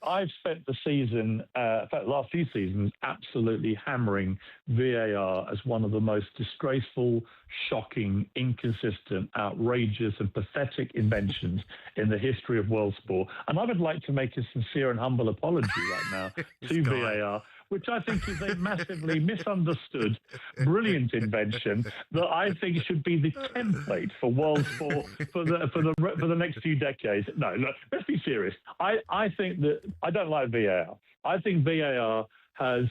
I've spent the season, in fact, the last few seasons, absolutely hammering VAR as one of the most disgraceful, shocking, inconsistent, outrageous and pathetic inventions in the history of world sport. And I would like to make a sincere and humble apology right now to VAR, which I think is a massively misunderstood, brilliant invention that I think should be the template for world sport for the next few decades. No, look, let's be serious. I think that I don't like VAR. I think VAR has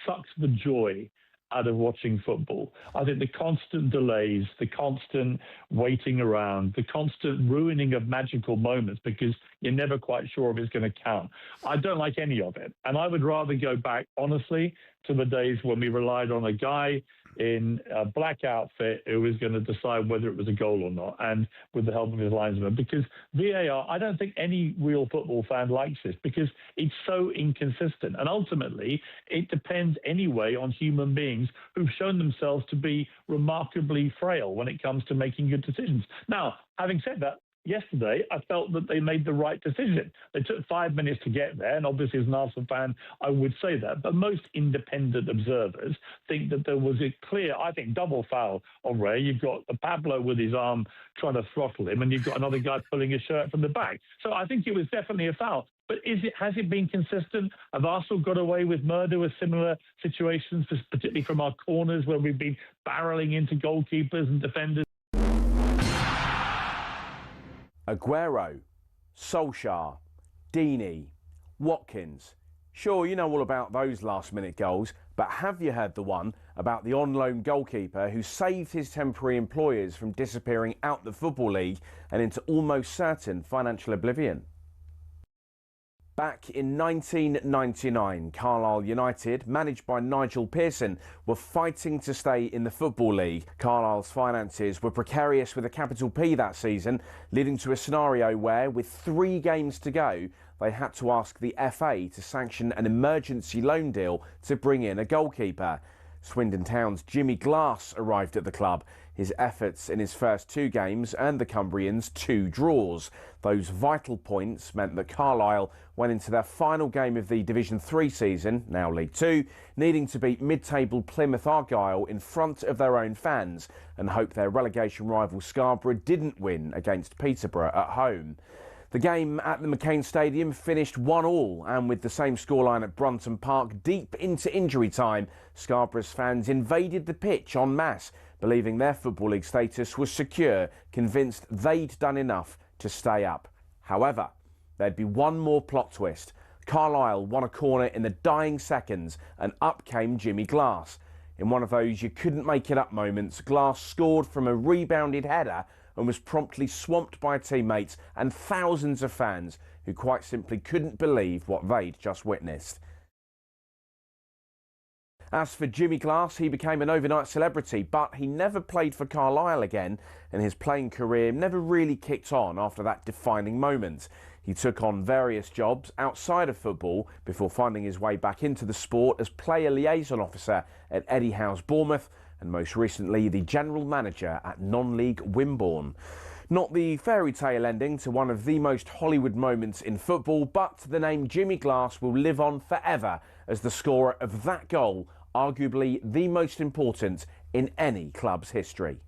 sucked the joy out of watching football. I think the constant delays, the constant waiting around, the constant ruining of magical moments because you're never quite sure if it's going to count. I don't like any of it. And I would rather go back, honestly, to the days when we relied on a guy in a black outfit who was going to decide whether it was a goal or not, and with the help of his linesman. Because VAR, I don't think any real football fan likes this because it's so inconsistent. And ultimately, it depends anyway on human beings who've shown themselves to be remarkably frail when it comes to making good decisions. Now, having said that, yesterday, I felt that they made the right decision. They took 5 minutes to get there, and obviously as an Arsenal fan, I would say that. But most independent observers think that there was a clear, I think, double foul on Ray. You've got Pablo with his arm trying to throttle him, and you've got another guy pulling his shirt from the back. So I think it was definitely a foul. But has it been consistent? Have Arsenal got away with murder with similar situations, particularly from our corners where we've been barreling into goalkeepers and defenders? Aguero, Solskjaer, Deeney, Watkins. Sure, you know all about those last-minute goals, but have you heard the one about the on-loan goalkeeper who saved his temporary employers from disappearing out the Football League and into almost certain financial oblivion? Back in 1999, Carlisle United, managed by Nigel Pearson, were fighting to stay in the Football League. Carlisle's finances were precarious with a capital P that season, leading to a scenario where, with 3 games to go, they had to ask the FA to sanction an emergency loan deal to bring in a goalkeeper. Swindon Town's Jimmy Glass arrived at the club. His efforts in his first 2 games earned the Cumbrians 2 draws. Those vital points meant that Carlisle went into their final game of the Division 3 season, now League 2, needing to beat mid-table Plymouth Argyle in front of their own fans and hope their relegation rival Scarborough didn't win against Peterborough at home. The game at the McCain Stadium finished 1-1, and with the same scoreline at Brunton Park deep into injury time, Scarborough's fans invaded the pitch en masse, believing their Football League status was secure, convinced they'd done enough to stay up. However, there'd be one more plot twist. Carlisle won a corner in the dying seconds, and up came Jimmy Glass. In one of those you couldn't make it up moments, Glass scored from a rebounded header and was promptly swamped by teammates and thousands of fans who quite simply couldn't believe what they'd just witnessed. As for Jimmy Glass, he became an overnight celebrity, but he never played for Carlisle again, and his playing career never really kicked on after that defining moment. He took on various jobs outside of football before finding his way back into the sport as player liaison officer at Eddie Howe's Bournemouth, and most recently the general manager at non-league Wimborne. Not the fairy tale ending to one of the most Hollywood moments in football, but the name Jimmy Glass will live on forever as the scorer of that goal, arguably the most important in any club's history.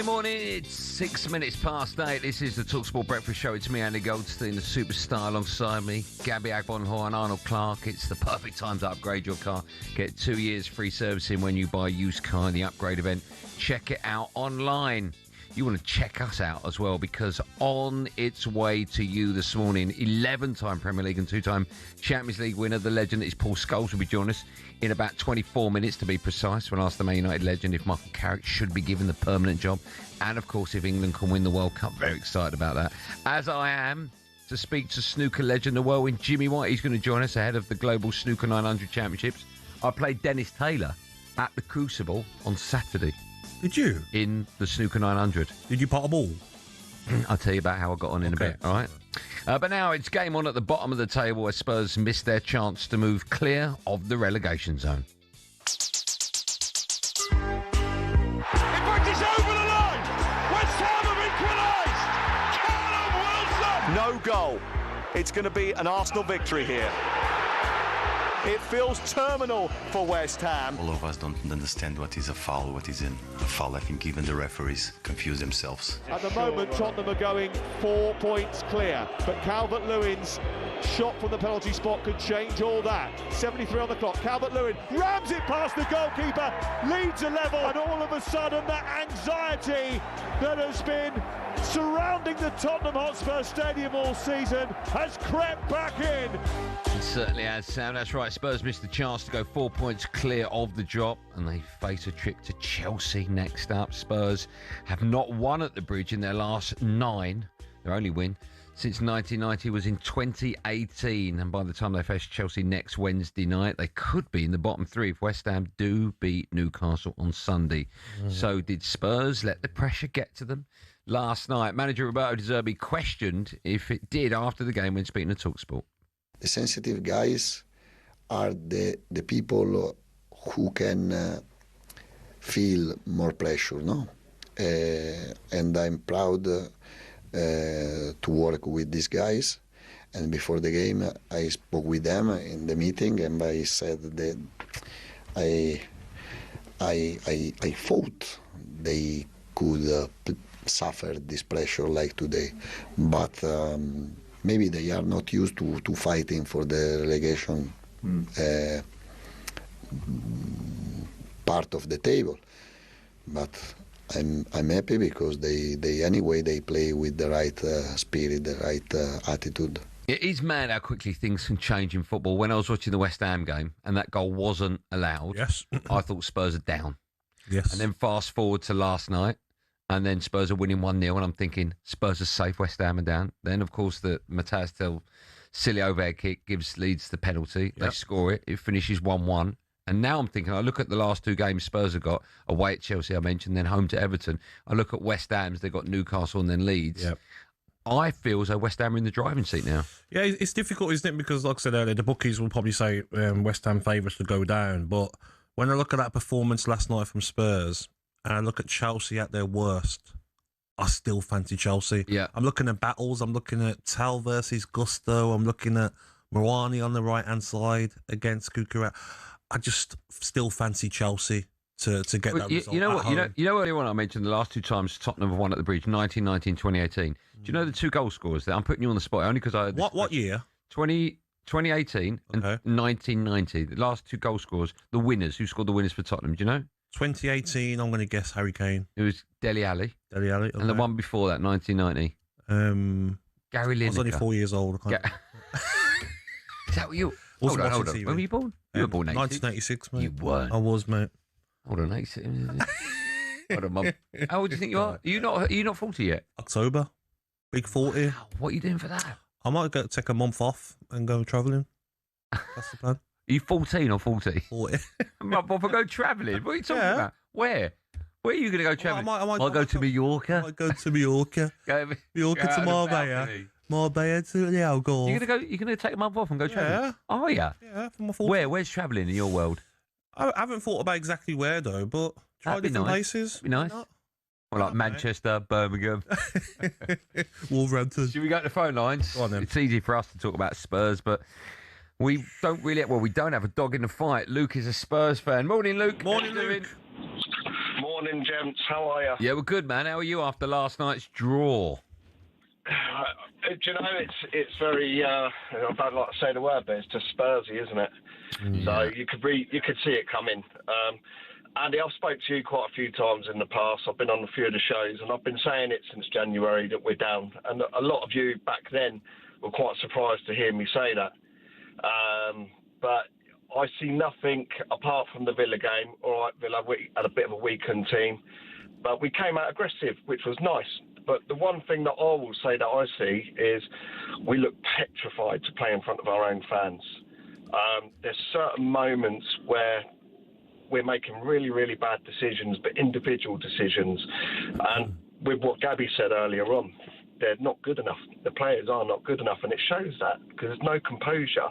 Morning. It's 6 minutes past 8. This is the talkSPORT Breakfast Show. It's me, Andy Goldstein, the superstar alongside me, Gabby Agbonlahor and Arnold Clark. It's the perfect time to upgrade your car. Get 2 years free servicing when you buy a used car in the upgrade event. Check it out online. You want to check us out as well, because on its way to you this morning, 11-time Premier League and 2-time Champions League winner, the legend is Paul Scholes, will be joining us in about 24 minutes to be precise. We'll ask the Man United legend if Michael Carrick should be given the permanent job, and of course if England can win the World Cup. Very excited about that, as I am to speak to snooker legend, the whirlwind Jimmy White. He's going to join us ahead of the Global Snooker 900 Championships. I played Dennis Taylor at the Crucible on Saturday. Did you? In the Snooker 900. Did you pot a ball? I'll tell you about how I got on in a bit, all right? But now it's game on at the bottom of the table where Spurs missed their chance to move clear of the relegation zone. In fact, it's over the line. West Ham have equalised. Callum Wilson. No goal. It's going to be an Arsenal victory here. It feels terminal for West Ham. All of us don't understand what is a foul, what isn't a foul. I think even the referees confuse themselves. At the moment, Tottenham are going 4 points clear, but Calvert-Lewin's shot from the penalty spot could change all that. 73 on the clock. Calvert-Lewin rams it past the goalkeeper, leads a level, and all of a sudden that anxiety that has been surrounding the Tottenham Hotspur Stadium all season has crept back in. It certainly has, Sam. That's right. Spurs missed the chance to go 4 points clear of the drop, and they face a trip to Chelsea next up. Spurs have not won at the Bridge in their last 9. Their only win since 1990 was in 2018, and by the time they face Chelsea next Wednesday night, they could be in the bottom 3 if West Ham do beat Newcastle on Sunday. So did Spurs let the pressure get to them last night? Manager Roberto De Zerbi questioned if it did after the game when speaking to talkSPORT. The sensitive guys are the people who can feel more pressure, no? And I'm proud to work with these guys. And before the game, I spoke with them in the meeting, and I said that I thought they could suffer this pressure like today, but maybe they are not used to fighting for the relegation part of the table. But I'm happy because they anyway they play with the right spirit, the right attitude. It is mad how quickly things can change in football. When I was watching the West Ham game and that goal wasn't allowed, yes, I thought Spurs are down. Yes. And then fast forward to last night, and then Spurs are winning 1-0, and I'm thinking, Spurs are safe, West Ham are down. Then, of course, the Matthias Tel silly overhead kick leads the penalty. They score it. It finishes 1-1. And now I'm thinking, I look at the last 2 games Spurs have got, away at Chelsea, I mentioned, then home to Everton. I look at West Ham's, they've got Newcastle and then Leeds. Yep. I feel as though West Ham are in the driving seat now. Yeah, it's difficult, isn't it? Because, like I said earlier, the bookies will probably say West Ham favourites to go down. But when I look at that performance last night from Spurs, and I look at Chelsea at their worst, I still fancy Chelsea. Yeah. I'm looking at battles. I'm looking at Tal versus Gusto. I'm looking at Mourani on the right-hand side against Kukurea. I just still fancy Chelsea to get that result. You know what? You know earlier on I mentioned the last 2 times Tottenham have won at the Bridge, 1919, 2018. Do you know the 2 goal scorers there? I'm putting you on the spot only because I... What year? 2018 and 1990. The last 2 goal scorers, the winners. Who scored the winners for Tottenham? Do you know? 2018, I'm going to guess Harry Kane. It was Dele Alli. Dele Alli, okay. And the one before that, 1990. Gary Lineker. I was only 4 years old. Is that what you... Hold on. When were you born? You were born 1986, mate. You were. I was, mate. Hold on, 86. Hold on, Mum. How old do you think you are? Are you not 40 yet? October. Big 40. Wow, what are you doing for that? I might take a month off and go travelling. That's the plan. Are you 14 or 40? 40. For go travelling? What are you talking about? Where? Where are you going to go travelling? Well, I'll go to Mallorca. I might go to Mallorca. Mallorca to Marbella. Marbella to the Algarve. You're going to take a month off and go travelling? Yeah. Are you? Yeah, for my 40. Where's travelling in your world? I haven't thought about exactly where, though, but try different places. That'd be nice. Well, like Manchester, Birmingham. Wolverhampton. Should we go to the phone lines? Go on, then. It's easy for us to talk about Spurs, but we don't have a dog in the fight. Luke is a Spurs fan. Morning, Luke. Morning, Luke. Morning, gents. How are you? Yeah, we're good, man. How are you after last night's draw? Do you know, it's very, I don't like to say the word, but it's just Spursy, isn't it? Yeah. So you could see it coming. Andy, I've spoke to you quite a few times in the past. I've been on a few of the shows, and I've been saying it since January that we're down. And a lot of you back then were quite surprised to hear me say that. But I see nothing apart from the Villa game. All right, Villa, we had a bit of a weakened team, but we came out aggressive, which was nice. But the one thing that I will say that I see is we look petrified to play in front of our own fans. There's certain moments where we're making really, really bad decisions, but individual decisions. And with what Gabby said earlier on, they're not good enough. The players are not good enough, and it shows that because there's no composure.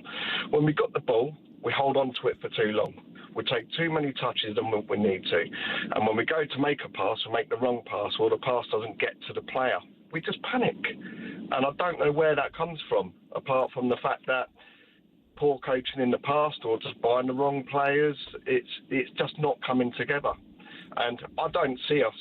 When we got the ball, we hold on to it for too long. We take too many touches than we need to. And when we go to make a pass, we make the wrong pass, or the pass doesn't get to the player, we just panic. And I don't know where that comes from, apart from the fact that poor coaching in the past or just buying the wrong players. It's just not coming together. And I don't see us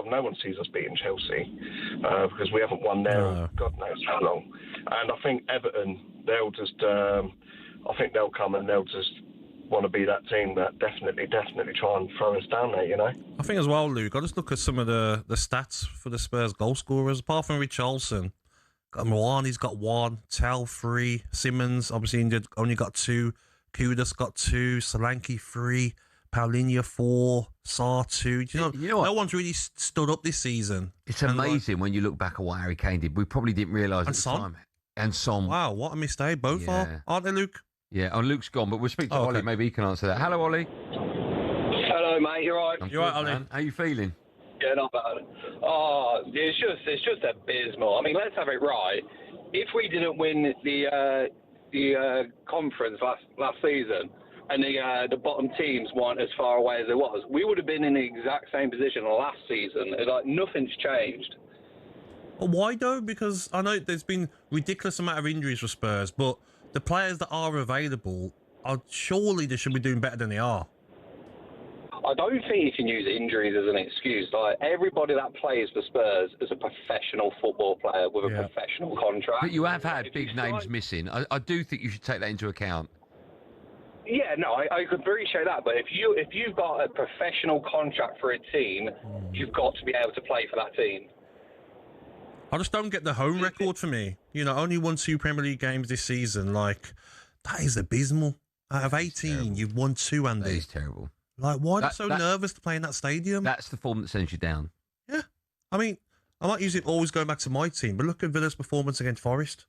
no one sees us beating Chelsea because we haven't won there God knows how long. And I think Everton, they'll just I think they'll come and they'll just want to be that team that definitely try and throw us down there, you know. I think as well, Luke, I just look at some of the stats for the Spurs goal scorers. Apart from Richarlison, got Moani's got 1, Tel 3, Simmons obviously injured, only got 2, Kudus got 2, Solanke 3, Paulinho 4, Sarr 2. Do you know what? No one's really stood up this season. It's amazing when you look back at what Harry Kane did. We probably didn't realise at the time. And Son. Wow, what a mistake. Both are, aren't they, Luke? Yeah, Luke's gone, but we'll speak to Ollie. Maybe he can answer that. Hello, Ollie. Hello, mate. You're right. You're right, Ollie. How you feeling? Yeah, not bad. Oh, it's just abysmal. I mean, let's have it right. If we didn't win the conference last season, and the bottom teams weren't as far away as it was, we would have been in the exact same position last season. Like, nothing's changed. Well, why though? Because I know there's been ridiculous amount of injuries for Spurs, but the players that are available, surely they should be doing better than they are. I don't think you can use injuries as an excuse. Like, everybody that plays for Spurs is a professional football player with a professional contract. But you have had big names missing. I do think you should take that into account. Yeah, no, I could appreciate that. But if you've got a professional contract for a team, you've got to be able to play for that team. I just don't get the home record for me. You know, only won 2 Premier League games this season. Like, that is abysmal. Out of 18, you've won 2, Andy. That is terrible. Like, why are you so nervous to play in that stadium? That's the form that sends you down. Yeah. I mean, I might use it always going back to my team, but look at Villa's performance against Forest.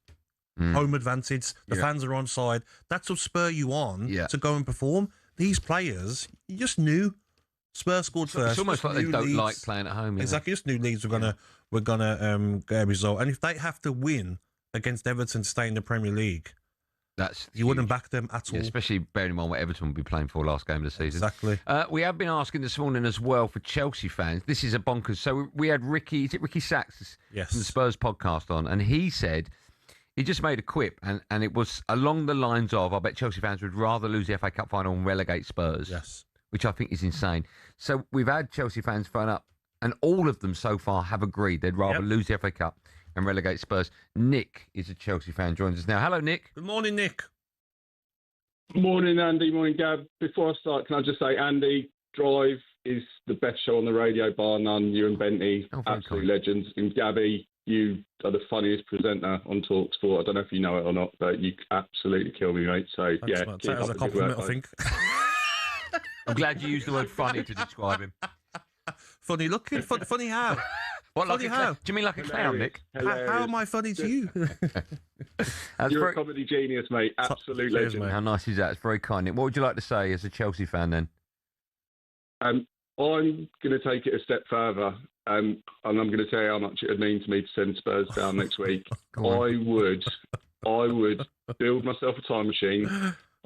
Home advantage. The fans are on side. That's what spur you on to go and perform. These players, you just knew Spurs scored first. It's almost like they don't like playing at home. Exactly. Just knew Leeds were gonna get a result. And if they have to win against Everton to stay in the Premier League, you wouldn't back them at all. Especially bearing in mind what Everton will be playing for last game of the season. Exactly. We have been asking this morning as well for Chelsea fans. This is a bonkers. So we had Ricky Sachs from the Spurs podcast on, and he said he just made a quip, and it was along the lines of, I bet Chelsea fans would rather lose the FA Cup final and relegate Spurs. Yes. Which I think is insane. So we've had Chelsea fans phone up, and all of them so far have agreed they'd rather lose the FA Cup and relegate Spurs. Nick is a Chelsea fan, joins us now. Hello, Nick. Good morning, Nick. Morning, Andy. Morning, Gab. Before I start, can I just say, Andy, Drive is the best show on the radio, bar none. You and Benty, absolute legends. And Gabby, you are the funniest presenter on talkSPORT. I don't know if you know it or not, but you absolutely kill me, mate. So, Thanks, man. Take it as a compliment, I think. I'm glad you used the word funny to describe him. Funny looking? Funny how? What, funny like how? Do you mean like a clown, Nick? How am I funny to you? You're a comedy genius, mate. Absolute legend. How nice is that? It's very kind, Nick. What would you like to say as a Chelsea fan, then? I'm going to take it a step further, and I'm going to tell you how much it would mean to me to send Spurs down next week. I would build myself a time machine.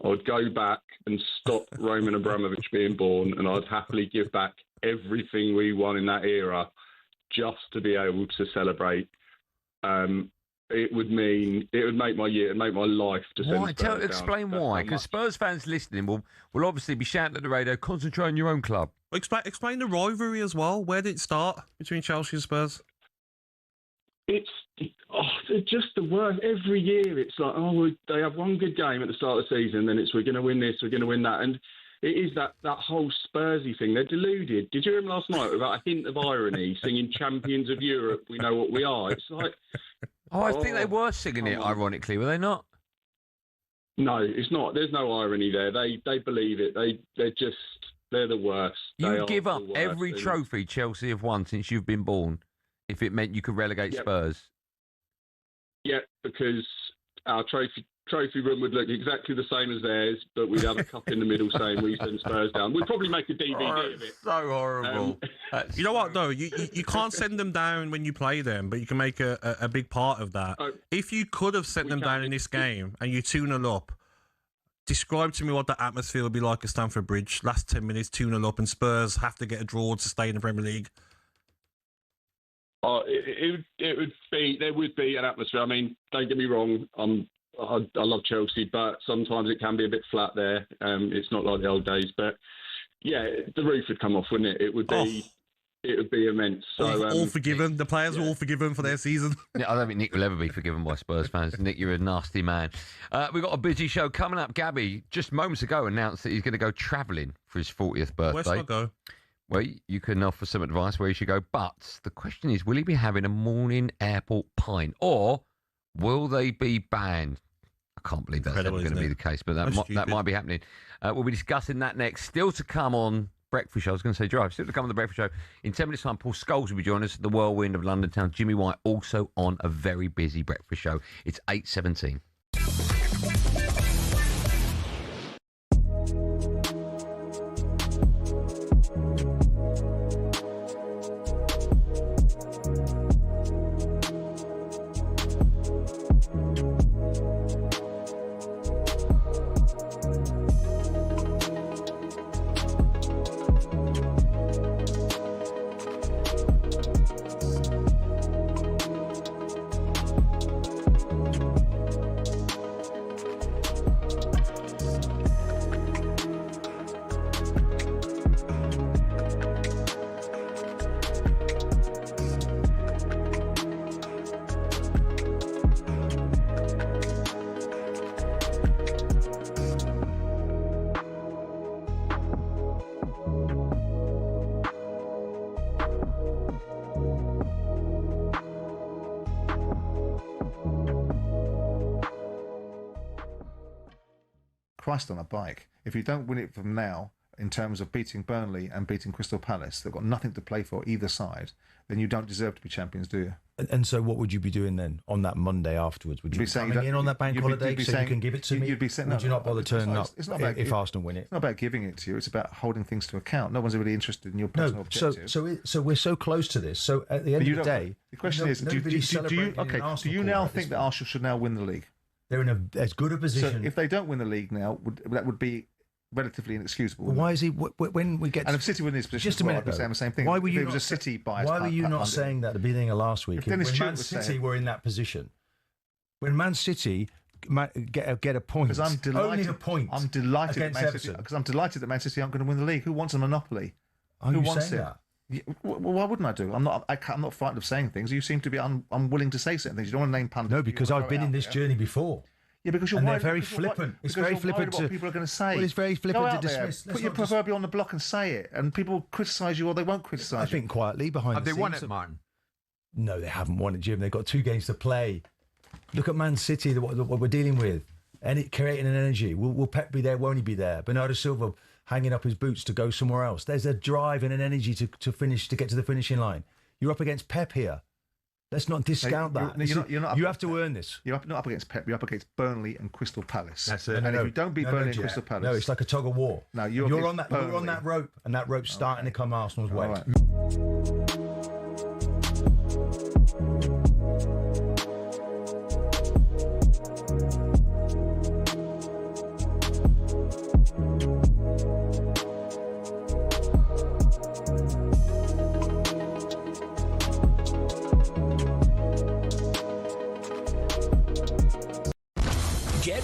I would go back and stop Roman Abramovich being born, and I'd happily give back everything we won in that era just to be able to celebrate it would make my year, it'd make my life to send Why? Spurs down. Explain why. Because Spurs fans listening will obviously be shouting at the radio, concentrate on your own club. Explain the rivalry as well. Where did it start between Chelsea and Spurs? It's just the worst. Every year it's like, they have one good game at the start of the season, then it's we're going to win this, we're going to win that. And it is that whole Spursy thing. They're deluded. Did you hear him last night without a hint of irony singing Champions of Europe, we know what we are? It's like... I think they were singing it ironically, were they not? No, it's not. There's no irony there. They believe it. They're the worst. You give up every trophy Chelsea have won since you've been born if it meant you could relegate Spurs. Yeah, because our trophy room would look exactly the same as theirs, but we'd have a cup in the middle saying we sent Spurs down. We'd probably make a DVD of it. So horrible. You know what, though? You can't send them down when you play them, but you can make a big part of that. If you could have sent them down in this game and you 2-0 up, describe to me what the atmosphere would be like at Stamford Bridge. Last 10 minutes, 2-0 up, and Spurs have to get a draw to stay in the Premier League. It would be. There would be an atmosphere. I mean, don't get me wrong. I love Chelsea, but sometimes it can be a bit flat there. It's not like the old days. But yeah, the roof would come off, wouldn't it? It would be. It would be immense. So all forgiven. The players are all forgiven for their season. I don't think Nick will ever be forgiven by Spurs fans. Nick, you're a nasty man. We've got a busy show coming up. Gabby just moments ago announced that he's going to go travelling for his 40th birthday. Where should I go? Well, you can offer some advice where you should go. But the question is, will he be having a morning airport pint, or will they be banned? I can't believe that's ever going to be the case, but that might be happening. We'll be discussing that next. Still to come on Breakfast Show. I was going to say Drive. Still to come on the Breakfast Show. In 10 minutes' time, Paul Scholes will be joining us. The whirlwind of London Town. Jimmy White also on a very busy Breakfast Show. It's 8:17. Christ on a bike. If you don't win it from now, in terms of beating Burnley and beating Crystal Palace, they've got nothing to play for either side, then you don't deserve to be champions, do you? And so what would you be doing then on that Monday afterwards? Would you be coming in on that bank holiday so you can give it to me? Would you not bother turning up if Arsenal win it? It's not about giving it to you. It's about holding things to account. No one's really interested in your personal objective. So we're so close to this. So at the end of the day... The question is, do you now think that Arsenal should now win the league? They're in as good a position. So if they don't win the league now, that would be relatively inexcusable. Well, why is he when we get? And if City win this position, just a minute, I'd be saying the same thing. Why were you not? Was a City bias. Why were you not saying that at the beginning of last week? When Man City were in that position, when Man City get a point, because I'm delighted. Only a point. I'm delighted because I'm delighted that Man City aren't going to win the league. Who wants a monopoly? Who wants it? That? Well, why wouldn't I do? I'm not frightened of saying things. You seem to be unwilling to say certain things. You don't want to name pundits. No, because I've been in this journey before. Yeah, because they're very flippant. It's very flippant to what people are going to say. Well, it's very flippant to dismiss. Put your proverbial on the block and say it, and people criticise you or they won't criticise you. I think quietly behind the scenes. Have they won it, Martin? No, they haven't won it, Jim. They've got 2 games to play. Look at Man City, what we're dealing with, and it creating an energy. Will Pep be there? Won't he be there? Bernardo Silva hanging up his boots to go somewhere else. There's a drive and an energy to finish, to get to the finishing line. You're up against Pep here. Let's not discount that. You're not you have to earn this. You're not up against Pep. You're up against Burnley and Crystal Palace. That's it. And if you don't beat Burnley and Crystal Palace, no, it's like a tug of war. No, you're on that rope, and that rope's starting to come Arsenal's way. Right.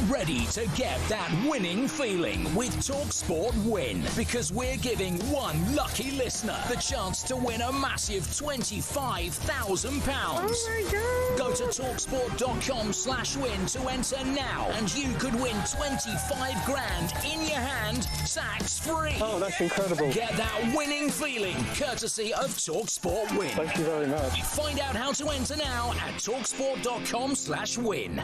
ready to get that winning feeling with talkSPORT Win? Because we're giving one lucky listener the chance to win a massive £25,000. Oh my God. Go to talksport.com/win to enter now, and you could win 25 grand in your hand, tax free. Oh, that's incredible. Get that winning feeling courtesy of talkSPORT Win. Thank you very much. Find out how to enter now at talksport.com/win.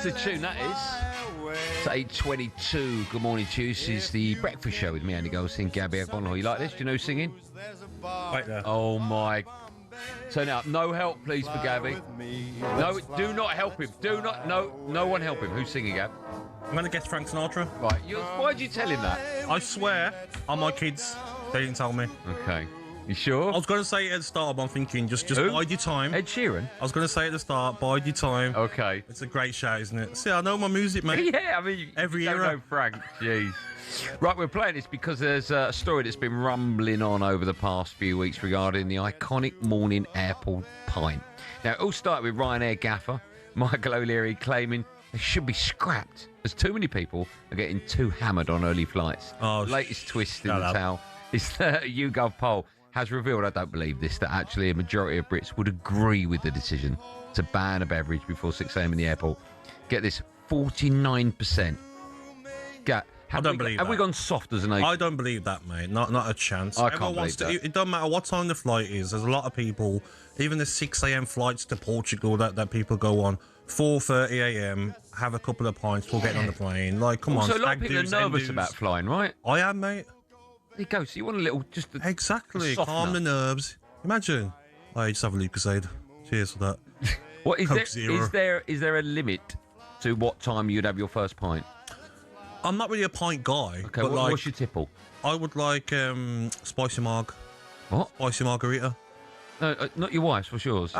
That's a tune, that is. It's 8:22. Good morning to you. This is the breakfast show with me, Andy Goldstein, Gabby Agbonlahor. You like this? Do you know who's singing? Right there. Oh, my. Turn it up. No help, please, for Gabby. No, do not help him. Do not. No one help him. Who's singing, Gab? I'm going to guess Frank Sinatra. Right. Why'd you tell him that? I swear on my kids, they didn't tell me. Okay. You sure? I was going to say it at the start, but I'm thinking just bide your time. Ed Sheeran? I was going to say at the start, bide your time. Okay. It's a great shout, isn't it? See, I know my music, mate. Yeah, I mean, every you don't era. know Frank. Jeez. Right, we're playing this because there's a story that's been rumbling on over the past few weeks regarding the iconic morning airport pint. Now, it all started with Ryanair gaffer Michael O'Leary claiming they should be scrapped as too many people are getting too hammered on early flights. Oh, the latest twist in the tale is that a YouGov poll has revealed, I don't believe this, that actually a majority of Brits would agree with the decision to ban a beverage before 6 a.m. in the airport. Get this, 49%. Have we gone soft as an nation? I don't believe that, mate. Not a chance. I can't believe that. It doesn't matter what time the flight is. There's a lot of people, even the 6 a.m. flights to Portugal that people go on, 4:30 a.m., have a couple of pints before getting on the plane. Like, come on. So a lot of people are nervous about flying, right? I am, mate. There you go. So you want a little, just exactly calm the nerves. Imagine, I just have a Lucasade. Cheers for that. What is there? Is there a limit to what time you'd have your first pint? I'm not really a pint guy. Okay, but what's your tipple? I would like spicy marg. What? Spicy margarita. No, not your wife's. What's yours?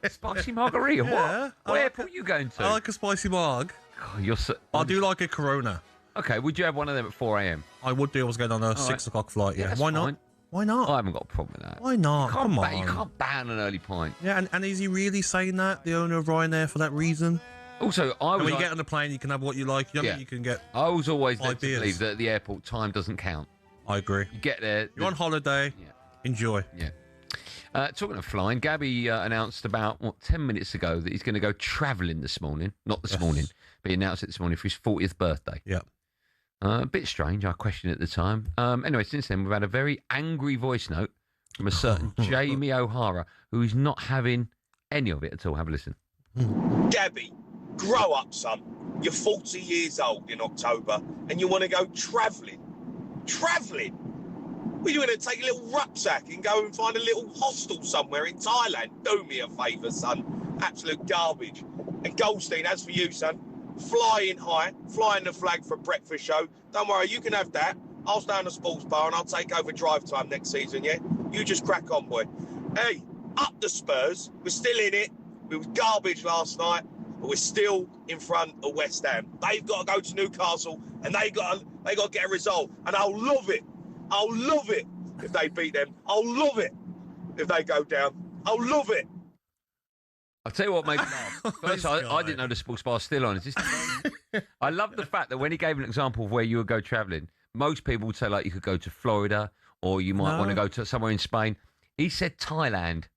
Spicy margarita. Yeah, what airport are you going to? I like a spicy marg. God, I do like a Corona. Okay, would you have one of them at 4 a.m? I would do. I was going on a 6 o'clock flight. Yeah, that's why not? fine. Why not? I haven't got a problem with that. Why not? Come on. You can't ban an early pint. Yeah, and is he really saying that, the owner of Ryanair, for that reason? Also, when you get on the plane, you can have what you like. You know, you can get. I was always led to believe that at the airport time doesn't count. I agree. You get there. You're on holiday. Yeah. Enjoy. Yeah. Talking of flying, Gabby announced about 10 minutes ago that he's going to go travelling this morning. Not this morning, but he announced it this morning for his 40th birthday. Yeah. A bit strange. I questioned it at the time. Anyway, since then we've had a very angry voice note from a certain Jamie O'Hara, who is not having any of it at all. Have a listen. Gabby, grow up, son. You're 40 years old in October and you want to go travelling. Travelling? Well, you're going to take a little rucksack and go and find a little hostel somewhere in Thailand. Do me a favour, son. Absolute garbage. And Goldstein, as for you, son, flying high, flying the flag for a breakfast show. Don't worry, you can have that. I'll stay on the sports bar and I'll take over drive time next season, yeah? You just crack on, boy. Hey, up the Spurs. We're still in it. We were garbage last night, but we're still in front of West Ham. They've got to go to Newcastle and they got to get a result. And I'll love it. I'll love it if they beat them. I'll love it if they go down. I'll love it. I'll tell you what made me laugh. First, I didn't know the sports bar's still on. I love the fact that when he gave an example of where you would go travelling, most people would say, like, you could go to Florida or you might want to go to somewhere in Spain. He said Thailand.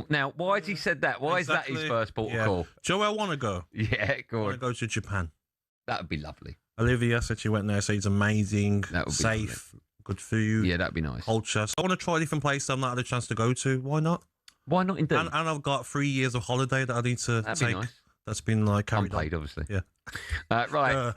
Now, why has he said that? Why is that his first port of call? Joe, I want to go. Yeah, go on. I want to go to Japan. That would be lovely. Olivia said she went there, so it's amazing, safe, good food. Yeah, that'd be nice. Culture. So I want to try different places I've not had a chance to go to. Why not? Why not indeed? And I've got 3 years of holiday that I need to take. Nice. That's been carried unpaid, on. obviously. Yeah. Right.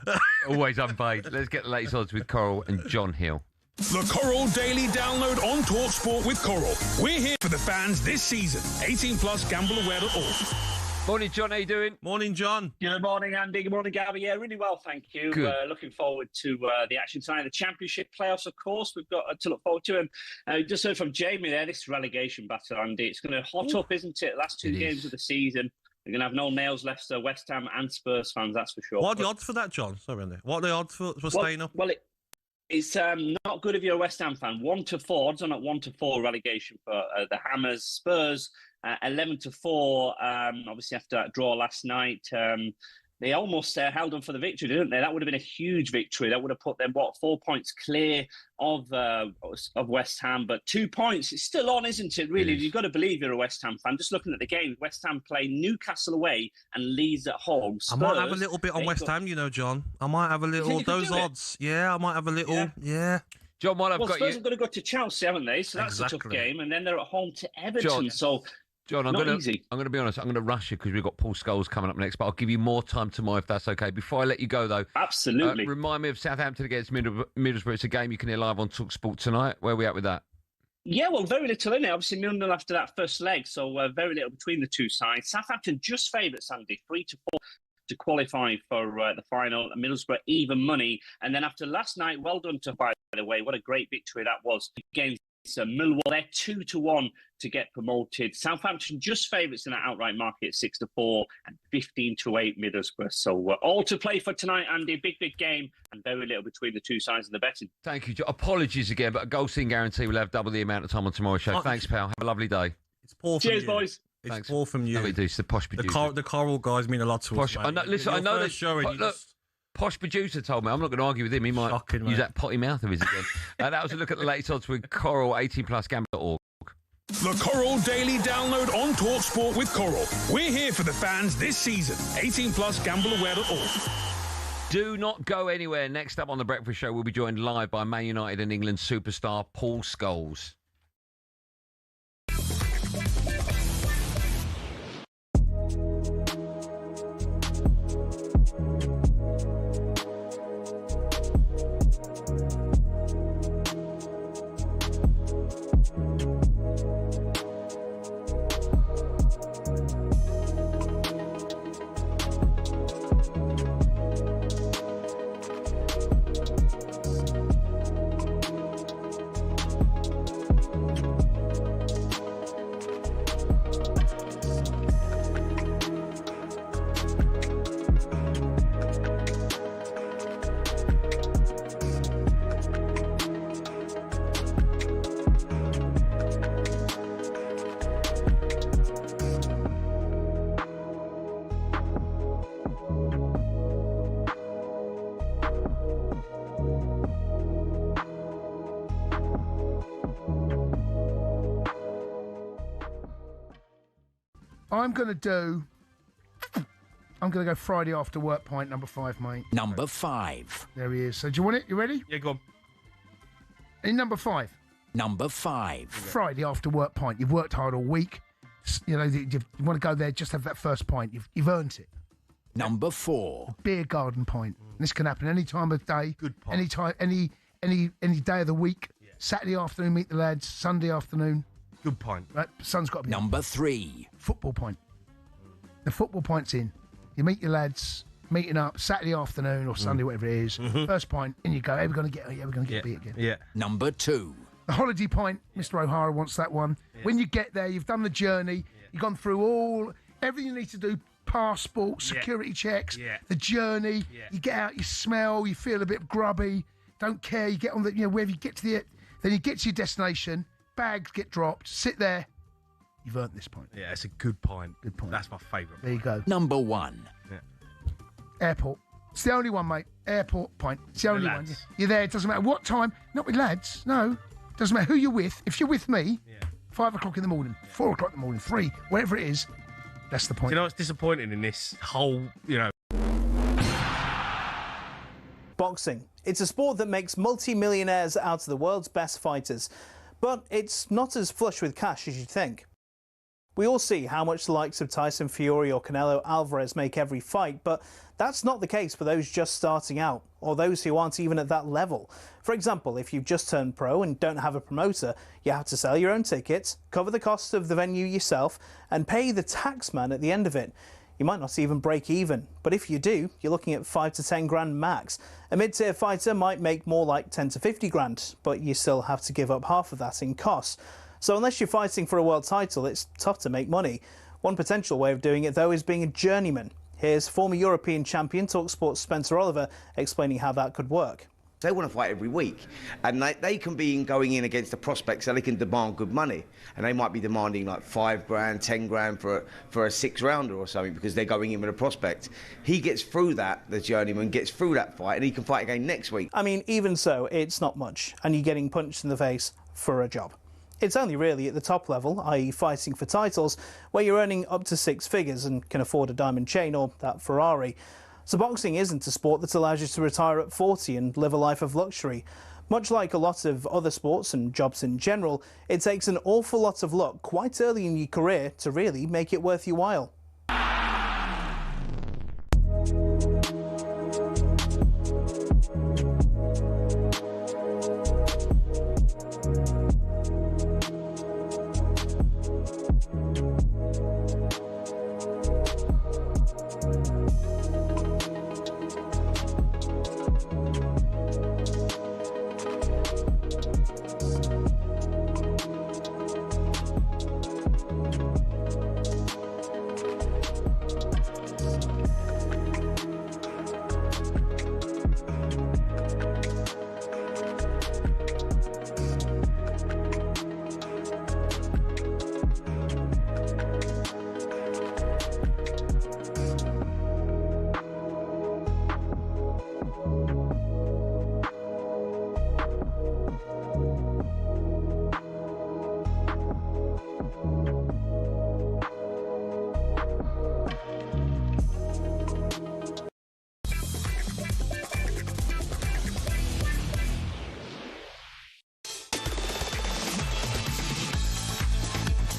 Always unpaid. Let's get the latest odds with Coral and John Hill. The Coral Daily Download on talkSPORT with Coral. We're here for the fans this season. 18 plus gambleaware.org. Morning, John. How you doing? Morning, John. Good morning, Andy. Good morning, Gabby. Yeah, really well, thank you. Looking forward to the action tonight. The Championship playoffs, of course, we've got to look forward to. And just heard from Jamie there, this relegation battle, Andy. It's going to hot up, isn't it? Last two games of the season. We're going to have no nails left, so West Ham and Spurs fans, that's for sure. What are the odds for that, John? Sorry, Andy. What are the odds for staying up? Well, it's not good if you're a West Ham fan. 1-4, odds on at 1-4 relegation for the Hammers. Spurs 11-4. Obviously after that draw last night, they almost held on for the victory, didn't they? That would have been a huge victory. That would have put them 4 points clear of West Ham. But 2 points, it's still on, isn't it? Really, you've got to believe you're a West Ham fan. Just looking at the game, West Ham play Newcastle away and Leeds at home. Spurs, I might have a little bit on West Ham, John. I might have a little those odds. Yeah, I might have a little. Yeah. John, Spurs have got to go to Chelsea, haven't they? So that's a tough game, and then they're at home to Everton. John, I'm going to be honest. I'm going to rush you because we've got Paul Scholes coming up next, but I'll give you more time tomorrow if that's okay. Before I let you go, though, absolutely. Remind me of Southampton against Middlesbrough. It's a game you can hear live on talkSPORT tonight. Where are we at with that? Yeah, well, very little in it. Obviously, 0-0 after that first leg, so very little between the two sides. Southampton just favourites, Andy, 3-4 to qualify for the final. Middlesbrough even money, and then after last night, well done to, by the way, what a great victory that was against Millwall. They're 2-1 to get promoted. Southampton just favourites in that outright market, 6-4 and 15-8 Middlesbrough. So all to play for tonight, Andy. Big game, and very little between the two sides of the betting. Thank you, John. Apologies again, but a Goldstein guarantee we'll have double the amount of time on tomorrow's show. Thanks, pal. Have a lovely day. It's Paul. Cheers, boys. It's Paul from you. No, we do. It's the posh producer. The Coral guys mean a lot to us. I know that. Look, posh producer told me. I'm not going to argue with him. He might use that potty mouth of his again. That was a look at the latest odds with Coral, 18 plus gambler.org. The Coral Daily Download on talkSPORT with Coral. We're here for the fans this season. 18 plus gambleaware.org. Do not go anywhere. Next up on The Breakfast Show, we'll be joined live by Man United and England superstar Paul Scholes. I'm going to go Friday after work pint, number 5, mate. Number 5. There he is. So do you want it? You ready? Yeah, go on. In number 5. Number 5. Friday after work pint. You've worked hard all week. You want to go there, just have that first pint. You've earned it. Number 4. Beer garden pint. And this can happen any time of day. Good pint. Any time, any day of the week. Yeah. Saturday afternoon, meet the lads. Sunday afternoon. Good pint. Right, sun's got to be Number 3. Football pint. The football pint's in. You meet your lads, meeting up Saturday afternoon or Sunday, whatever it is. First pint, in you go. Hey, we're going to get a beer again. Yeah. Number 2. The holiday pint. Mr. O'Hara wants that one. Yeah. When you get there, you've done the journey. Yeah. You've gone through everything you need to do. Passport, security checks, the journey. Yeah. You get out, you smell, you feel a bit grubby. Don't care. You get on wherever you get to then you get to your destination. Bags get dropped. Sit there. You've earned this pint. Yeah, it's a good pint. Good pint. That's my favourite. There you go. Number 1. Yeah. Airport. It's the only one, mate. Airport pint. It's the only one. You're there. It doesn't matter what time. Not with lads. No. Doesn't matter who you're with. If you're with me, 5 o'clock in the morning, 4 o'clock in the morning, 3, whatever it is. That's the point. You know what's disappointing in this whole, Boxing. It's a sport that makes multi-millionaires out of the world's best fighters, but it's not as flush with cash as you'd think. We all see how much the likes of Tyson Fury or Canelo Alvarez make every fight, but that's not the case for those just starting out, or those who aren't even at that level. For example, if you've just turned pro and don't have a promoter, you have to sell your own tickets, cover the cost of the venue yourself, and pay the tax man at the end of it. You might not even break even, but if you do, you're looking at 5 to 10 grand max. A mid-tier fighter might make more like 10 to 50 grand, but you still have to give up half of that in costs. So unless you're fighting for a world title, it's tough to make money. One potential way of doing it, though, is being a journeyman. Here's former European champion talkSPORT's Spencer Oliver explaining how that could work. They want to fight every week, and they can be going in against the prospects, so they can demand good money, and they might be demanding like 5 grand, 10 grand for a 6-rounder or something because they're going in with a prospect. He gets through that, the journeyman gets through that fight, and he can fight again next week. I mean, even so, it's not much, and you're getting punched in the face for a job. It's only really at the top level, i.e. fighting for titles, where you're earning up to 6 figures and can afford a diamond chain or that Ferrari. So boxing isn't a sport that allows you to retire at 40 and live a life of luxury. Much like a lot of other sports and jobs in general, it takes an awful lot of luck quite early in your career to really make it worth your while.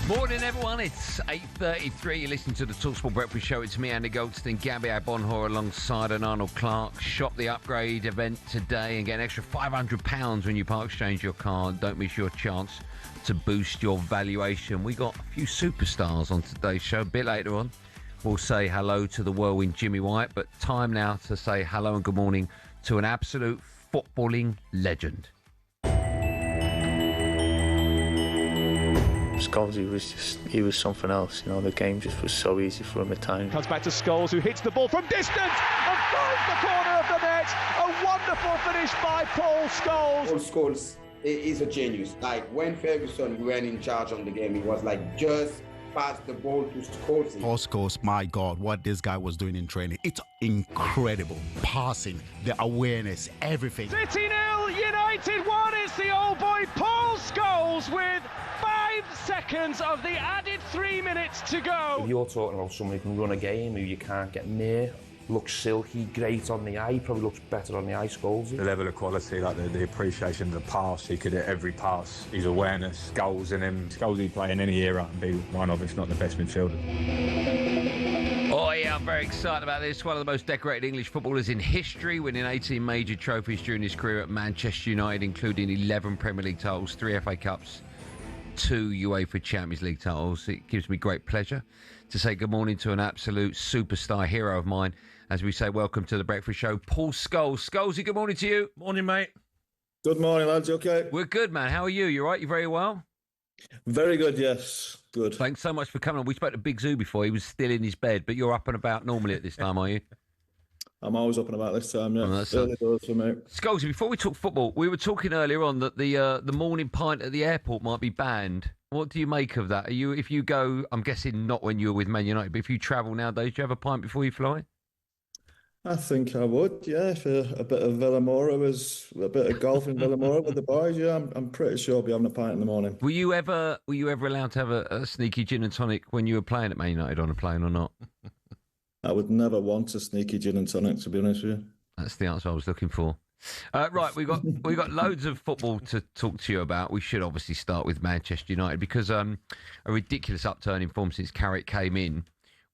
Morning, everyone. It's 8:33. You're listening to the talkSPORT Breakfast Show. It's me, Andy Goldstein, Gabby Agbonlahor, alongside an Arnold Clark. Shop the upgrade event today and get an extra £500 when you part exchange your car. Don't miss your chance to boost your valuation. We got a few superstars on today's show. A bit later on, we'll say hello to the whirlwind Jimmy White, but time now to say hello and good morning to an absolute footballing legend. Scholes, he was something else. You know, the game just was so easy for him at times. Comes back to Scholes, who hits the ball from distance and finds the corner of the net. A wonderful finish by Paul Scholes. Paul Scholes is a genius. Like when Ferguson went in charge on the game, he was like, just pass the ball to Scholes. Paul Scholes, my God, what this guy was doing in training. It's incredible. Passing, the awareness, everything. City 0, United 1. It's the old boy Paul Scholes with 5 seconds of the added 3 minutes to go. If you're talking about someone who can run a game, who you can't get near, looks silky, great on the eye, probably looks better on the eye, Scholes. The level of quality, like the appreciation of the pass, he could hit every pass. His awareness, goals in him. Scholes he'd play in any era and be one of, if not the best midfielder. Oh yeah, I'm very excited about this. One of the most decorated English footballers in history, winning 18 major trophies during his career at Manchester United, including 11 Premier League titles, 3 FA Cups, 2 UEFA Champions League titles. It gives me great pleasure to say good morning to an absolute superstar hero of mine. As we say, welcome to the Breakfast Show, Paul Scholes. Scholesy, good morning to you. Morning, mate. Good morning, lads. You okay? We're good, man. How are you? You all right? You very well? Very good, yes. Good. Thanks so much for coming on. We spoke to Big Zoo before. He was still in his bed, but you're up and about normally at this time, are you? I'm always up and about this time, yeah. Oh, early doors for me. Scholesy, before we talk football, we were talking earlier on that the morning pint at the airport might be banned. What do you make of that? If you go, I'm guessing not when you were with Man United, but if you travel nowadays, do you have a pint before you fly? I think I would, yeah. For a bit of Villamora was a bit of golf in Villamora with the boys, yeah. I'm pretty sure I'll be having a pint in the morning. Were you ever allowed to have a sneaky gin and tonic when you were playing at Man United on a plane or not? I would never want a sneaky gin and tonic, to be honest with you. That's the answer I was looking for. Right, we got loads of football to talk to you about. We should obviously start with Manchester United because a ridiculous upturn in form since Carrick came in.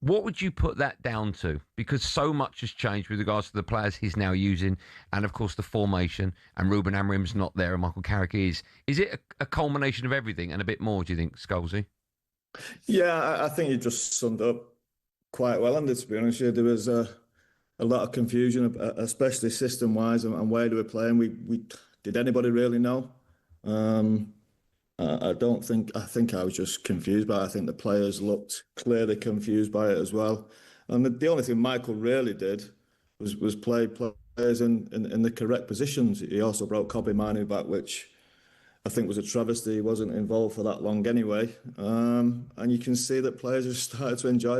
What would you put that down to? Because so much has changed with regards to the players he's now using, and of course the formation. And Ruben Amorim's not there, and Michael Carrick is. Is it a culmination of everything and a bit more? Do you think, Scholesy? Yeah, I think you just summed up quite well. And to be honest, there was a lot of confusion, especially system-wise and where they were playing. We did anybody really know? I think I was just confused by it. I think the players looked clearly confused by it as well. And the only thing Michael really did was play players in the correct positions. He also brought Kobbie Mainoo back, which I think was a travesty. He wasn't involved for that long anyway. And you can see that players have started to enjoy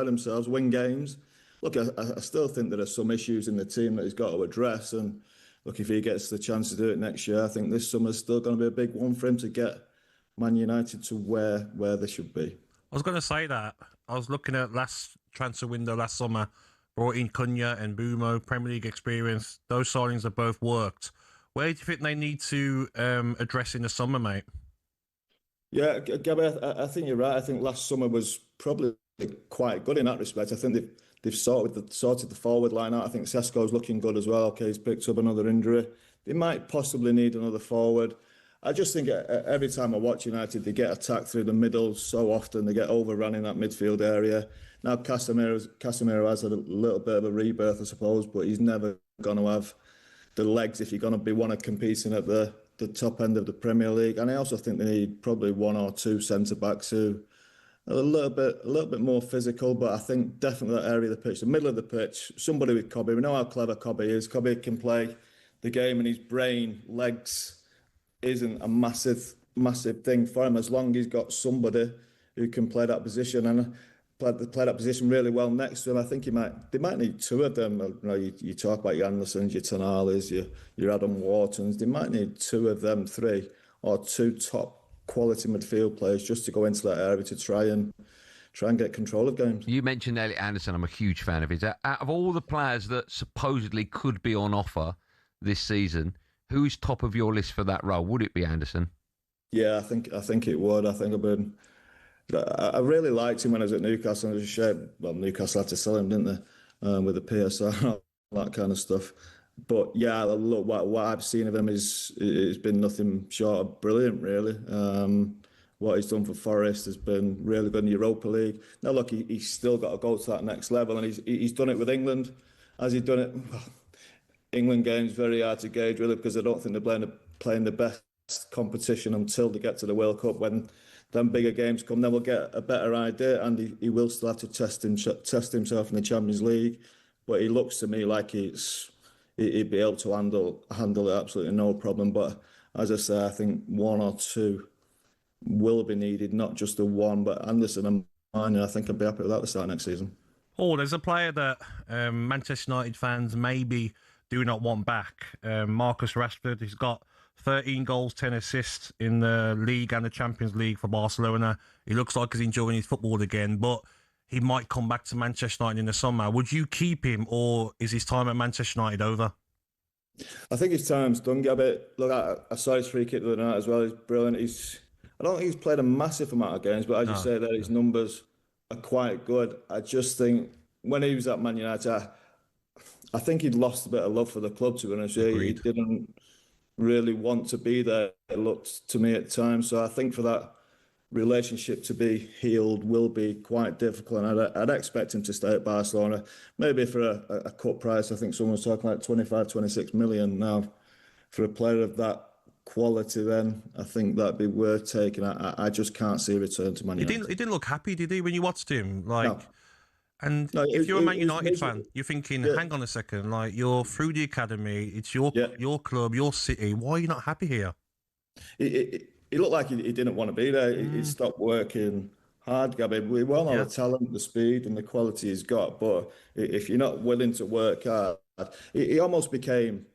themselves, win games. Look, I still think there are some issues in the team that he's got to address. And look, if he gets the chance to do it next year, I think this summer's still going to be a big one for him to get Man United to where they should be. I was going to say that. I was looking at last transfer window last summer, brought in Cunha and Bumo, Premier League experience. Those signings have both worked. Where do you think they need to address in the summer, mate? Yeah, Gabby, I think you're right. I think last summer was probably quite good in that respect. I think they've sorted the forward line out. I think Sesko's looking good as well. Okay, he's picked up another injury. They might possibly need another forward. I just think every time I watch United, they get attacked through the middle so often. They get overrun in that midfield area. Now Casemiro has had a little bit of a rebirth, I suppose, but he's never going to have the legs if you're going to be one of competing at the top end of the Premier League. And I also think they need probably one or two centre-backs who are a little bit more physical, but I think definitely that area of the pitch, the middle of the pitch, somebody with Kobbie. We know how clever Kobbie is. Kobbie can play the game, and his brain, legs, isn't a massive thing for him as long as he's got somebody who can play that position and play that position really well next to him. I think they might need two of them. You know, you talk about your Andersons, your Tonales, your Adam Whartons. They might need two of them, three, or two top quality midfield players just to go into that area to try and get control of games. You mentioned Elliot Anderson. I'm a huge fan of his. Out of all the players that supposedly could be on offer this season, who's top of your list for that role? Would it be Anderson? Yeah, I think it would. I really liked him when I was at Newcastle. It was a shame. Well, Newcastle had to sell him, didn't they? With the PSR, all that kind of stuff. But yeah, look, what I've seen of him it's been nothing short of brilliant, really. What he's done for Forest has been really good in the Europa League. Now, look, he's still got to go to that next level, and he's done it with England. Has he done it? England games very hard to gauge, really, because I don't think they're playing the best competition until they get to the World Cup. When them bigger games come, then we'll get a better idea, and he will still have to test himself in the Champions League. But he looks to me like he'd be able to handle it absolutely no problem. But as I say, I think one or two will be needed, not just the one. But Anderson and Mainoo, I think I'd be happy with that to start next season. Oh, there's a player that Manchester United fans maybe do not want back. Marcus Rashford. He's got 13 goals, 10 assists in the league and the Champions League for Barcelona. He looks like he's enjoying his football again, but he might come back to Manchester United in the summer. Would you keep him, or is his time at Manchester United over? I think his time's done, Gabby. Look, I saw his free kick the other night as well. He's brilliant. I don't think he's played a massive amount of games, but as you say there, his numbers are quite good. I just think when he was at Man United, I think he'd lost a bit of love for the club, to be honest. He didn't really want to be there, it looked to me at times. So I think for that relationship to be healed will be quite difficult. And I'd expect him to stay at Barcelona, maybe for a cut price. I think someone was talking like 25, 26 million now. For a player of that quality, then I think that'd be worth taking. I just can't see a return to Man United. He didn't look happy, did he, when you watched him? No. And if you're a Man United fan, you're thinking, hang on a second, like, you're through the academy, it's your club, your city. Why are you not happy here? He looked like he didn't want to be there. He stopped working hard, Gabby. We well know the talent, the speed, and the quality he's got. But if you're not willing to work hard, he almost became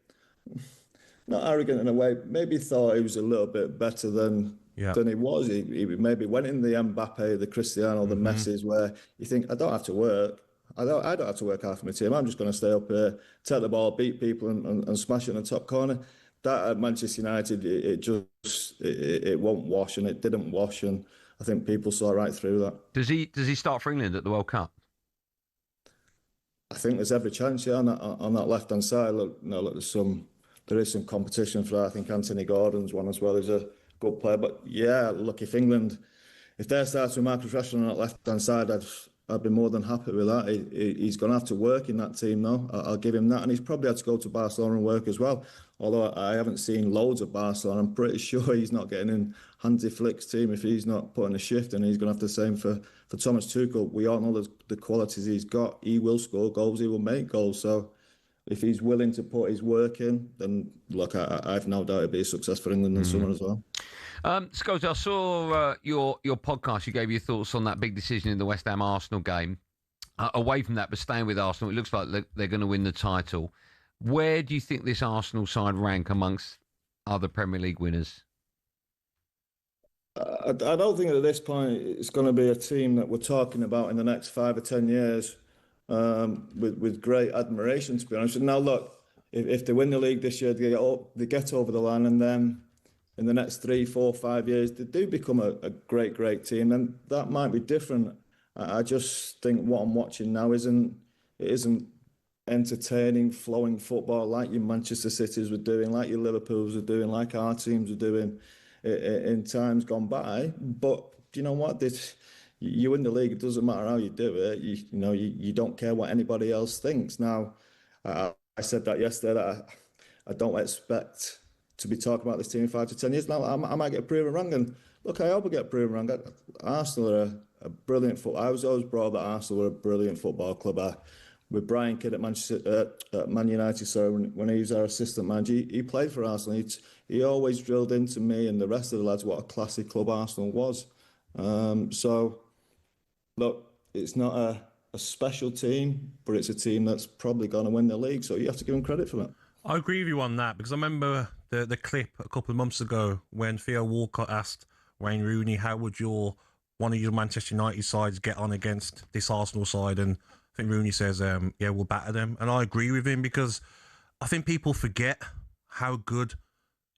not arrogant in a way. Maybe thought he was a little bit better than he was. He maybe went in the Mbappe, the Cristiano, the Messis, where you think, I don't have to work. I don't have to work hard for my team. I'm just going to stay up here, take the ball, beat people, and smash it in the top corner. That at Manchester United, it won't wash, and it didn't wash, and I think people saw right through that. Does he start for England at the World Cup? I think there's every chance, on that left hand side. Look, there is some competition for that. I think Anthony Gordon's one as well. He's a good player, but look, if they're starting with Marcus Rashford on that left hand side, I'd be more than happy with that. He's going to have to work in that team, though. I'll give him that. And he's probably had to go to Barcelona and work as well. Although I haven't seen loads of Barcelona, I'm pretty sure he's not getting in Hansi Flick's team if he's not putting a shift in. He's going to have the same for Thomas Tuchel. We all know the qualities he's got. He will score goals. He will make goals. So if he's willing to put his work in, then look, I've no doubt it'll be a success for England in summer as well. Scholes, I saw your podcast. You gave your thoughts on that big decision in the West Ham Arsenal game. Away from that, but staying with Arsenal, it looks like they're going to win the title. Where do you think this Arsenal side rank amongst other Premier League winners? I don't think at this point it's going to be a team that we're talking about in the next 5 or 10 years with great admiration, to be honest. Now, look, if they win the league this year, they get over the line, and then in the next 3, 4, 5 years, they do become a great team, and that might be different. I just think what I'm watching now isn't entertaining, flowing football like your Manchester Cities were doing, like your Liverpools were doing, like our teams were doing in times gone by. But you know what? You win the league, it doesn't matter how you do it. You don't care what anybody else thinks. Now, I said that yesterday, that I don't expect to be talking about this team in 5 to 10 years. Now, I might get proven wrong, and look, I hope I get proven wrong. Arsenal are a brilliant football. I was always brought that Arsenal were a brilliant football club. With Brian Kidd at Man United, so when he was our assistant manager, he played for Arsenal. He always drilled into me and the rest of the lads what a classy club Arsenal was. So, look, it's not a special team, but it's a team that's probably going to win the league, so you have to give them credit for that. I agree with you on that, because I remember the clip a couple of months ago when Theo Walcott asked Wayne Rooney, how would one of your Manchester United sides get on against this Arsenal side? And I think Rooney says, we'll batter them. And I agree with him, because I think people forget how good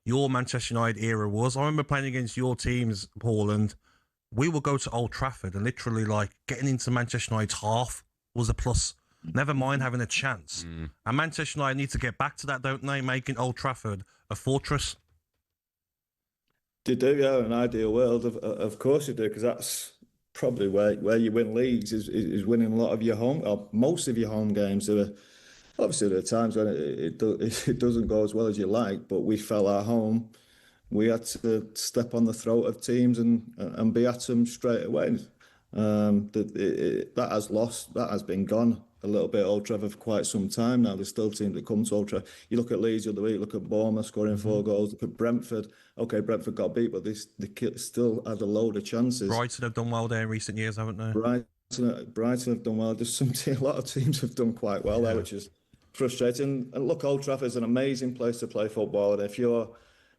your Manchester United era was. I remember playing against your teams, Paul, and we would go to Old Trafford and literally getting into Manchester United's half was a plus. Never mind having a chance. And Manchester United need to get back to that, don't they? Making Old Trafford a fortress. They do, yeah. In an ideal world, of course you do, because that's probably where you win leagues is winning a lot of your home, or most of your home games. Obviously, there are times when it doesn't go as well as you like, but we felt at home. We had to step on the throat of teams and be at them straight away. That has lost. That has been gone a little bit. Old Trafford for quite some time now. There's still teams that come to Old Trafford. You look at Leeds the other week. Look at Bournemouth scoring 4 goals. Look at Brentford. Okay, Brentford got beat, but they still had a load of chances. Brighton have done well there in recent years, haven't they? Brighton have done well. A lot of teams have done quite well there, which is frustrating. And look, Old Trafford is an amazing place to play football, and if you're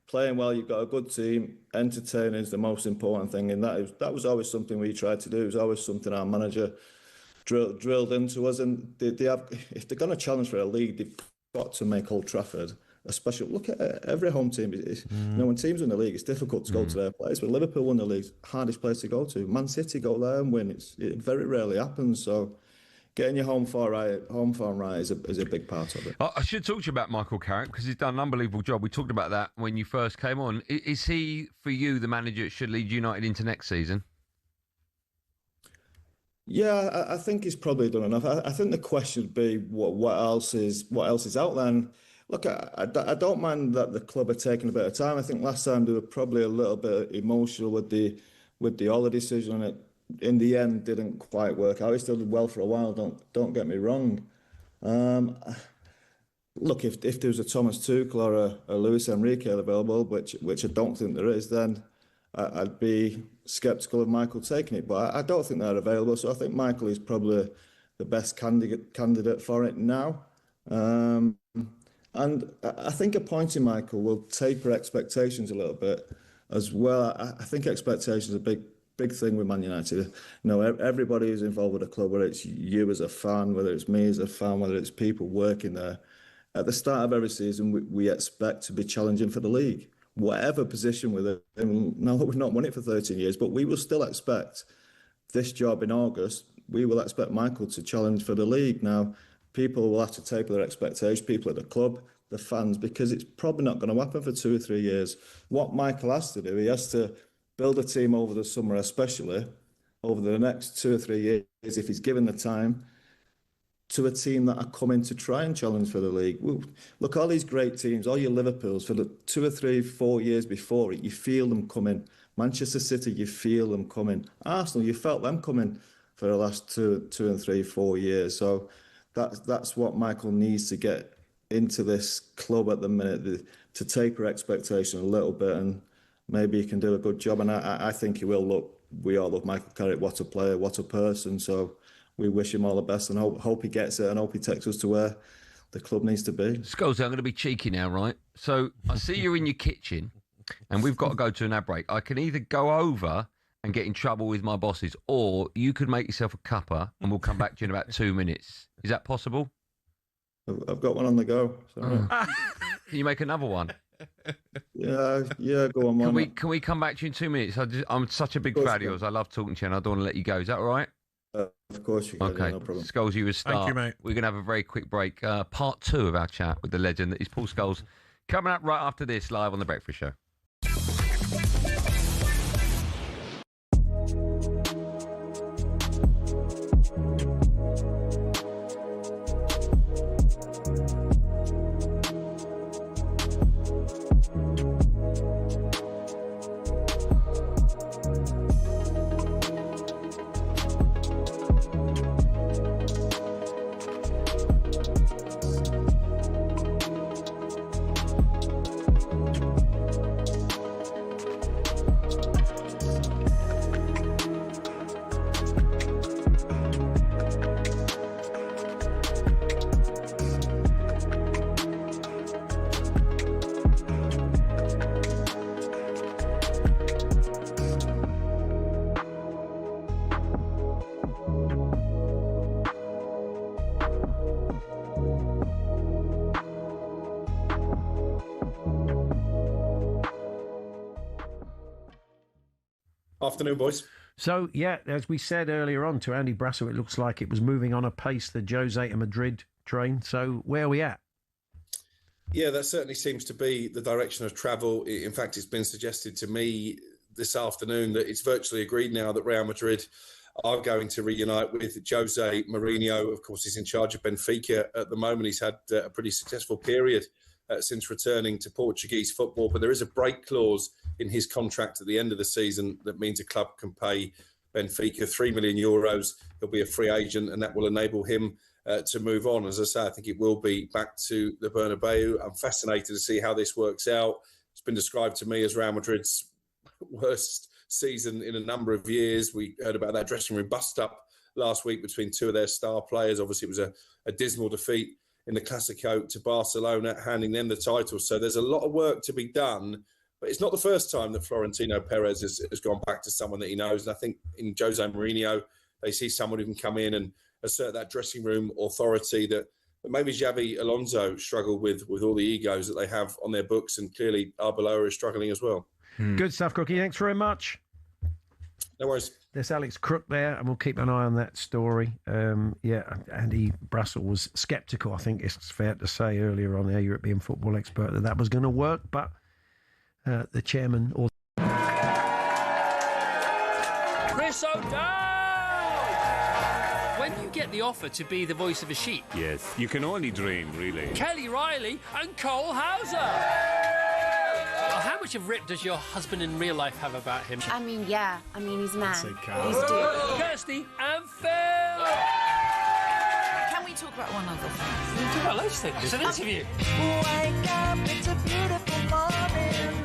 playing well, you've got a good team. Entertaining is the most important thing, and that was always something we tried to do. It was always something our manager drilled into us. And if they're going to challenge for a league, they've got to make Old Trafford a special. Look at every home team. When teams win the league, it's difficult to go to their place. But Liverpool won the league, hardest place to go to. Man City go there and win. It very rarely happens. So getting your home form right is a big part of it. I should talk to you about Michael Carrick, because he's done an unbelievable job. We talked about that when you first came on. Is he, for you, the manager that should lead United into next season? Yeah, I think he's probably done enough. I think the question would be what else is out there. And look, I don't mind that the club are taking a bit of time. I think last time they were probably a little bit emotional with the Ola decision, and it in the end didn't quite work out. He still did well for a while. Don't get me wrong. Look, if there was a Thomas Tuchel or a Luis Enrique available, which I don't think there is, then I'd be sceptical of Michael taking it, but I don't think they're available. So I think Michael is probably the best candidate for it now. And I think appointing Michael will taper expectations a little bit as well. I think expectations are a big thing with Man United. You know, everybody is involved with the club, whether it's you as a fan, whether it's me as a fan, whether it's people working there. At the start of every season, we expect to be challenging for the league, whatever position we're in. Now, we've not won it for 13 years, but we will still expect this job in August. We will expect Michael to challenge for the league. Now, people will have to taper their expectations, people at the club, the fans, because it's probably not going to happen for 2 or 3 years. What Michael has to do, he has to build a team over the summer, especially over the next 2 or 3 years, if he's given the time, to a team that are coming to try and challenge for the league. Look, all these great teams, all your Liverpools, for the 2 or 3, 4 years before it, you feel them coming. Manchester City, you feel them coming. Arsenal, you felt them coming for the last 2 and 3, 4 years. So that's what Michael needs to get into this club at the minute, to taper expectation a little bit, and maybe he can do a good job. And I think he will. Look, we all love Michael Carrick. What a player, what a person. So we wish him all the best and hope he gets it and hope he takes us to where the club needs to be. Scholes, I'm going to be cheeky now, right? So I see you're in your kitchen and we've got to go to an ad break. I can either go over and get in trouble with my bosses, or you could make yourself a cuppa and we'll come back to you in about 2 minutes. Is that possible? I've got one on the go. Sorry. Can you make another one? Yeah, go on. Can we come back to you in 2 minutes? I'm such a big fan of yours. I love talking to you and I don't want to let you go. Is that all right? Of course you can. Okay, no problem. Scholes, you a start. Thank you, mate. We're going to have a very quick break. Part 2 of our chat with the legend that is Paul Scholes. Coming up right after this, live on The Breakfast Show. Afternoon, boys. So, yeah, as we said earlier on to Andy Brassel, it looks like it was moving on a pace, the Jose to Madrid train. So, where are we at? Yeah, that certainly seems to be the direction of travel. In fact, it's been suggested to me this afternoon that it's virtually agreed now that Real Madrid are going to reunite with Jose Mourinho. Of course, he's in charge of Benfica at the moment. He's had a pretty successful period since returning to Portuguese football, but there is a break clause in his contract at the end of the season that means a club can pay Benfica €3 million. He'll be a free agent, and that will enable him to move on. As I say, I think it will be back to the Bernabeu. I'm fascinated to see how this works out. It's been described to me as Real Madrid's worst season in a number of years. We heard about that dressing room bust-up last week between two of their star players. Obviously, it was a dismal defeat in the Clásico to Barcelona, handing them the title. So there's a lot of work to be done, but it's not the first time that Florentino Perez has gone back to someone that he knows. And I think in Jose Mourinho, they see someone who can come in and assert that dressing room authority that maybe Xabi Alonso struggled with all the egos that they have on their books. And clearly Agbonlahor is struggling as well. Good stuff, Crookie. Thanks very much. No worries. There's Alex Crook there, and we'll keep an eye on that story. Andy Brassel was sceptical, I think it's fair to say, earlier on, our European football expert, that was going to work, but the chairman... Chris O'Dowd! When you get the offer to be the voice of a sheep... Yes, you can only dream, really. Kelly Riley and Cole Hauser! How much of rip does your husband in real life have about him? He's a man. He's Kirsty and Phil! Can we talk about one other thing? We can talk about loads of things. It's an interview. Wake up, it's a beautiful morning.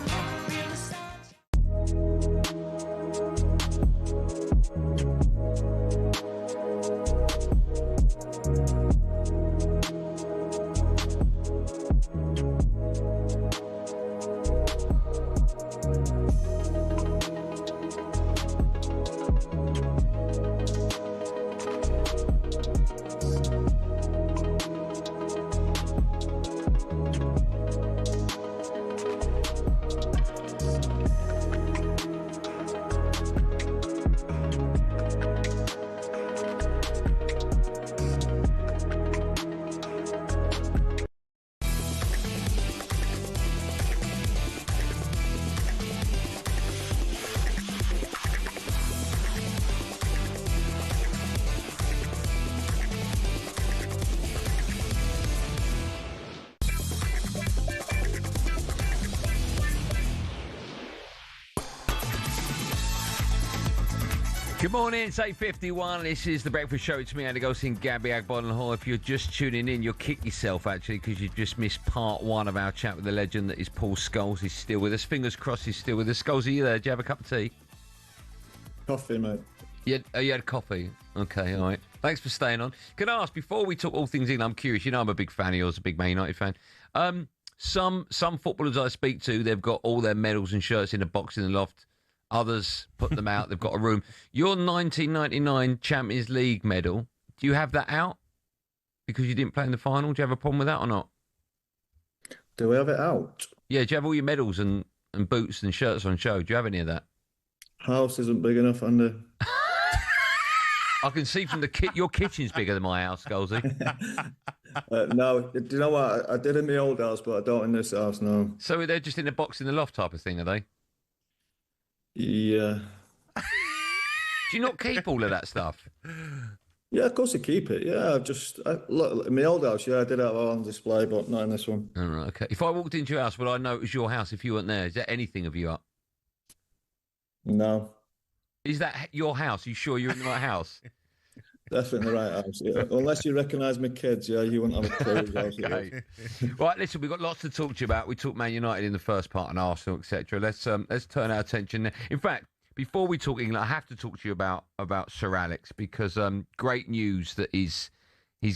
Good morning, it's 8:51. This is The Breakfast Show. It's me, Andy Goldstein, Gabby Agbonlahor. If you're just tuning in, you'll kick yourself, actually, because you just missed part one of our chat with the legend that is Paul Scholes. He's still with us. Fingers crossed he's still with us. Scholes, are you there? Do you have a cup of tea? Coffee, mate. You had coffee? Okay, all right. Thanks for staying on. Can I ask, before we talk all things England, I'm curious. You know I'm a big fan of yours, a big Man United fan. Some footballers I speak to, they've got all their medals and shirts in a box in the loft. Others put them out. They've got a room. Your 1999 Champions League medal, do you have that out? Because you didn't play in the final? Do you have a problem with that or not? Do we have it out? Yeah, do you have all your medals and boots and shirts on show? Do you have any of that? House isn't big enough, Andy. I can see from the your kitchen's bigger than my house, Scholesy. No, do you know what? I did in my old house, but I don't in this house, no. So they're just in a box in the loft type of thing, are they? Yeah. Do you not keep all of that stuff? Yeah, of course I keep it. Yeah, look, in my old house, yeah, I did have it on display, but not in this one. All right, okay. If I walked into your house, would I know it was your house if you weren't there? Is there anything of you up? No. Is that your house? Are you sure you're in the right house? Definitely the right house. Yeah. Unless you recognise my kids, yeah, you wouldn't have a clue whose house it is. Right, listen, we've got lots to talk to you about. We talked Man United in the first part and Arsenal, etc. Let's turn our attention there. In fact, before we talk England, I have to talk to you about Sir Alex, because great news that he's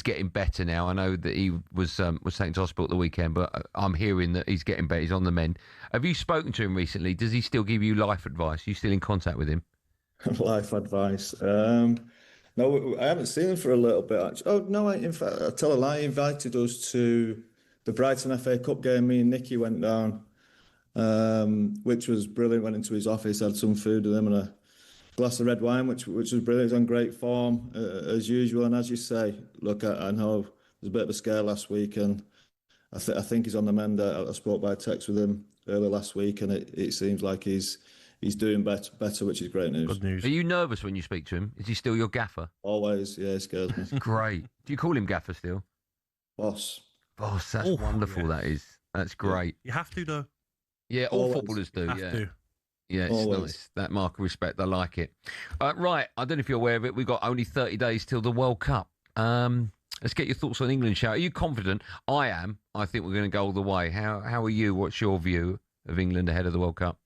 getting better now. I know that he was taken to hospital at the weekend, but I'm hearing that he's getting better. He's on the mend. Have you spoken to him recently? Does he still give you life advice? Are you still in contact with him? Life advice. No, I haven't seen him for a little bit, actually. Oh, no, in fact, I tell a lie. He invited us to the Brighton FA Cup game. Me and Nicky went down, which was brilliant. Went into his office, had some food with him and a glass of red wine, which was brilliant. He's on great form, as usual. And as you say, look, I know there's a bit of a scare last week, and I think he's on the mend. I spoke by text with him earlier last week, and it seems like he's doing better, which is great news. Good news. Are you nervous when you speak to him? Is he still your gaffer? Always, yeah, he scares me. Great. Do you call him gaffer still? Boss. Boss, that's wonderful, that is. That's great. You have to, though. Yeah, all footballers do, have to. Yeah, it's nice. That mark of respect, I like it. Right, I don't know if you're aware of it, we've got only 30 days till the World Cup. Let's get your thoughts on England, shall we? Are you confident? I am. I think we're going to go all the way. How are you? What's your view of England ahead of the World Cup?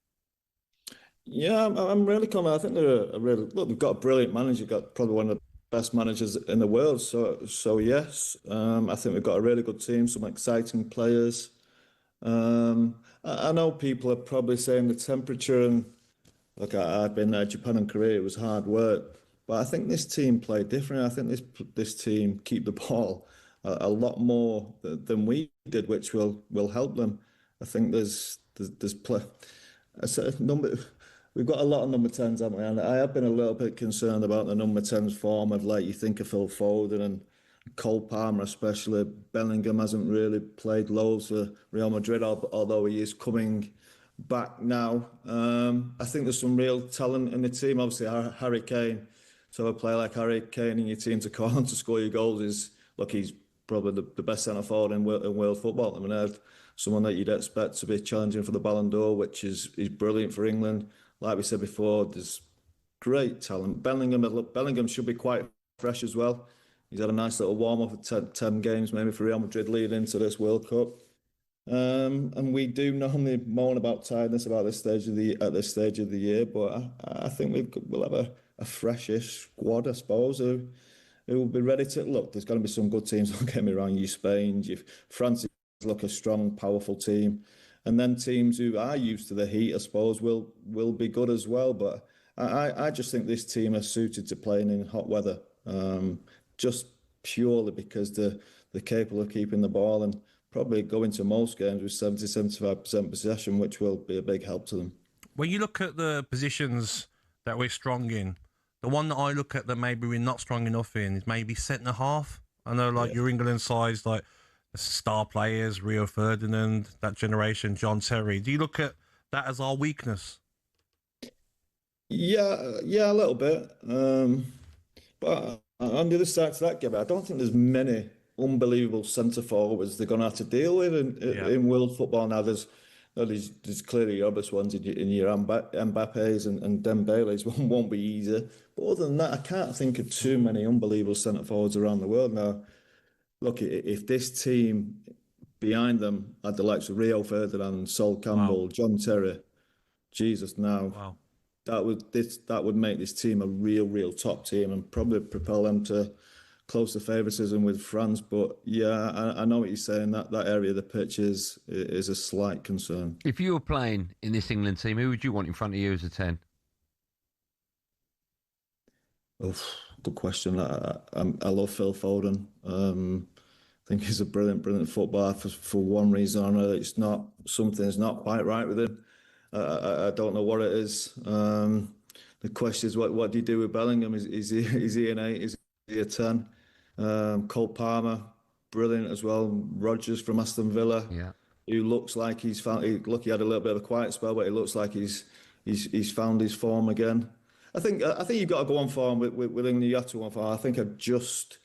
Yeah, I'm really confident. I think they've got a brilliant manager. Got probably one of the best managers in the world. So yes, I think we've got a really good team, some exciting players. I know people are probably saying the temperature, and look, I've been there, Japan and Korea, it was hard work. But I think this team played different. I think this team keep the ball a lot more than we did, which will help them. I think there's play. We've got a lot of number 10s, haven't we? And I have been a little bit concerned about the number 10s form of, like, you think of Phil Foden and Cole Palmer especially. Bellingham hasn't really played loads for Real Madrid, although he is coming back now. I think there's some real talent in the team. Obviously, Harry Kane. So a player like Harry Kane in your team to call on to score your goals is, look, he's probably the best centre forward in world football. I mean, someone that you'd expect to be challenging for the Ballon d'Or, which is brilliant for England. Like we said before, there's great talent. Bellingham should be quite fresh as well. He's had a nice little warm-up of 10 games maybe for Real Madrid leading into this World Cup. And we do normally moan about tiredness at this stage of the year, but I think we'll have a freshish squad, I suppose, who will be ready to look. There's going to be some good teams. Don't get me wrong. You Spain, France look a strong, powerful team, and then teams who are used to the heat, I suppose, will be good as well. But I just think this team are suited to playing in hot weather, just purely because they're capable of keeping the ball and probably go into most games with 70-75% possession, which will be a big help to them. When you look at the positions that we're strong in, the one that I look at that maybe we're not strong enough in is maybe centre half. I know, like, your England sides, like the star players, Rio Ferdinand, that generation, John Terry. Do you look at that as our weakness? Yeah, a little bit. But on the other side to that, Gabby, I don't think there's many unbelievable centre forwards they're going to have to deal with in world football now. There's No, there's clearly obvious ones in your Mbappe's and Dembele's won't be easy. But other than that, I can't think of too many unbelievable centre forwards around the world now. Look, if this team behind them had the likes of Rio Ferdinand, Sol Campbell, John Terry, Jesus, now that would make this team a real top team and probably propel them to close to favouritism with France. But yeah, I know what you're saying. That area of the pitch is a slight concern. If you were playing in this England team, who would you want in front of you as a 10? Good question. I love Phil Foden. I think he's a brilliant footballer. For one reason or another, something's not quite right with him. I don't know what it is. The question is, what do you do with Bellingham? Is he an 8? Is he a 10? Cole Palmer, brilliant as well. Rodgers from Aston Villa, who looks like he's found. Look, he had a little bit of a quiet spell, but it looks like he's found his form again. I think you've got to go on form with England. You have to go on form. I think I'd just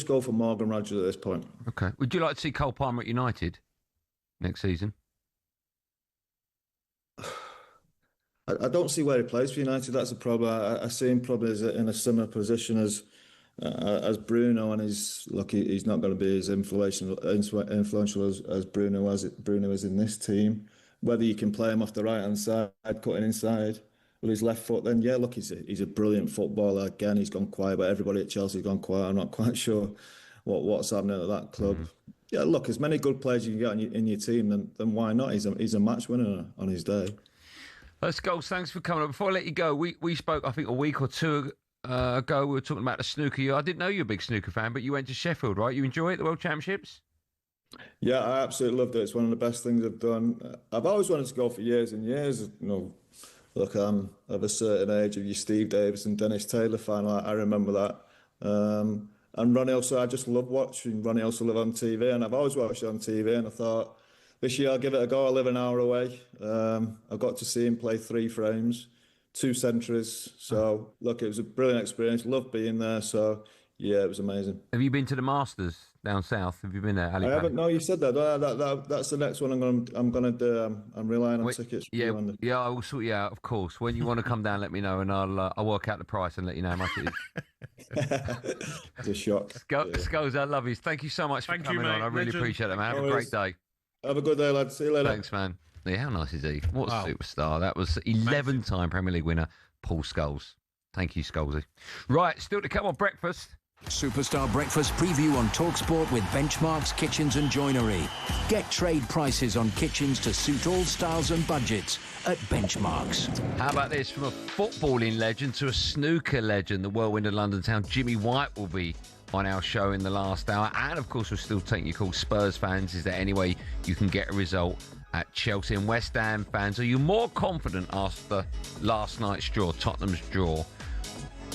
go for Morgan Rodgers at this point. Okay. Would you like to see Cole Palmer at United next season? I don't see where he plays for United. That's a problem. I see him probably in a similar position as Bruno, and he's not going to be as influential as Bruno is in this team. Whether you can play him off the right hand side, cutting inside with his left foot, then yeah, look, he's a brilliant footballer. Again, he's gone quiet, but everybody at Chelsea has gone quiet. I'm not quite sure what's happening at that club. Yeah, look, as many good players you can get in your team, then why not? He's a match winner on his day. Scholes, thanks for coming up. Before I let you go, we spoke, I think, a week or two ago. We were talking about the snooker. I didn't know you were a big snooker fan, but you went to Sheffield, right? You enjoy it, the World Championships? Yeah, I absolutely loved it. It's one of the best things I've done. I've always wanted to go for years and years. Look, I'm of a certain age of your Steve Davis and Dennis Taylor fan. I remember that. And Ronnie also, I just love watching Ronnie also live on TV, and I've always watched it on TV, and I thought, this year I'll give it a go. I live an hour away. I got to see him play 3 frames, 2 centuries. So, look, it was a brilliant experience. Loved being there. So, yeah, it was amazing. Have you been to the Masters down south? Have you been there? I haven't. No, you said that. That's the next one I'm going to do. I'm relying on tickets. Yeah, I will sort you out, of course. When you want to come down, let me know, and I'll work out the price and let you know how much it is. It's a shock. Scholes, I love you. Thank you so much for coming on. I really appreciate it, man. Have a great day. Have a good day, lad. See you later. Thanks, man. Yeah, how nice is he? What a superstar. That was 11-time Premier League winner, Paul Scholes. Thank you, Scholesy. Right, still to come on breakfast. Superstar Breakfast preview on talkSPORT with Benchmarks Kitchens and Joinery. Get trade prices on kitchens to suit all styles and budgets at Benchmarks. How about this? From a footballing legend to a snooker legend, the whirlwind of London town, Jimmy White will be on our show in the last hour. And, of course, we'll still take your call. Spurs fans, is there any way you can get a result at Chelsea? And West Ham fans, are you more confident after last night's draw, Tottenham's draw?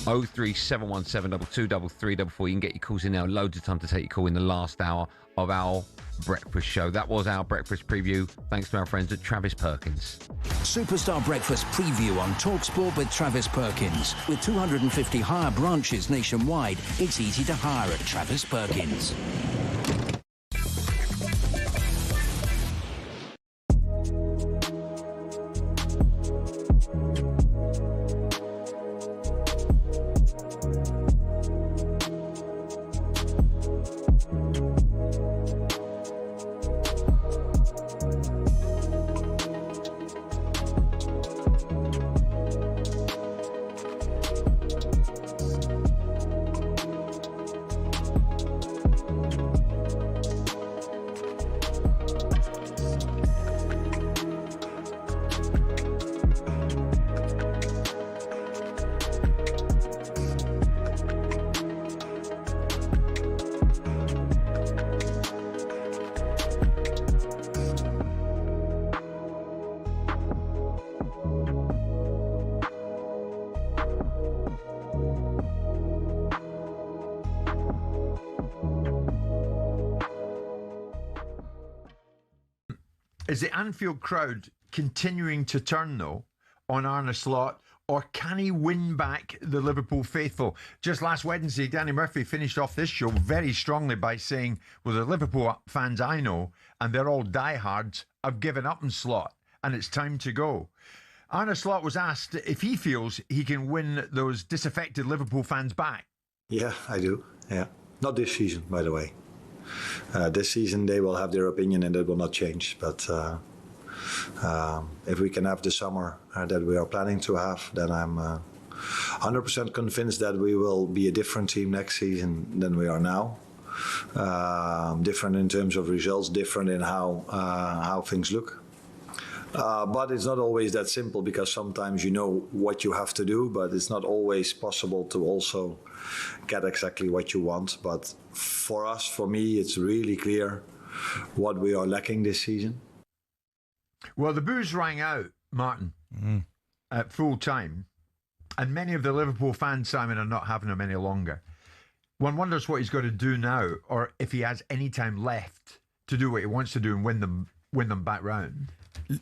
03717 223344. You can get your calls in now. Loads of time to take your call in the last hour of our breakfast show. That was our breakfast preview. Thanks to our friends at Travis Perkins. Superstar Breakfast preview on talkSPORT with Travis Perkins. With 250 hire branches nationwide, it's easy to hire at Travis Perkins. Is the Anfield crowd continuing to turn, though, on Arne Slot or can he win back the Liverpool faithful? Just last Wednesday, Danny Murphy finished off this show very strongly by saying, well, the Liverpool fans I know, and they're all diehards, have given up on Slot, and it's time to go. Arne Slot was asked if he feels he can win those disaffected Liverpool fans back. Yeah, I do. Yeah. Not this season, by the way. This season they will have their opinion and it will not change. But if we can have the summer that we are planning to have, then I'm 100% convinced that we will be a different team next season than we are now. Different in terms of results, different in how things look. But it's not always that simple, because sometimes you know what you have to do, but it's not always possible to also get exactly what you want. But for us, for me, it's really clear what we are lacking this season. Well, the boos rang out, Martin, at full time, and many of the Liverpool fans, Simon, are not having him any longer. One wonders what he's going to do now, or if he has any time left to do what he wants to do and win them back round.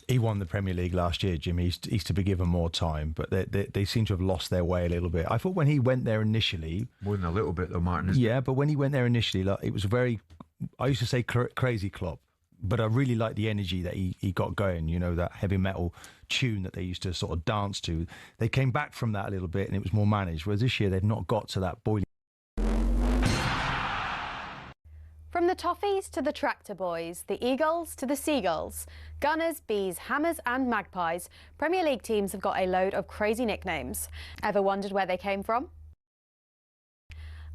He won the Premier League last year, Jimmy. He's to be given more time, but they seem to have lost their way a little bit. I thought when he went there initially... More than a little bit, though, Martin. Yeah, but when he went there initially, like, it was very... I used to say crazy Klopp, but I really liked the energy that he got going, you know, that heavy metal tune that they used to sort of dance to. They came back from that a little bit and it was more managed, whereas this year they've not got to that boiling... From the Toffees to the Tractor Boys, the Eagles to the Seagulls, Gunners, Bees, Hammers and Magpies, Premier League teams have got a load of crazy nicknames. Ever wondered where they came from?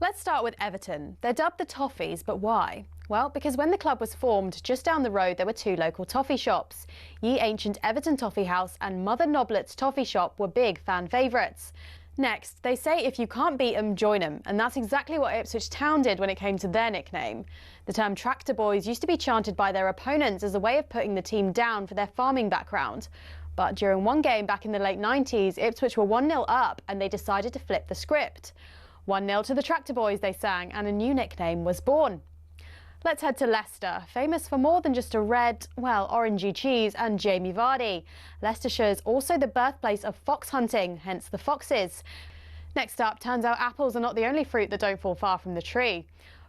Let's start with Everton. They're dubbed the Toffees, but why? Well, because when the club was formed, just down the road there were two local toffee shops. Ye Ancient Everton Toffee House and Mother Noblet's Toffee Shop were big fan favourites. Next, they say if you can't beat them, join them, and that's exactly what Ipswich Town did when it came to their nickname. The term Tractor Boys used to be chanted by their opponents as a way of putting the team down for their farming background. But during one game back in the late 90s, Ipswich were 1-0 up and they decided to flip the script. 1-0 to the Tractor Boys, they sang, and a new nickname was born. Let's head to Leicester, famous for more than just a red, well, orangey cheese and Jamie Vardy. Leicestershire's also the birthplace of fox hunting, hence the Foxes. Next up, turns out apples are not the only fruit that don't fall far from the tree.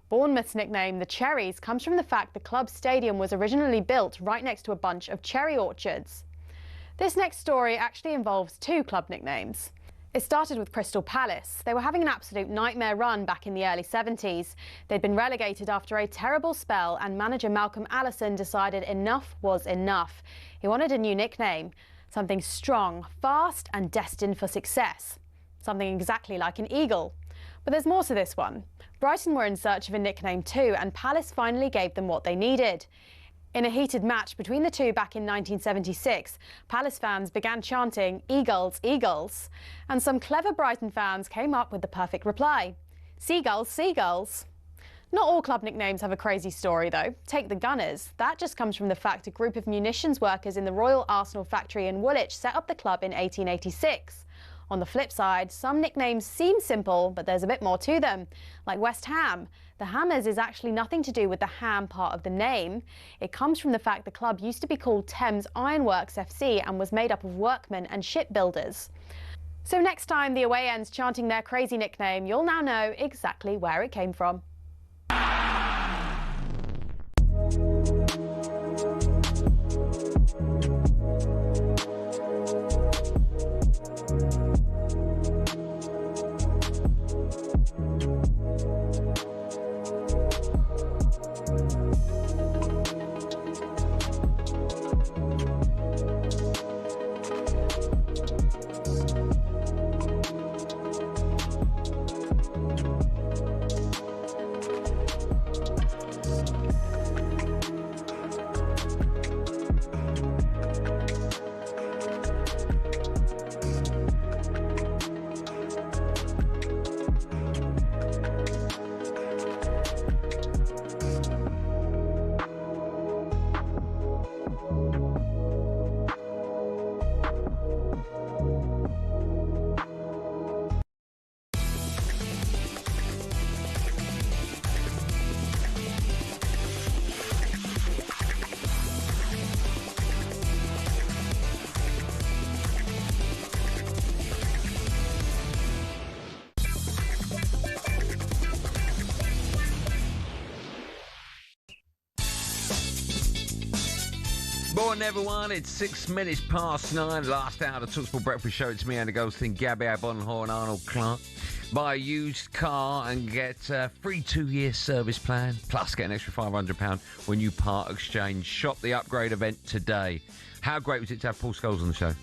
Bournemouth's nickname, the Cherries, comes from the fact the club's stadium was originally built right next to a bunch of cherry orchards. This next story actually involves two club nicknames. It started with Crystal Palace. They were having an absolute nightmare run back in the early 70s. They'd been relegated after a terrible spell and manager Malcolm Allison decided enough was enough. He wanted a new nickname, something strong, fast and destined for success. Something exactly like an eagle. But there's more to this one. Brighton were in search of a nickname too, and Palace finally gave them what they needed. In a heated match between the two back in 1976, Palace fans began chanting, "Eagles, Eagles," and some clever Brighton fans came up with the perfect reply, "Seagulls, Seagulls." Not all club nicknames have a crazy story though. Take the Gunners. That just comes from the fact a group of munitions workers in the Royal Arsenal factory in Woolwich set up the club in 1886. On the flip side, some nicknames seem simple, but there's a bit more to them, like West Ham. The Hammers is actually nothing to do with the ham part of the name. It comes from the fact the club used to be called Thames Ironworks FC and was made up of workmen and shipbuilders. So next time the away end's chanting their crazy nickname, you'll now know exactly where it came from. morning, everyone. It's 6 minutes past 9. Last hour of the talkSPORT Breakfast Show. It's me, Andy Goldstein, Gabby, Agbonlahor and Arnold Clark. Buy a used car and get a free 2-year service plan, plus get an extra £500 when you part exchange. Shop the upgrade event today. How great was it to have Paul Scholes on the show?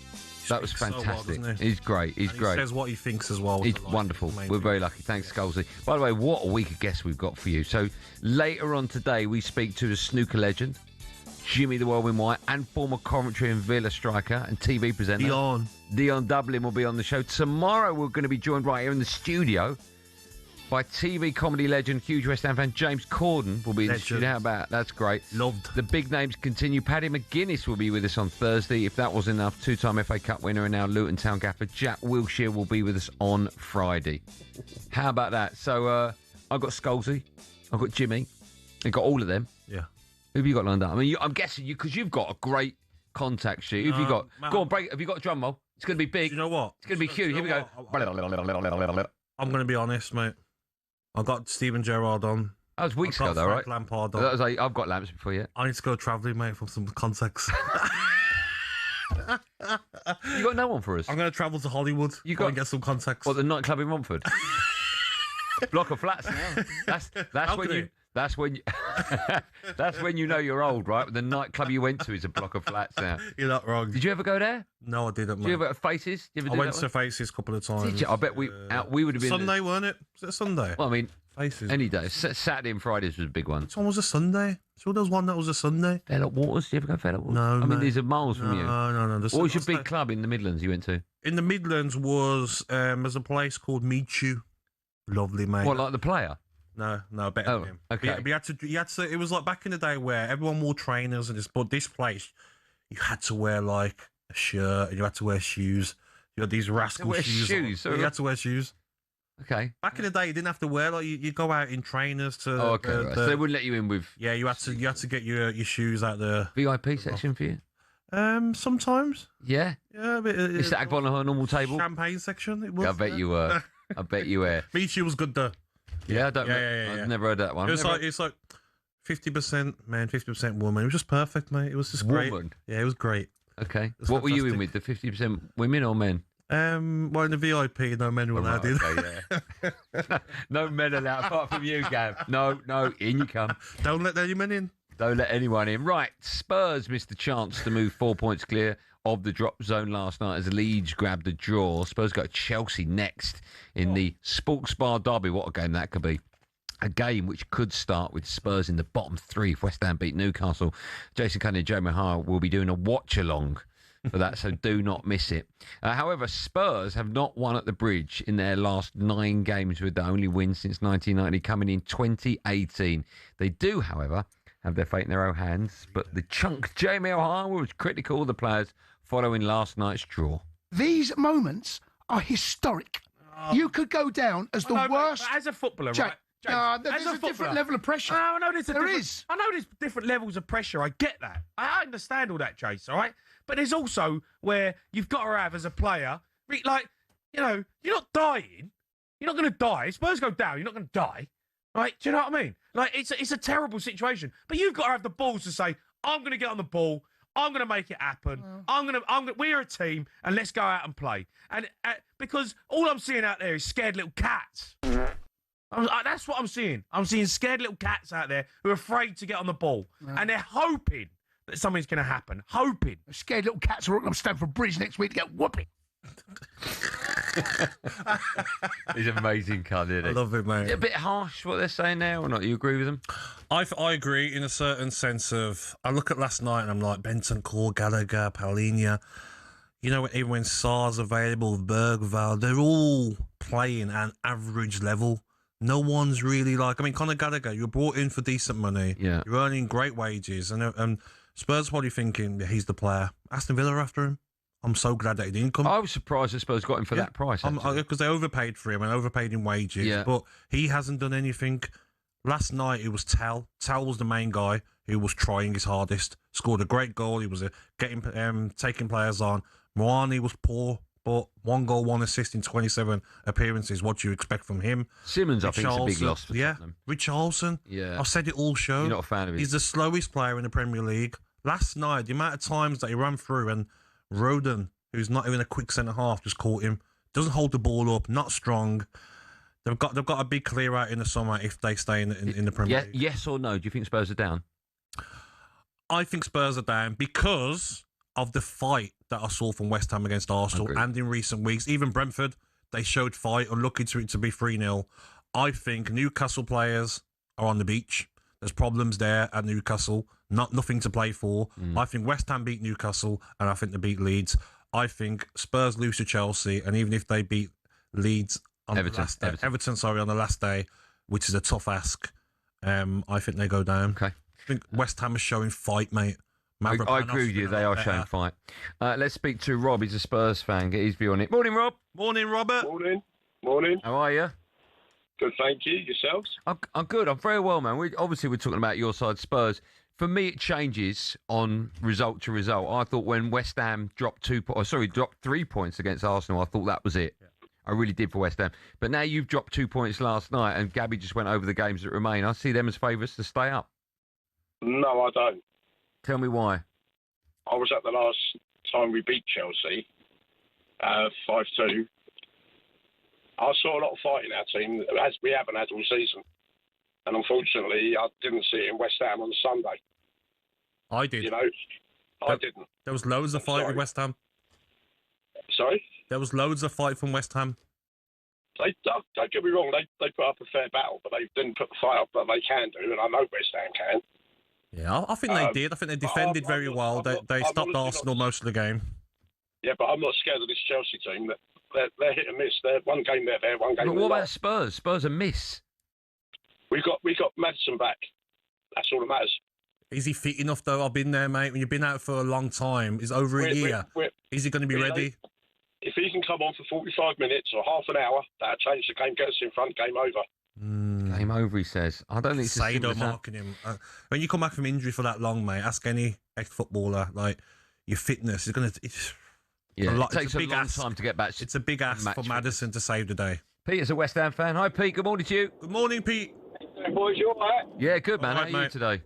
That was fantastic. He's great. He's great. He says what he thinks as well. He's wonderful. We're very lucky. Thanks, Scholesy. By the way, what a week of guests we've got for you. So later on today, we speak to the snooker legend, Jimmy the Whirlwind White, and former Coventry and Villa striker and TV presenter Dion Dublin will be on the show. Tomorrow, we're going to be joined right here in the studio by TV comedy legend, huge West Ham fan, James Corden will be in the studio. How about that? That's great. Loved. The big names continue. Paddy McGuinness will be with us on Thursday. If that was enough, 2-time FA Cup winner and now Luton Town gaffer Jack Wilshere will be with us on Friday. How about that? So I've got Scholesy, I've got Jimmy, I've got all of them. Yeah. Who have you got lined up? I mean, I'm guessing you, because you've got a great contact sheet. Who have you got? Go on, break. Have you got a drum roll? It's going to be big. Do you know what? It's going to be huge. Here we go. I'm going to be honest, mate. I got Steven Gerrard on. That was weeks ago, though, right? Lampard on. That was like, I've got lamps before yet. I need to go travelling, mate, for some contacts. You got no one for us? I'm going to travel to Hollywood. You got to get some contacts. What, the nightclub in Romford? Block of flats now. That's when you. That's when you, that's when you know you're old, right? The nightclub you went to is a block of flats now. You're not wrong. Did you ever go there? No, I didn't, mate. Did you ever Faces? Did you ever I went to Faces a couple of times. Did you? I bet we would have been... Sunday, weren't it? Was it a Sunday? Well, I mean, Faces. Any day. Saturday and Fridays was a big one. Which one was a Sunday? Sure there was one that was a Sunday. Fairlock Waters? Did you ever go Fairlock Waters? No, I mean, these are miles from you. No. What was your big club in the Midlands you went to? In the Midlands was, there's a place called Meet You. Lovely, mate. What, like the player? No, better than him. Okay. But you had to. It was like back in the day where everyone wore trainers and but this place, you had to wear like a shirt and you had to wear shoes. You had these rascal shoes. So you had to wear shoes. Okay. Back in the day, you didn't have to wear like you go out in trainers to. Oh, okay. Right. So they wouldn't let you in with. Yeah, you had to get your shoes out there. VIP section for you. Sometimes. Yeah. Yeah, but it's the Agbonlahor normal table. Champagne section. It was. I bet you were. I bet you were. Meet You was good though. Yeah, I don't. Yeah. I've never heard that one. It's like 50% man, 50% woman. It was just perfect, mate. It was just great. Woman? Yeah, it was great. Okay. What were you in with? The 50% women or men? Well, in the VIP, no men were allowed in. Okay, no men allowed apart from you, Gav. No, in you come. Don't let any men in. Don't let anyone in. Right, Spurs missed the chance to move 4 points clear of the drop zone last night as Leeds grabbed the draw. Spurs got Chelsea next in the Sports Bar Derby. What a game that could be. A game which could start with Spurs in the bottom three if West Ham beat Newcastle. Jason Cunningham and Joe Mahar will be doing a watch-along for that, so do not miss it. However, Spurs have not won at the Bridge in their last 9 games, with the only win since 1990 coming in 2018. They do, however, have their fate in their own hands, but the chunk Jamie O'Hara was critical of the players following last night's draw. These moments are historic. You could go down as the worst. But as a footballer, Jack, right? There's a different level of pressure. I know there's I know there's different levels of pressure. I get that. I understand all that, Chase. All right, but there's also where you've got to have as a player, like, you know, you're not dying. You're not going to die. Spurs go down. You're not going to die. Right? Do you know what I mean? Like, it's a terrible situation. But you've got to have the balls to say, I'm going to get on the ball. I'm going to make it happen. We're a team, and let's go out and play. And because all I'm seeing out there is scared little cats. That's what I'm seeing. I'm seeing scared little cats out there who are afraid to get on the ball, and they're hoping that something's going to happen. Hoping. Scared little cats are up Stamford Bridge next week to get whooping. He's amazing, cunt, isn't he? I love it, mate. A bit harsh what they're saying now, or not? You agree with them? I agree in a certain sense of, I look at last night and I'm like, Bentancur, Gallagher, Paulinho, you know, even when Sarr's available, Bergvall, they're all playing at an average level. No one's really like, I mean, Conor Gallagher, you're brought in for decent money. Yeah. You're earning great wages. And Spurs probably thinking that he's the player. Aston Villa after him. I'm so glad that he didn't come. I was surprised that Spurs got him for that price. Because they overpaid for him and overpaid in wages. Yeah. But he hasn't done anything. Last night it was Tal. Tal was the main guy who was trying his hardest. Scored a great goal. He was taking players on. Moani was poor, but 1 goal, 1 assist in 27 appearances. What do you expect from him? Simmons, I think, is a big loss for Tottenham. Richarlison. Yeah. I've said it all show. You're not a fan of him. He's the slowest player in the Premier League. last night, the amount of times that he ran through and Rodon, who's not even a quick centre-half, just caught him. Doesn't hold the ball up, not strong. They've got a big clear out in the summer if they stay in the Premier League. Yes or no? Do you think Spurs are down? I think Spurs are down because of the fight that I saw from West Ham against Arsenal and in recent weeks. Even Brentford, they showed fight, unlucky to it to be 3-0. I think Newcastle players are on the beach. There's problems there at Newcastle, nothing to play for. I think West Ham beat Newcastle and I think they beat Leeds. I think Spurs lose to Chelsea, and even if they beat Leeds on the last day, Everton, on the last day, which is a tough ask, I think they go down. Okay. I think West Ham is showing fight, mate. I agree with you. They are showing fight. Let's speak to Rob. He's a Spurs fan. Get his view on it. Morning, Rob. Morning, Robert. Morning. How are you? Good, thank you. Yourselves? I'm good. I'm very well, man. We're talking about your side, Spurs. For me, it changes on result to result. I thought when West Ham dropped 3 points against Arsenal, I thought that was it. Yeah. I really did for West Ham. But now you've dropped 2 points last night, and Gabby just went over the games that remain. I see them as favourites to stay up. No, I don't. Tell me why. I was at the last time we beat Chelsea, 5-2. I saw a lot of fight in our team, as we haven't had all season. And unfortunately, I didn't see it in West Ham on Sunday. I did. You know, I didn't. There was loads of fight with West Ham. Sorry? There was loads of fight from West Ham. Don't get me wrong, they put up a fair battle, but they didn't put the fight up that they can do, and I know West Ham can. Yeah, I think they did. I think they defended very well. They stopped Arsenal most of the game. Yeah, but I'm not scared of this Chelsea team. They're hit and miss. They're one game they're one game. But what about Spurs? Spurs are miss. We got Maddison back. That's all that matters. Is he fit enough though? I've been there, mate. When you've been out for a long time, it's over a year. Is he going to be ready? If he can come on for 45 minutes or half an hour, that'll change the game. Get us in front. Game over. Game over, he says. I don't think it's as simple as that. Marking him. When you come back from injury for that long, mate, ask any ex-footballer, like, your fitness is going to... It takes a long time to get back. It's a big ask for Maddison to save the day. Peter's a West Ham fan. Hi, Pete. Good morning to you. Good morning, Pete. Hey, boys, you all right? Yeah, good, man. All right, How are you today?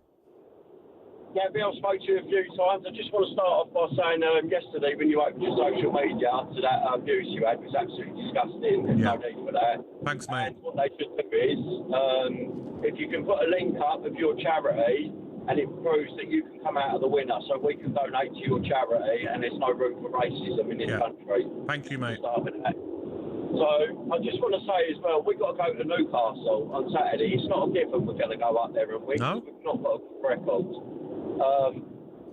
Gabby, I spoke to you a few times. I just want to start off by saying yesterday when you opened your social media up to that news you had was absolutely disgusting. There's no need for that. Thanks, mate. And what they should do is, if you can put a link up of your charity and it proves that you can come out of the winner so we can donate to your charity and there's no room for racism in this country. Thank you, mate. So I just want to say as well, we've got to go to Newcastle on Saturday. It's not a given we're going to go up there and win. No? We've not got a good record.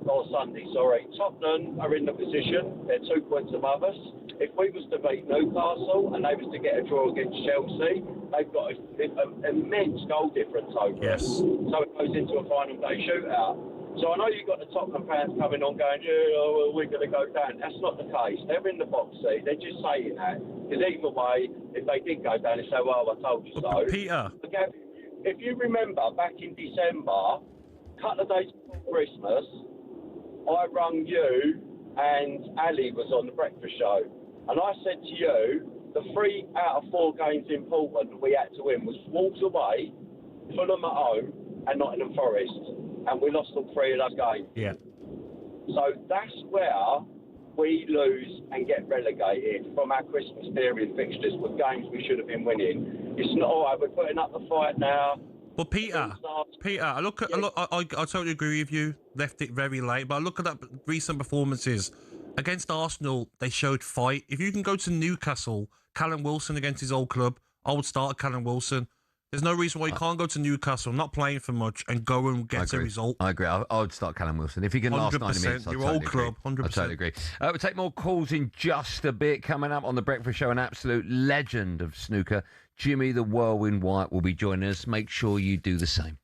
Or Sunday, sorry. Tottenham are in the position. They're 2 points above us. If we was to beat Newcastle and they was to get a draw against Chelsea, they've got an immense goal difference over us. So it goes into a final day shootout. So I know you've got the Tottenham fans coming on going, we're going to go down. That's not the case. They're in the box seat. They're just saying that. Because either way, if they did go down, they say, well, I told you so. Peter. Again, if you remember, back in December, a couple of days before Christmas, I rung you and Ali was on the breakfast show. And I said to you, the 3 out of 4 games important we had to win was Wolves away, Fulham at home, and Nottingham Forest. And we lost all 3 of those games. Yeah. So that's where we lose and get relegated from our Christmas period fixtures with games we should have been winning. It's not all right, we're putting up the fight now. Well, Peter, I totally agree with you. Left it very late, but I look at that recent performances against Arsenal. They showed fight. If you can go to Newcastle, Callum Wilson against his old club, I would start Callum Wilson. There's no reason why you can't go to Newcastle, not playing for much, and go and get a result. I agree. I would start Callum Wilson. If he can last 90 minutes, your old club, 100%. I totally agree. We'll take more calls in just a bit. Coming up on The Breakfast Show, an absolute legend of snooker, Jimmy the Whirlwind White, will be joining us. Make sure you do the same.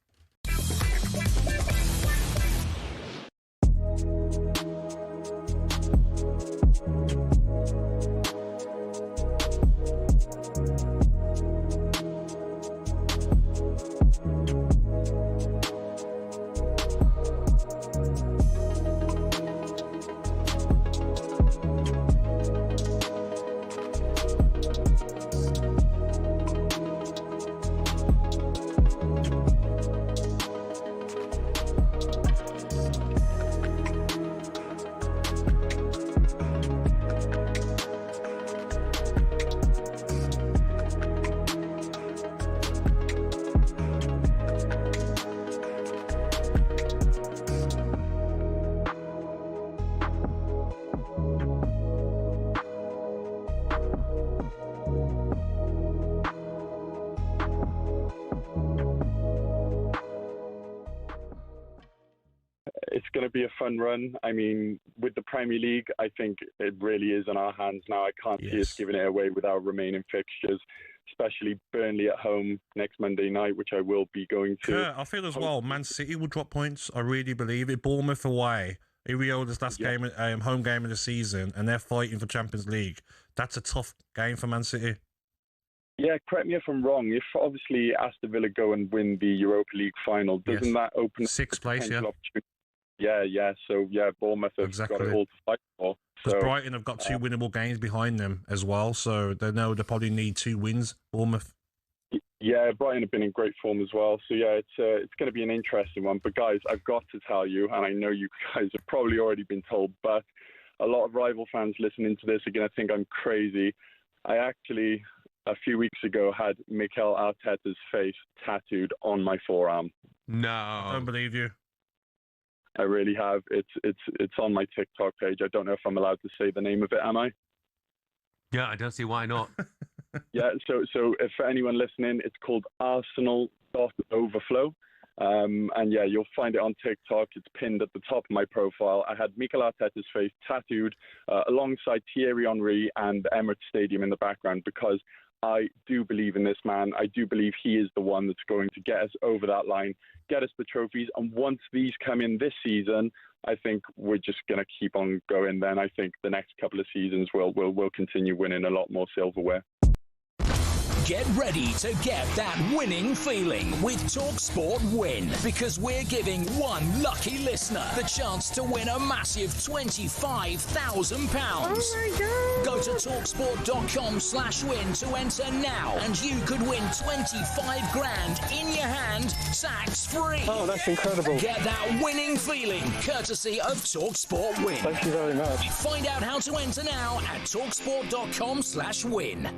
going to be a fun run. I mean, with the Premier League, I think it really is in our hands now. I can't see us giving it away with our remaining fixtures, especially Burnley at home next Monday night, which I will be going to. Kurt, I feel as well, Man City will drop points. I really believe it. Bournemouth away. Irio's last game, home game of the season, and they're fighting for Champions League. That's a tough game for Man City. Yeah, correct me if I'm wrong. If obviously Aston Villa go and win the Europa League final, doesn't that open sixth place? Yeah. So Bournemouth have got it all to fight for. Because Brighton have got 2 winnable games behind them as well, so they know they probably need 2 wins. Bournemouth. Yeah, Brighton have been in great form as well. So yeah, it's going to be an interesting one. But guys, I've got to tell you, and I know you guys have probably already been told, but a lot of rival fans listening to this are going to think I'm crazy. I actually, a few weeks ago, had Mikel Arteta's face tattooed on my forearm. No, I don't believe you. I really have. It's on my TikTok page. I don't know if I'm allowed to say the name of it, am I? Yeah, I don't see why not. Yeah, so if for anyone listening, it's called Arsenal.overflow. And yeah, you'll find it on TikTok. It's pinned at the top of my profile. I had Mikel Arteta's face tattooed alongside Thierry Henry and Emirates Stadium in the background because I do believe in this man. I do believe he is the one that's going to get us over that line, get us the trophies. And once these come in this season, I think we're just going to keep on going. Then I think the next couple of seasons we'll continue winning a lot more silverware. Get ready to get that winning feeling with talkSPORT Win, because we're giving one lucky listener the chance to win a massive £25,000. Oh my God. Go to talksport.com/win to enter now, and you could win 25 grand in your hand, tax free. Oh, that's incredible. Get that winning feeling courtesy of talkSPORT Win. Thank you very much. Find out how to enter now at talksport.com/win.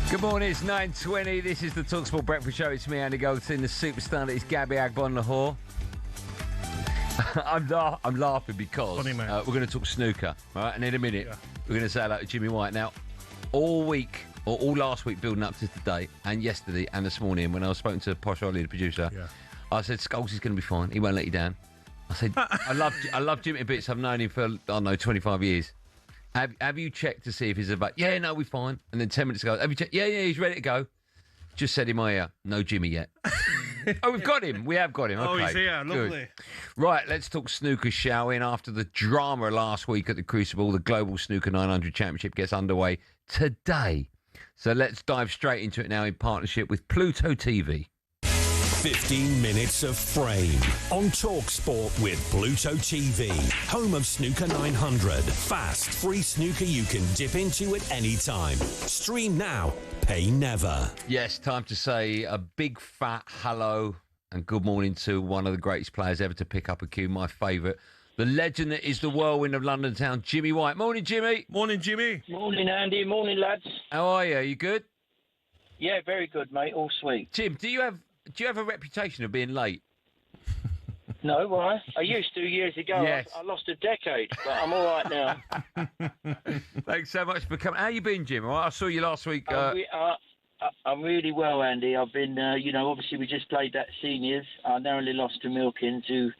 Good morning, it's 9:20. This is the talkSPORT Breakfast Show. It's me, Andy Goldstein, the superstar. It's Gabby Agbonlahor. I'm laughing because we're going to talk snooker, right? And in a minute, we're going to say hello to Jimmy White. Now, all week, or all last week building up to today, and yesterday, and this morning, when I was speaking to Posh Ollie, the producer, I said, Scholes is going to be fine. He won't let you down. I said, I love Jimmy to bits. I've known him for, I don't know, 25 years. Have you checked to see if he's about? Yeah, no, we're fine. And then 10 minutes ago, have you checked? Yeah, he's ready to go. Just said in my ear, no Jimmy yet. Oh, we've got him. We have got him. Okay. Oh, he's here. Lovely. Good. Right, let's talk snooker, shall we? And after the drama last week at the Crucible, the Global Snooker 900 Championship gets underway today. So let's dive straight into it now in partnership with Pluto TV. 15 minutes of frame on talkSPORT with Pluto TV, home of Snooker 900. Fast, free snooker you can dip into at any time. Stream now, pay never. Yes, time to say a big fat hello and good morning to one of the greatest players ever to pick up a cue, my favourite, the legend that is the whirlwind of London town, Jimmy White. Morning, Jimmy. Morning, Jimmy. Morning, Andy. Morning, lads. How are you? Are you good? Yeah, very good, mate. All sweet. Jim, do you have a reputation of being late? No, why? I used to years ago. Yes. I lost a decade, but I'm all right now. Thanks so much for coming. How you been, Jim? All right, I saw you last week. I'm really well, Andy. I've been, obviously we just played that seniors. I narrowly lost to Milkins, who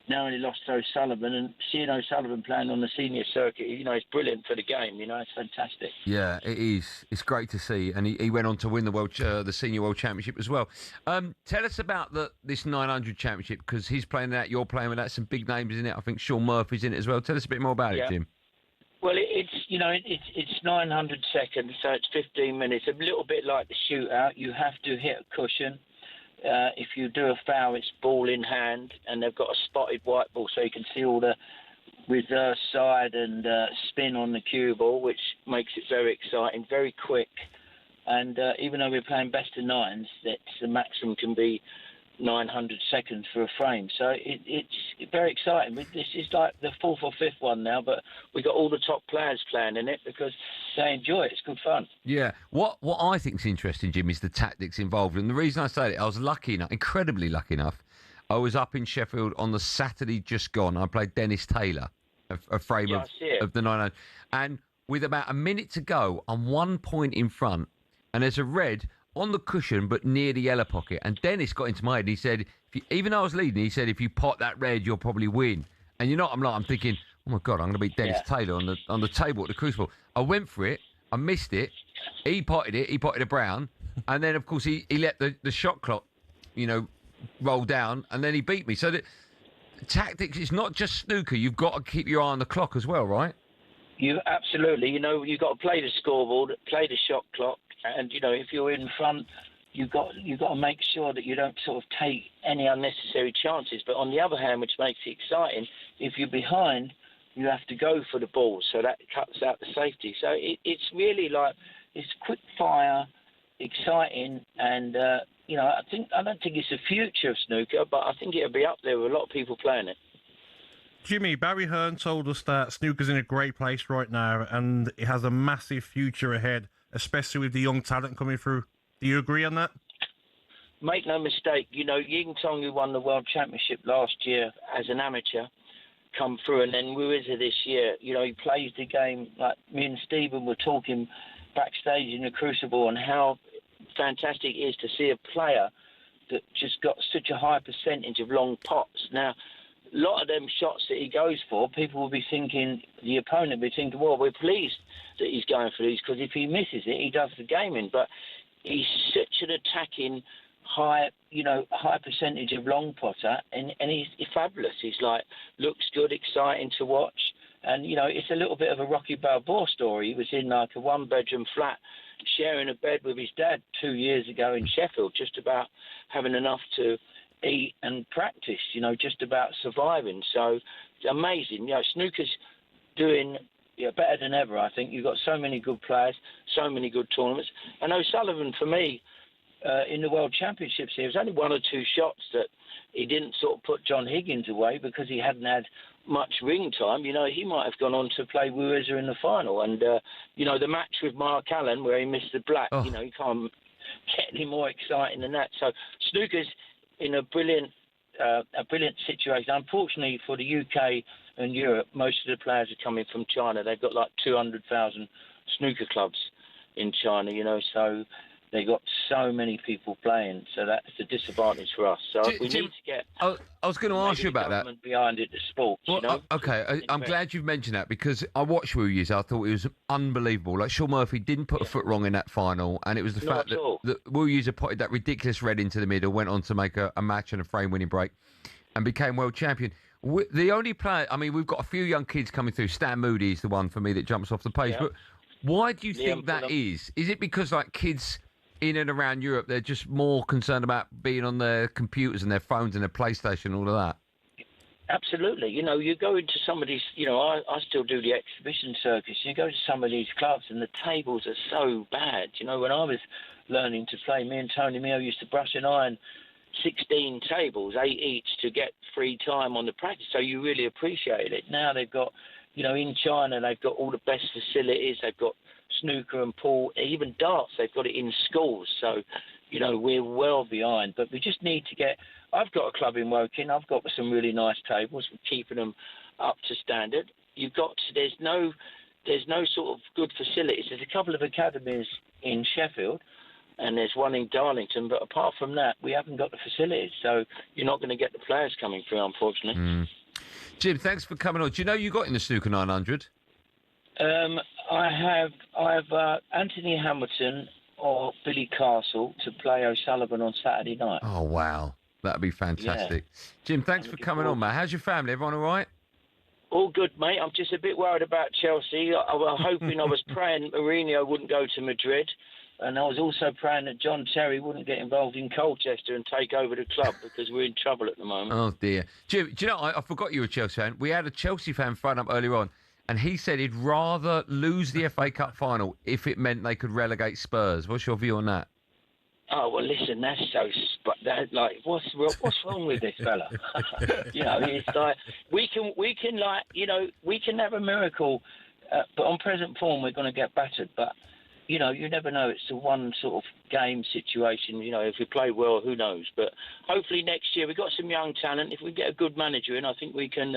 now only lost to O'Sullivan, and seeing O'Sullivan playing on the senior circuit, it's brilliant for the game. It's fantastic. Yeah, it is. It's great to see, and he went on to win the Senior World Championship as well. Tell us about this 900 Championship, because he's playing that, you're playing with that, some big names in it. I think Sean Murphy's in it as well. Tell us a bit more about it, Jim. Well, it's 900 seconds, so it's 15 minutes. A little bit like the shootout. You have to hit a cushion. If you do a foul, it's ball in hand, and they've got a spotted white ball, so you can see all the reverse side and spin on the cue ball, which makes it very exciting, very quick. And even though we're playing best of nines, the maximum can be 900 seconds for a frame. So it's very exciting. This is like the fourth or fifth one now, but we got all the top players playing in it because they enjoy it. It's good fun. Yeah. What I think is interesting, Jim, is the tactics involved. And the reason I say that, I was lucky enough, incredibly lucky enough, I was up in Sheffield on the Saturday just gone. I played Dennis Taylor, a frame of the 900. And with about a minute to go, I'm 1 point in front, and there's a red on the cushion, but near the yellow pocket. And Dennis got into my head. He said, even though I was leading, he said, if you pot that red, you'll probably win. And I'm thinking, oh my God, I'm going to beat Dennis Taylor on the table at the Crucible. I went for it. I missed it. He potted it. He potted a brown. And then, of course, he let the shot clock, roll down. And then he beat me. So the tactics, it's not just snooker. You've got to keep your eye on the clock as well, right? You absolutely. You've got to play the scoreboard, play the shot clock. And if you're in front, you've got to make sure that you don't sort of take any unnecessary chances. But on the other hand, which makes it exciting, if you're behind, you have to go for the ball, so that cuts out the safety. So it's really it's quick fire, exciting, and I don't think it's the future of snooker, but I think it'll be up there with a lot of people playing it. Jimmy, Barry Hearn told us that snooker's in a great place right now, and it has a massive future ahead, especially with the young talent coming through. Do you agree on that? Make no mistake, Ying Tong, who won the World Championship last year as an amateur, come through, and then Ruiza this year, he plays the game. Like me and Stephen were talking backstage in the Crucible on how fantastic it is to see a player that just got such a high percentage of long pots. Now, a lot of them shots that he goes for, people will be thinking, the opponent will be thinking, well, we're pleased that he's going for these, because if he misses it, he does the game in. But he's such an attacking, high percentage of long potter, and he's fabulous. He's looks good, exciting to watch. And, it's a little bit of a Rocky Balboa story. He was in a one-bedroom flat, sharing a bed with his dad 2 years ago in Sheffield, just about having enough to eat and practice, just about surviving. So it's amazing. Snooker's doing better than ever, I think. You've got so many good players, so many good tournaments. And O'Sullivan, for me, in the World Championships, there was only one or two shots that he didn't sort of put John Higgins away because he hadn't had much ring time. He might have gone on to play Ruiza in the final. And, the match with Mark Allen where he missed the black, you can't get any more exciting than that. So snooker's in a brilliant situation. Unfortunately for the UK and Europe, most of the players are coming from China. They've got 200,000 snooker clubs in China, so they got so many people playing. So that's a disadvantage for us. So we need to get. I was going to ask you about that. Behind it, the sports. Okay, I'm glad you've mentioned that, because I watched Ruiza. I thought it was unbelievable. Sean Murphy didn't put a foot wrong in that final, and it was the fact that Ruiza potted that ridiculous red into the middle, went on to make a match and a frame-winning break, and became world champion. The only player, we've got a few young kids coming through. Stan Moody is the one for me that jumps off the page. Yeah. But why do you think that is? Is it because kids in and around Europe, they're just more concerned about being on their computers and their phones and their PlayStation and all of that? Absolutely. You go into some of these, I still do the exhibition circus. You go to some of these clubs and the tables are so bad. When I was learning to play, me and Tony Mio used to brush and iron 16 tables, 8 each, to get free time on the practice. So you really appreciate it. Now they've got, in China, they've got all the best facilities. They've got snooker and pool, even darts. They've got it in schools. So, we're well behind. But we just need to get. I've got a club in Woking. I've got some really nice tables. We're keeping them up to standard. There's no sort of good facilities. There's a couple of academies in Sheffield, and there's one in Darlington, but apart from that, we haven't got the facilities, so you're not going to get the players coming through, unfortunately. Jim, thanks for coming on. Do you know you got in the Snooker 900? I have Anthony Hamilton or Billy Castle to play O'Sullivan on Saturday night. Oh, wow. That'd be fantastic. Yeah. Jim, thanks for coming on, mate. How's your family? Everyone all right? All good, mate. I'm just a bit worried about Chelsea. I was hoping, I was praying Mourinho wouldn't go to Madrid. And I was also praying that John Terry wouldn't get involved in Colchester and take over the club because we're in trouble at the moment. Oh, dear. Jim, do you know, I forgot you were a Chelsea fan. We had a Chelsea fan phone up earlier on, and he said he'd rather lose the FA Cup final if it meant they could relegate Spurs. What's your view on that? Oh, well, listen, that's so... like, what's wrong with this fella? You know, it's like, we can like, you know, we can have a miracle, but on present form, we're going to get battered, but... You know, you never know. It's a one sort of game situation. You know, if we play well, who knows? But hopefully next year we've got some young talent. If we get a good manager in, I think we can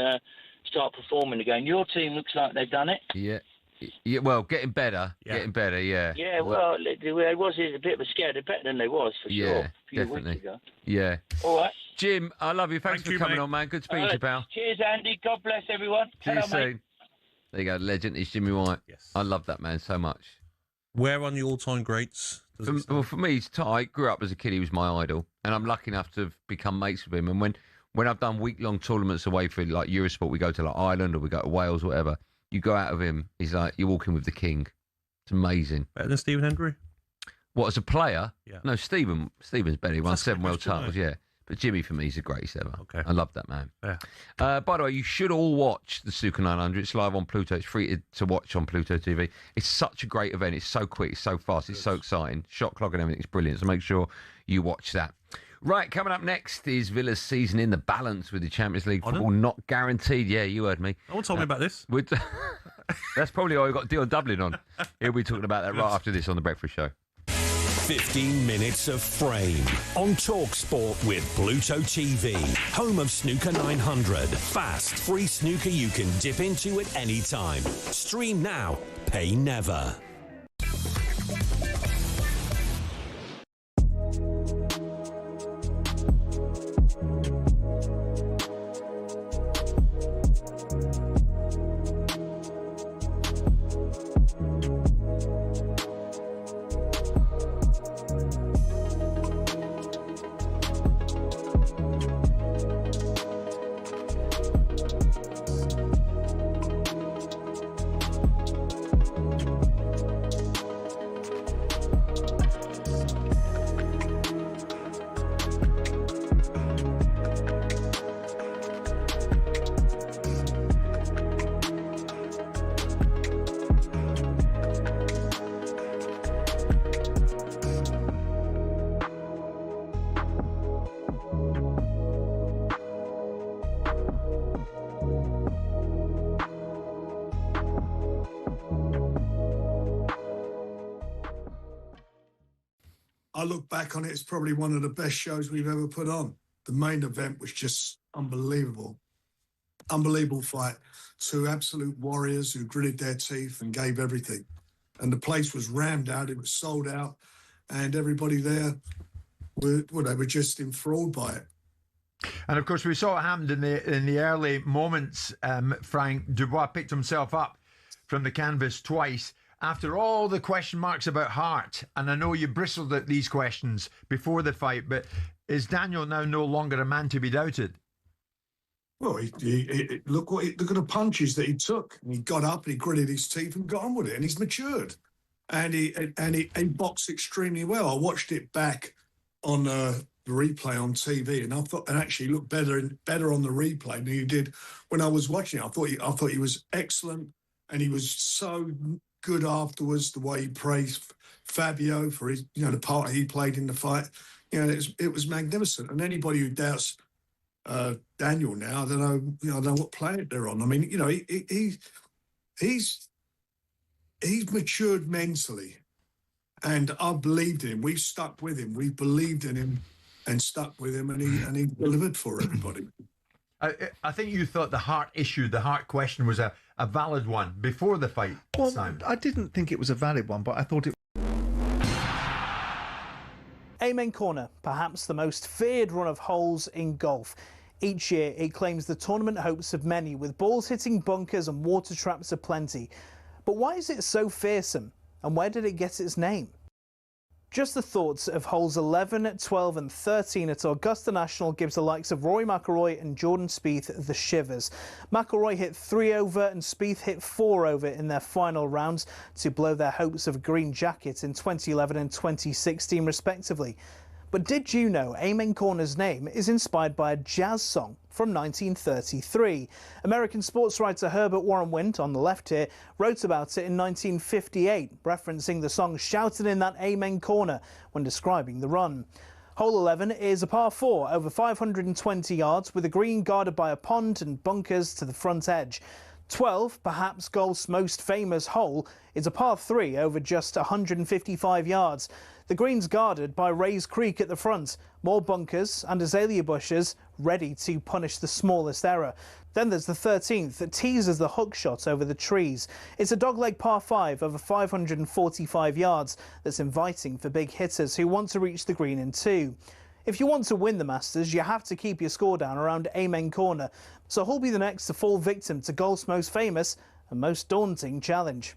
start performing again. Your team looks like they've done it. Yeah. Well, getting better. Yeah. Getting better, yeah. Yeah, well, it was a bit of a scare. They're better than they was, for sure. A few definitely. Weeks ago. Yeah. All right. Jim, I love you. Thanks for coming on, man. Good speaking to you, pal. Cheers, Andy. God bless everyone. See you soon. Mate. There you go. Legend is Jimmy White. Yes. I love that man so much. Where on the all-time greats? For me, it's Ty. Grew up as a kid. He was my idol. And I'm lucky enough to have become mates with him. And when I've done week-long tournaments away for like Eurosport, we go to like Ireland or we go to Wales, whatever. You go out of him, he's like, you're walking with the king. It's amazing. Better than Stephen Hendry? What, as a player? Yeah. No, Stephen's better. He won 7 world titles, yeah. But Jimmy, for me, is the greatest ever. Okay. I love that man. Yeah. By the way, you should all watch the Snooker 900. It's live on Pluto. It's free to watch on Pluto TV. It's such a great event. It's so quick. It's so fast. It's so exciting. Shot clock and everything's brilliant. So make sure you watch that. Right, coming up next is Villa's season in the balance with the Champions League football not guaranteed. Yeah, you heard me. No one told me about this. That's probably why we got Dion Dublin on. He'll be talking about that right after this on The Breakfast Show. 15 minutes of frame on talkSPORT with Pluto TV, home of Snooker 900. Fast, free snooker you can dip into at any time. Stream now, pay never. I look back on it, it's probably one of the best shows we've ever put on. The main event was just unbelievable. Unbelievable fight. 2 absolute warriors who gritted their teeth and gave everything. And the place was rammed out, it was sold out, and everybody there, they were just enthralled by it. And of course, we saw it happened in the early moments. Frank Dubois picked himself up from the canvas twice after all the question marks about heart. And I know you bristled at these questions before the fight, but is Daniel now no longer a man to be doubted? Well, look at the punches that he took. And he got up, and he gritted his teeth and got on with it, and he's matured. And he boxed extremely well. I watched it back on the replay on TV, and I thought it actually looked better on the replay than he did when I was watching it. I thought he was excellent, and he was so good afterwards. The way he praised Fabio for his, the part he played in the fight. It was magnificent. And anybody who doubts Daniel now, I don't know what planet they're on. I mean, he's matured mentally, and I believed in him. We've stuck with him. We've believed in him and stuck with him, and he delivered for everybody. I think you thought the heart issue, the heart question was a valid one before the fight. Well, Simon. I didn't think it was a valid one, but I thought it. Amen Corner, perhaps the most feared run of holes in golf. Each year, it claims the tournament hopes of many, with balls hitting bunkers and water traps aplenty. But why is it so fearsome, and where did it get its name? Just the thoughts of holes 11, 12 and 13 at Augusta National gives the likes of Rory McIlroy and Jordan Spieth the shivers. McIlroy hit 3 over and Spieth hit 4 over in their final rounds to blow their hopes of a green jacket in 2011 and 2016 respectively. But did you know Amen Corner's name is inspired by a jazz song from 1933? American sports writer Herbert Warren Wint, on the left here, wrote about it in 1958, referencing the song shouted in that Amen Corner when describing the run. Hole 11 is a par 4 over 520 yards with a green guarded by a pond and bunkers to the front edge. 12, perhaps golf's most famous hole, is a par 3 over just 155 yards. The green's guarded by Rays Creek at the front, more bunkers and azalea bushes ready to punish the smallest error. Then there's the 13th that teases the hook shot over the trees. It's a dogleg par 5 over 545 yards that's inviting for big hitters who want to reach the green in 2. If you want to win the Masters, you have to keep your score down around Amen Corner. So who'll be the next to fall victim to golf's most famous and most daunting challenge?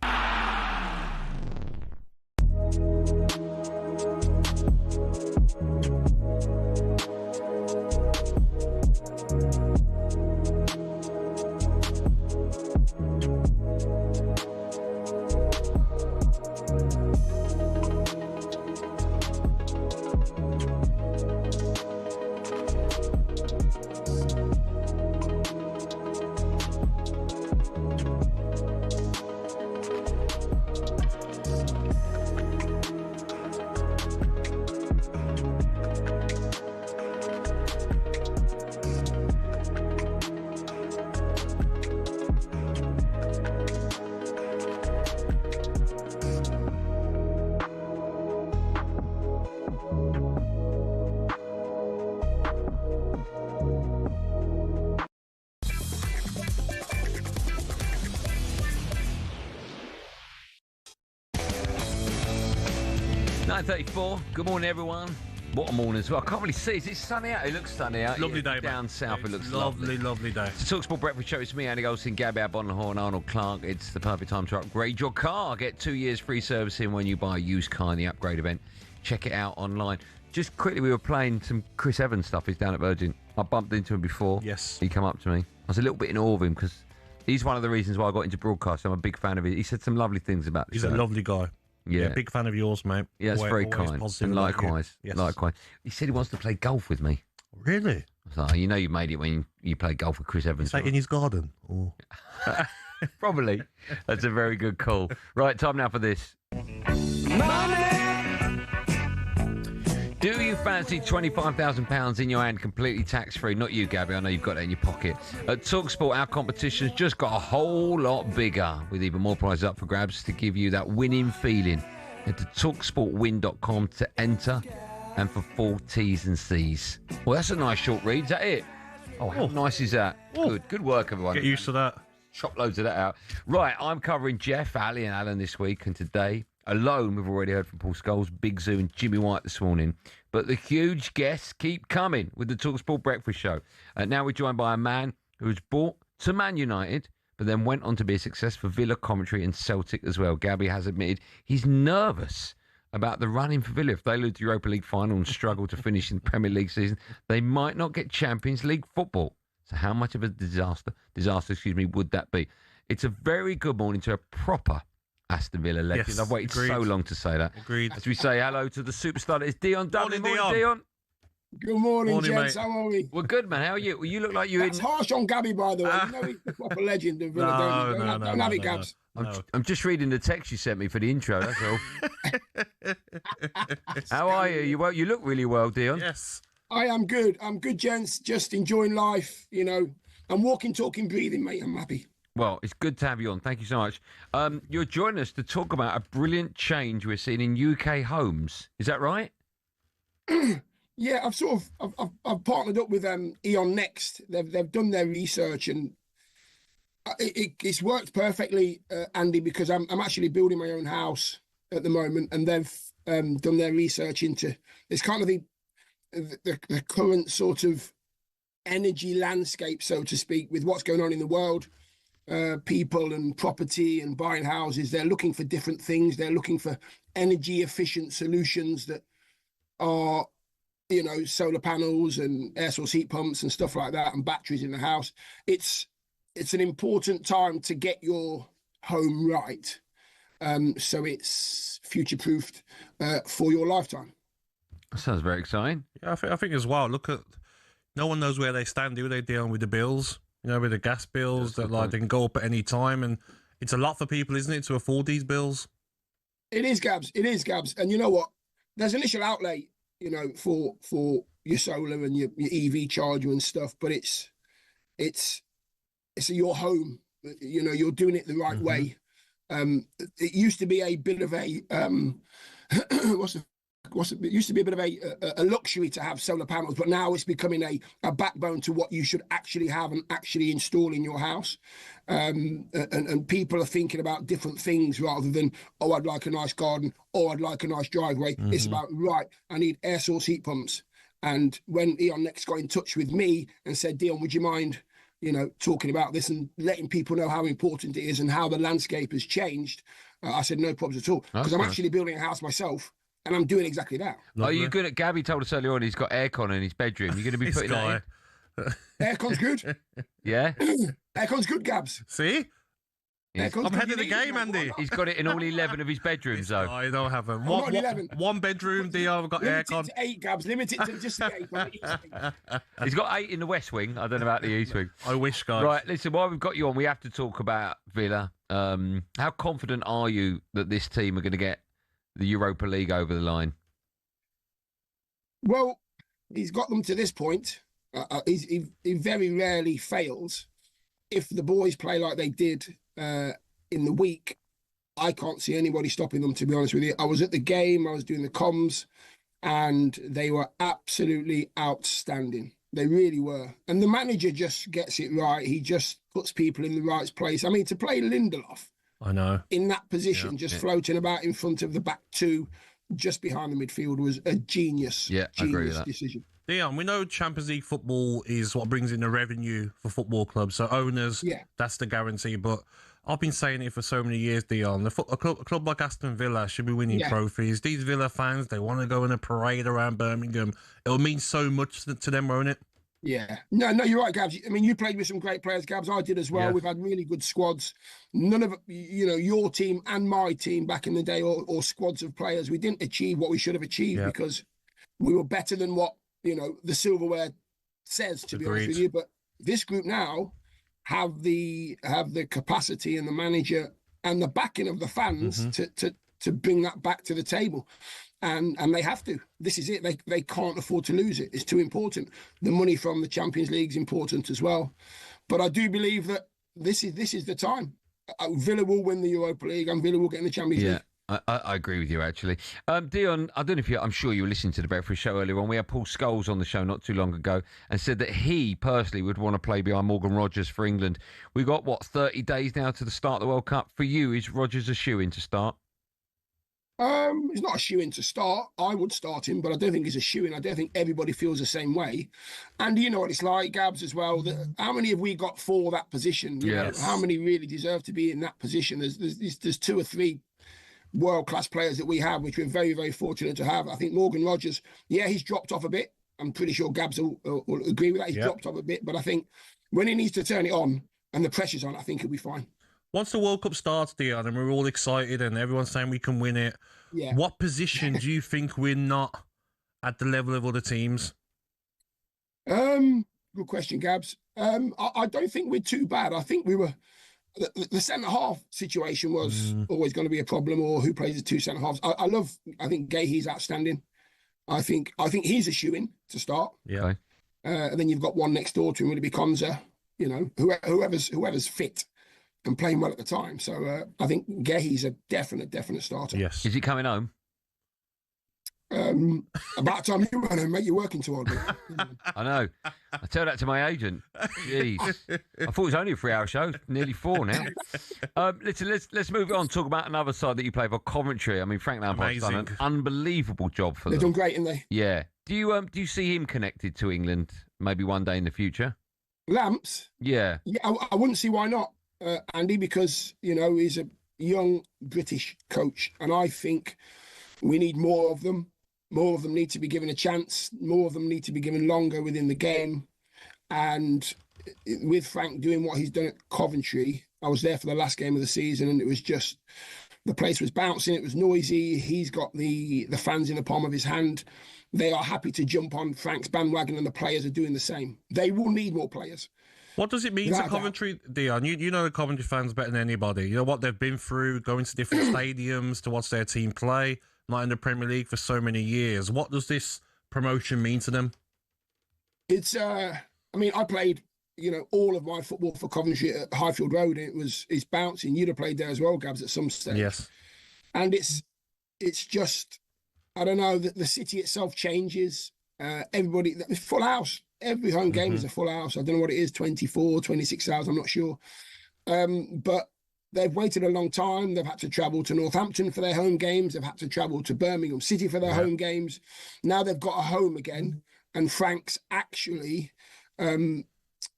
9:34. Good morning, everyone. What a morning as well. I can't really see. Is it sunny out? It looks sunny out. Lovely day, down mate. south. It looks lovely. Lovely day. It's the talkSPORT Breakfast Show. It's me, Andy Goldstein, Gabby, Agbonlahor and Arnold Clark. It's the perfect time to upgrade your car. Get 2 years free servicing when you buy a used car in the upgrade event. Check it out online. Just quickly, we were playing some Chris Evans stuff. He's down at Virgin. I bumped into him before. Yes. He come up to me. I was a little bit in awe of him because he's one of the reasons why I got into broadcast. I'm a big fan of it. He said some lovely things about this. He's a lovely guy. Yeah. Big fan of yours, mate. Yeah, that's very kind. And likewise. Yes. Likewise. He said he wants to play golf with me. Really? I was like, you know you made it when you played golf with Chris Evans. Is that in his garden? Or... Probably. That's a very good call. Right, time now for this. Do you fancy £25,000 in your hand, completely tax-free? Not you, Gabby. I know you've got that in your pocket. At talkSPORT, our competition's just got a whole lot bigger, with even more prizes up for grabs to give you that winning feeling. Head to talksportwin.com to enter and for full T's and C's. Well, that's a nice short read. Is that it? Oh, how nice is that? Good work, everyone. Get used to that. Chop loads of that out. Right, I'm covering Jeff, Ali and Alan this week, and today... alone, we've already heard from Paul Scholes, Big Zoo and Jimmy White this morning. But the huge guests keep coming with the talkSPORT Breakfast Show. Now we're joined by a man who was brought to Man United, but then went on to be a success for Villa, Coventry and Celtic as well. Gabby has admitted he's nervous about the run-in for Villa. If they lose the Europa League final and struggle to finish in the Premier League season, they might not get Champions League football. So how much of a disaster, would that be? It's a very good morning to a proper Aston Villa legend. Yes, I've waited so long to say that. Agreed. As we say hello to the superstar that is Dion Dublin. Morning, Dion. Good morning, gents. mate. How are we? We're good, man. How are you? Well, you look like you're That's harsh on Gabby, by the way. You know he's the proper legend of Villa. Don't have it, Gabs. I'm just reading the text you sent me for the intro, that's all. How are you? You look really well, Dion. Yes. I am good. I'm good, gents. Just enjoying life, you know. I'm walking, talking, breathing, mate. I'm happy. Well, it's good to have you on. Thank you so much. You're joining us to talk about a brilliant change we're seeing in UK homes. Is that right? Yeah, I've partnered up with Eon Next. They've done their research and it's worked perfectly, Andy, because I'm actually building my own house at the moment, and they've done their research into it's kind of the current sort of energy landscape, so to speak, with what's going on in the world. People and property and buying houses, they're looking for different things. They're looking for energy efficient solutions that are, solar panels and air source heat pumps and stuff like that, and batteries in the house. It's an important time to get your home right, so it's future proofed for your lifetime. That sounds very exciting. Yeah, I think as well. Look at, no one knows where they stand. Do they dealing with the bills? With the gas bills that they can go up at any time, and it's a lot for people, isn't it, to afford these bills? It is, Gabs. It is, Gabs. And you know what? There's initial outlay, for your solar and your EV charger and stuff, but it's your home. You're doing it the right way. It used to be a bit of a it used to be a bit of a luxury to have solar panels, but now it's becoming a backbone to what you should actually have and actually install in your house. And people are thinking about different things rather than, I'd like a nice garden, I'd like a nice driveway. It's about, right, I need air source heat pumps. And when Eon Next got in touch with me and said, Dion, would you mind, talking about this and letting people know how important it is and how the landscape has changed, I said, no problems at all. Because I'm actually building a house myself. And I'm doing exactly that. Are you good at? Gabby told us earlier on he's got aircon in his bedroom. You're going to be putting that in? Aircon's good. Yeah? Aircon's good, Gabs. See? I'm ahead of the game, Andy. He's got it in all 11 of his bedrooms, though. I don't have them. One bedroom, I've got aircon. Limit it to 8, Gabs. Limit it to just 8. He's got 8 in the West Wing. I don't know about the East Wing. I wish, guys. Right, listen, while we've got you on, we have to talk about Villa. How confident are you that this team are going to get the Europa League over the line? Well, he's got them to this point. He very rarely fails. If the boys play like they did in the week, I can't see anybody stopping them, to be honest with you. I was at the game, I was doing the comms, and they were absolutely outstanding. They really were. And the manager just gets it right. He just puts people in the right place. I mean, to play Lindelof, I know, in that position, floating about in front of the back two, just behind the midfield, was a genius. Yeah, I agree with that decision. Dion, we know Champions League football is what brings in the revenue for football clubs. So owners, that's the guarantee. But I've been saying it for so many years, Dion. A club like Aston Villa should be winning trophies. These Villa fans, they want to go in a parade around Birmingham. It'll mean so much to them, won't it? Yeah. No, you're right, Gabs. I mean, you played with some great players, Gabs. I did as well. Yeah. We've had really good squads. None of, your team and my team back in the day, or squads of players, we didn't achieve what we should have achieved because we were better than what, the silverware says, to be honest with you. But this group now have the capacity and the manager and the backing of the fans to bring that back to the table. And they have to. This is it. They can't afford to lose it. It's too important. The money from the Champions League is important as well. But I do believe that this is the time. Villa will win the Europa League and Villa will get in the Champions League. I agree with you, actually. Dion, I don't know if I'm sure you were listening to the Breakfast Show earlier on. We had Paul Scholes on the show not too long ago and said that he personally would want to play behind Morgan Rogers for England. We've got, 30 days now to the start of the World Cup. For you, is Rogers a shoo-in to start? He's not a shoo-in to start. I would start him, but I don't think he's a shoo-in. I don't think everybody feels the same way. And you know what it's like, Gabs, as well. How many have we got for that position? Yes. How many really deserve to be in that position? There's 2 or 3 world-class players that we have, which we're very, very fortunate to have. I think Morgan Rogers, he's dropped off a bit. I'm pretty sure Gabs will agree with that. He's dropped off a bit, but I think when he needs to turn it on and the pressure's on, I think he'll be fine. Once the World Cup starts, Dion, and we're all excited and everyone's saying we can win it, what position do you think we're not at the level of other teams? Good question, Gabs. I don't think we're too bad. I think we were... The centre-half situation was always going to be a problem, or who plays the 2 centre-halves. I think Gahey's outstanding. I think he's a shoo-in to start. Yeah. And then you've got one next door to him, when it becomes whoever's fit and playing well at the time. So I think Gahey's a definite starter. Yes. Is he coming home? About time you run home, mate. You're working too hard. I know. I tell that to my agent. Jeez. I thought it was only a 3-hour show. Nearly 4 now. Listen, let's move on. Talk about another side that you play for, Coventry. I mean, Frank Lampard's done an unbelievable job for them. They've done great, haven't they? Yeah. Do you see him connected to England maybe one day in the future? Lamps? Yeah. Yeah, I wouldn't see why not, Andy, because, he's a young British coach, and I think we need more of them. More of them need to be given a chance. More of them need to be given longer within the game. And with Frank doing what he's done at Coventry, I was there for the last game of the season, and it was just, the place was bouncing, it was noisy. He's got the fans in the palm of his hand. They are happy to jump on Frank's bandwagon, and the players are doing the same. They will need more players. What does it mean to Coventry, Dion? You know the Coventry fans better than anybody. You know what they've been through, going to different stadiums to watch their team play, not in the Premier League for so many years. What does this promotion mean to them? It's, I played, all of my football for Coventry at Highfield Road, and it's bouncing. You'd have played there as well, Gabs, at some stage. Yes. And it's just, I don't know, the city itself changes. Everybody, it's full house. Every home game is a full house. I don't know what it is, 24, 26,000, I'm not sure. But they've waited a long time. They've had to travel to Northampton for their home games. They've had to travel to Birmingham City for their home games. Now they've got a home again. And Frank's actually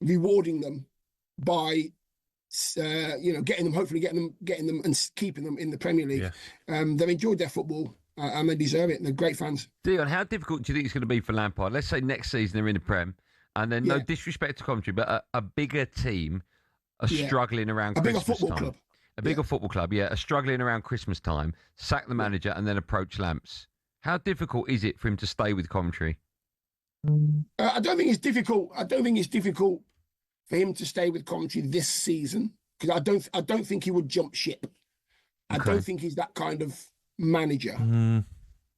rewarding them by, getting them and keeping them in the Premier League. Yeah. They've enjoyed their football. And they deserve it. They're great fans. Dion, how difficult do you think it's going to be for Lampard? Let's say next season they're in the Prem, and then no disrespect to Coventry, but a bigger team are struggling around Christmas time. A bigger football club. A bigger football club, are struggling around Christmas time, sack the manager, and then approach Lamps. How difficult is it for him to stay with Coventry? I don't think it's difficult. I don't think it's difficult for him to stay with Coventry this season, because I don't think he would jump ship. Okay. I don't think he's that kind of manager.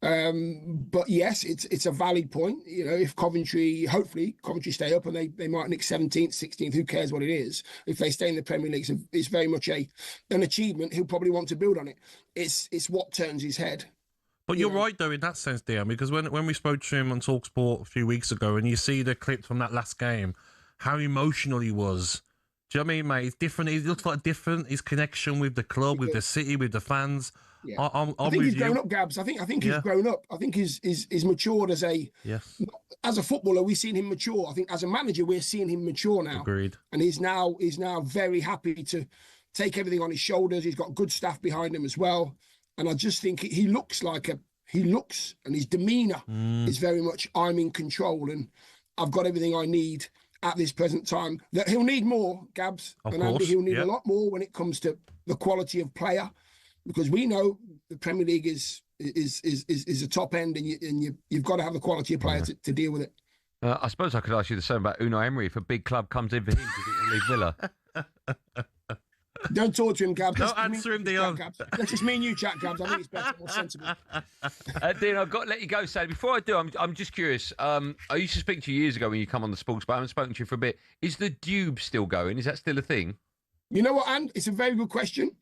But yes, it's a valid point. If hopefully Coventry stay up, and they might nick 17th, 16th, who cares what it is? If they stay in the Premier League, it's very much an achievement. He'll probably want to build on it. It's what turns his head. But you're right, though, in that sense, Dion, because when we spoke to him on talkSPORT a few weeks ago, and you see the clips from that last game, how emotional he was. Do you know what I mean, mate? It's different. He looks like different. His connection with the club, with the city, with the fans. Yeah. I think he's grown up, Gabs. I think he's grown up. I think he's matured as a footballer. We've seen him mature. I think as a manager, we're seeing him mature now. Agreed. And he's now very happy to take everything on his shoulders. He's got good staff behind him as well. And I just think he looks, and his demeanour is very much, I'm in control and I've got everything I need at this present time. That he'll need more, Gabs, and Andy. He'll need a lot more when it comes to the quality of player. Because we know the Premier League is a top end, and you've got to have the quality of player to deal with it. I suppose I could ask you the same about Unai Emery. If a big club comes in for him, do you think he'll leave Villa? Don't talk to him, Gabs. Don't answer him, Dion. That's just me and you chat, Gabs. I think it's better, more sensible. Dion, I've got to let you go, Sally. Before I do, I'm just curious. I used to speak to you years ago when you come on the sports, but I haven't spoken to you for a bit. Is the Dube still going? Is that still a thing? You know what, Anne? It's a very good question.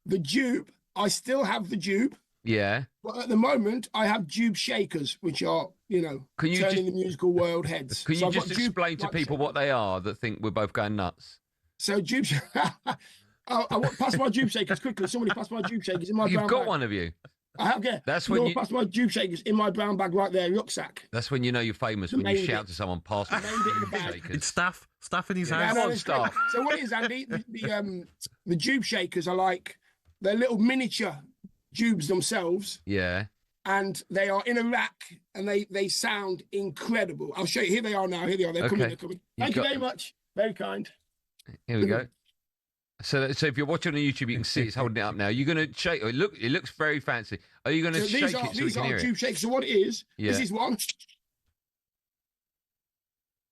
The Dube, I still have the Dube. Yeah. But at the moment, I have Dube shakers, which are, turning the musical world heads. Can you just explain to people what they are that think we're both going nuts? So Dube... I pass my Dube shakers quickly. Somebody pass my Dube shakers in my brown bag. You've got one of you. I have, yeah. That's when you pass my Dube shakers in my brown bag right there, rucksack. That's when you know you're famous, when you shout to someone, pass me Dube shakers. It's staff in his house. No, staff. So what it is, Andy, the Dube shakers are they're little miniature Dubes themselves. Yeah. And they are in a rack, and they sound incredible. I'll show you. Here they are now. Here they are. They're coming. Thank you very much. Very kind. Here we go. So if you're watching on YouTube, you can see it's holding it up now. You're going to shake. It looks very fancy. Are you going to shake it so we can hear it? These are Dube shakers. So what it is, this is one.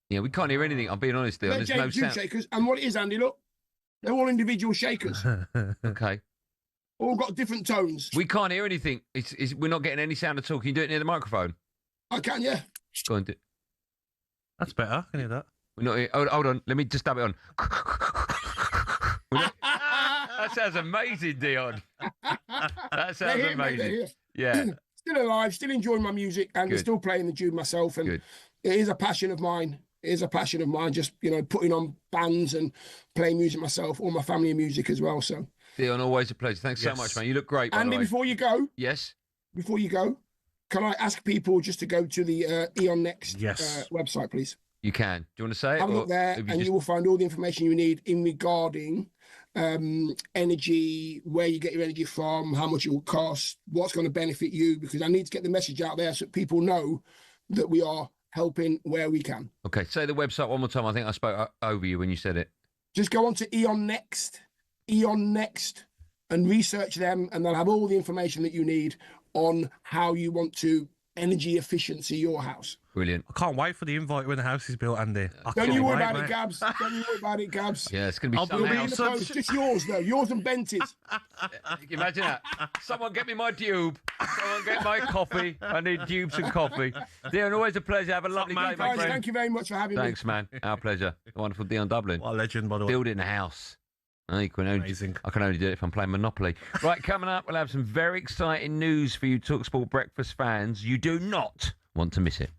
Yeah, we can't hear anything. I'm being honest there. There's no Dube sound. Shakers. And what it is, Andy, look, they're all individual shakers. Okay. All got different tones. We can't hear anything. We're not getting any sound at all. Can you do it near the microphone? I can, yeah. Go on. That's better. I can hear that. We're not. Hold on. Let me just dab it on. That sounds amazing, Dion. That sounds amazing. Yeah. Still alive, still enjoying my music, and still playing the Dube myself. And it is a passion of mine. It is a passion of mine, just, putting on bands and playing music myself, all my family music as well. So, Dion, always a pleasure. Thanks so much, man. You look great, by Andy, the way. before you go. Yes? Before you go, can I ask people just to go to the Eon Next website, please? You can. Do you want to say it? Have a look there, and you will find all the information you need in regarding energy, where you get your energy from, how much it will cost, what's going to benefit you, because I need to get the message out there so people know that we are helping where we can. Okay, say the website one more time. I think I spoke over you when you said it. Just go on to Eon Next, and research them, and they'll have all the information that you need on how you want to energy efficiency your house. Brilliant. I can't wait for the invite when the house is built, Andy. Don't you worry about it, Gabs. Don't you worry about it, Gabs. Yeah, it's going to be You'll be in the post. Just yours, though. Yours and Benty's. You can imagine that. Someone get me my dube. Someone get my coffee. I need dubes and coffee. Dion, always a pleasure. Have a lovely day, my friend. Thank you very much for having me. Thanks, man. Our pleasure. The wonderful Dion Dublin. What a legend, by the way. Building a house. Amazing. I can only do it if I'm playing Monopoly. Right, coming up, we'll have some very exciting news for you talkSPORT Breakfast fans. You do not want to miss it.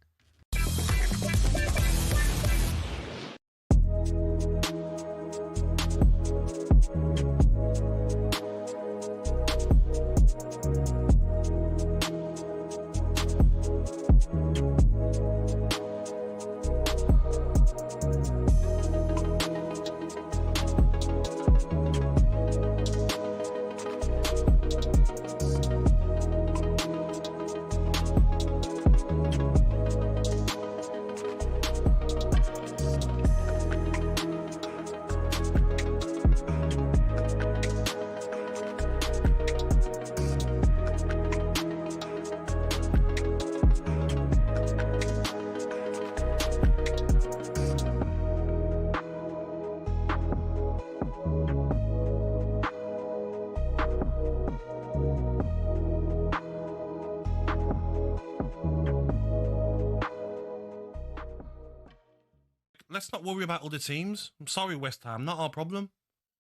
Let's not worry about other teams. I'm sorry, West Ham, not our problem.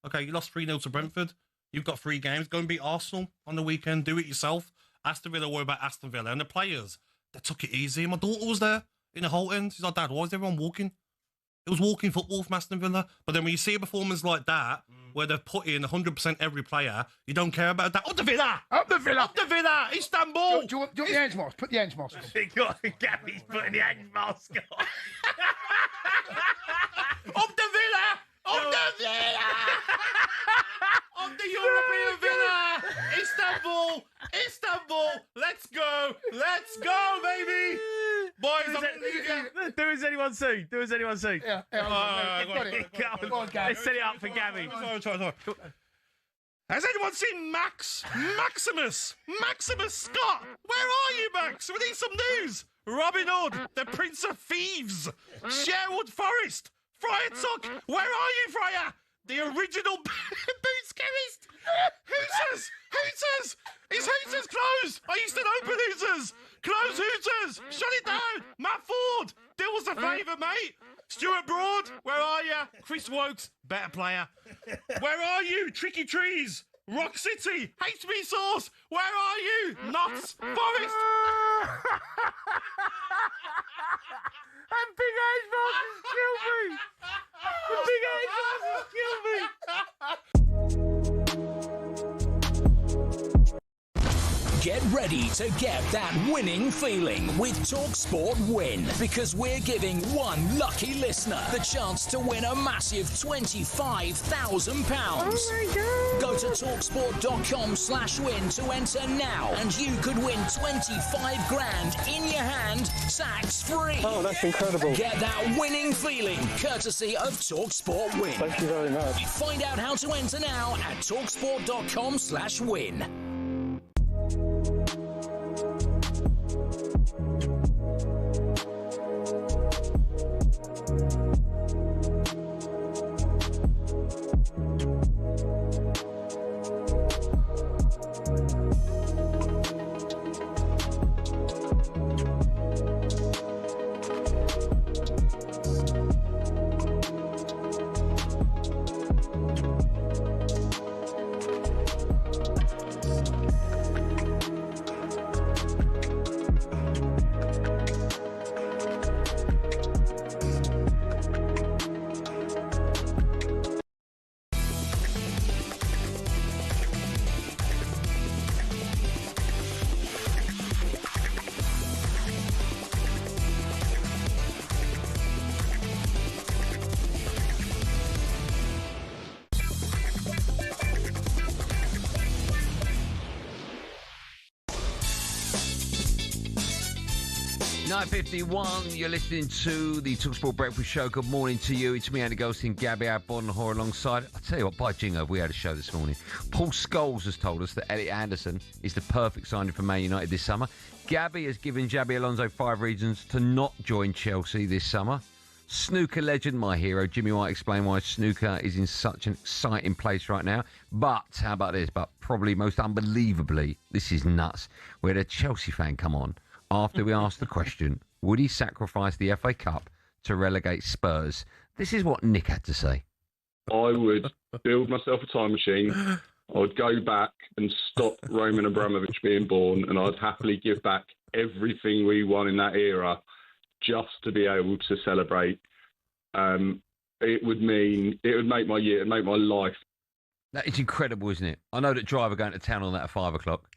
Okay, you lost 3-0 to Brentford. You've got 3 games. Go and beat Arsenal on the weekend. Do it yourself. Aston Villa, worry about Aston Villa. And the players, they took it easy. My daughter was there in the Holton. She's like, Dad, why is everyone walking? It was walking football from Aston Villa. But then when you see a performance like that, where they've put in 100% every player, you don't care about that. Up the Villa! Up the Villa! Up the Villa! Istanbul! Do you want the hands mask? Put the hands mask on. Gabby's putting the hands mask on. Up the Villa! Up the Villa! Up the European Villa! Istanbul! Istanbul! Let's go! Let's go, baby! Boys, do as anyone see. Do as anyone see. Yeah, Go on, Gabby. Let's set it up for Gabby. Sorry. Has anyone seen Maximus Scott? Where are you, Max? We need some news. Robin Hood, the Prince of Thieves. Sherwood Forest. Friar Tuck. Where are you, Friar? The original boots chemist. Hooters. Is Hooters closed? I used to open Hooters. Close Hooters. Shut it down. Matt Ford. Do us a favour, mate. Stuart Broad. Where are you? Chris Wokes. Better player. Where are you? Tricky Trees. Rock City. HB Sauce. Where are you? Notts. Forest. And Big Age Masters kill me. The Big Age Masters kill me. Get ready to get that winning feeling with talkSPORT Win, because we're giving one lucky listener the chance to win a massive £25,000. Oh my God. Go to talksport.com/win to enter now, and you could win 25 grand in your hand, tax free. Oh, that's incredible. Get that winning feeling courtesy of talkSPORT Win. Thank you very much. Find out how to enter now at talksport.com/win. 9:51. You're listening to the talkSPORT Breakfast Show. Good morning to you. It's me, Andy Goldstein, Gabby Agbonlahor alongside. I'll tell you what, by jingo, we had a show this morning. Paul Scholes has told us that Elliot Anderson is the perfect signing for Man United this summer. Gabby has given Xabi Alonso 5 reasons to not join Chelsea this summer. Snooker legend, my hero, Jimmy White, explained why snooker is in such an exciting place right now. But, how about this? But probably most unbelievably, this is nuts. We had a Chelsea fan come on after we asked the question, would he sacrifice the FA Cup to relegate Spurs? This is what Nick had to say. I would build myself a time machine. I would go back and stop Roman Abramovich being born, and I'd happily give back everything we won in that era just to be able to celebrate. It would make my year, it'd make my life. That is incredible, isn't it? I know that Driver going to town on that at 5 o'clock.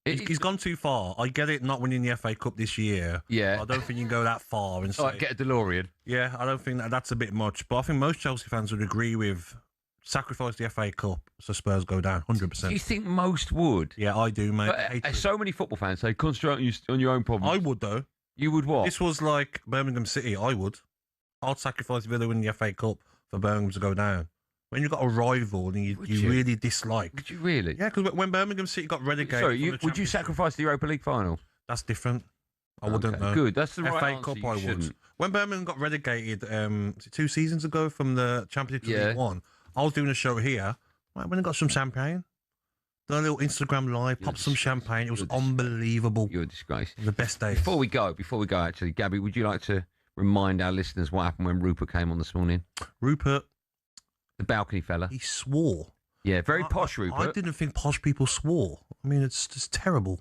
He's gone too far. I get it, not winning the FA Cup this year. Yeah. I don't think you can go that far and say... All right, get a DeLorean. Yeah, I don't think that's a bit much. But I think most Chelsea fans would agree with sacrifice the FA Cup so Spurs go down, 100%. Do you think most would? Yeah, I do, mate. But, so many football fans say, concentrate on your own problems. I would, though. You would what? This was like Birmingham City. I would. I'd sacrifice Villa winning the FA Cup for Birmingham to go down. When you've got a rival and you really dislike. Would you really? Yeah, because when Birmingham City got relegated... Sorry, would you sacrifice the Europa League final? That's different. I wouldn't know. Good, that's the FA right answer. Cup You I shouldn't. would. When Birmingham got relegated 2 seasons ago from the Championship to League One, I was doing a show here. I went and got some champagne. Done a little Instagram live, popped some champagne. It was unbelievable. You're a disgrace. The best days. Before we go, actually, Gabby, would you like to remind our listeners what happened when Rupert came on this morning? Rupert, the balcony fella. He swore. Yeah, very posh, Rupert. I didn't think posh people swore. I mean, it's just terrible.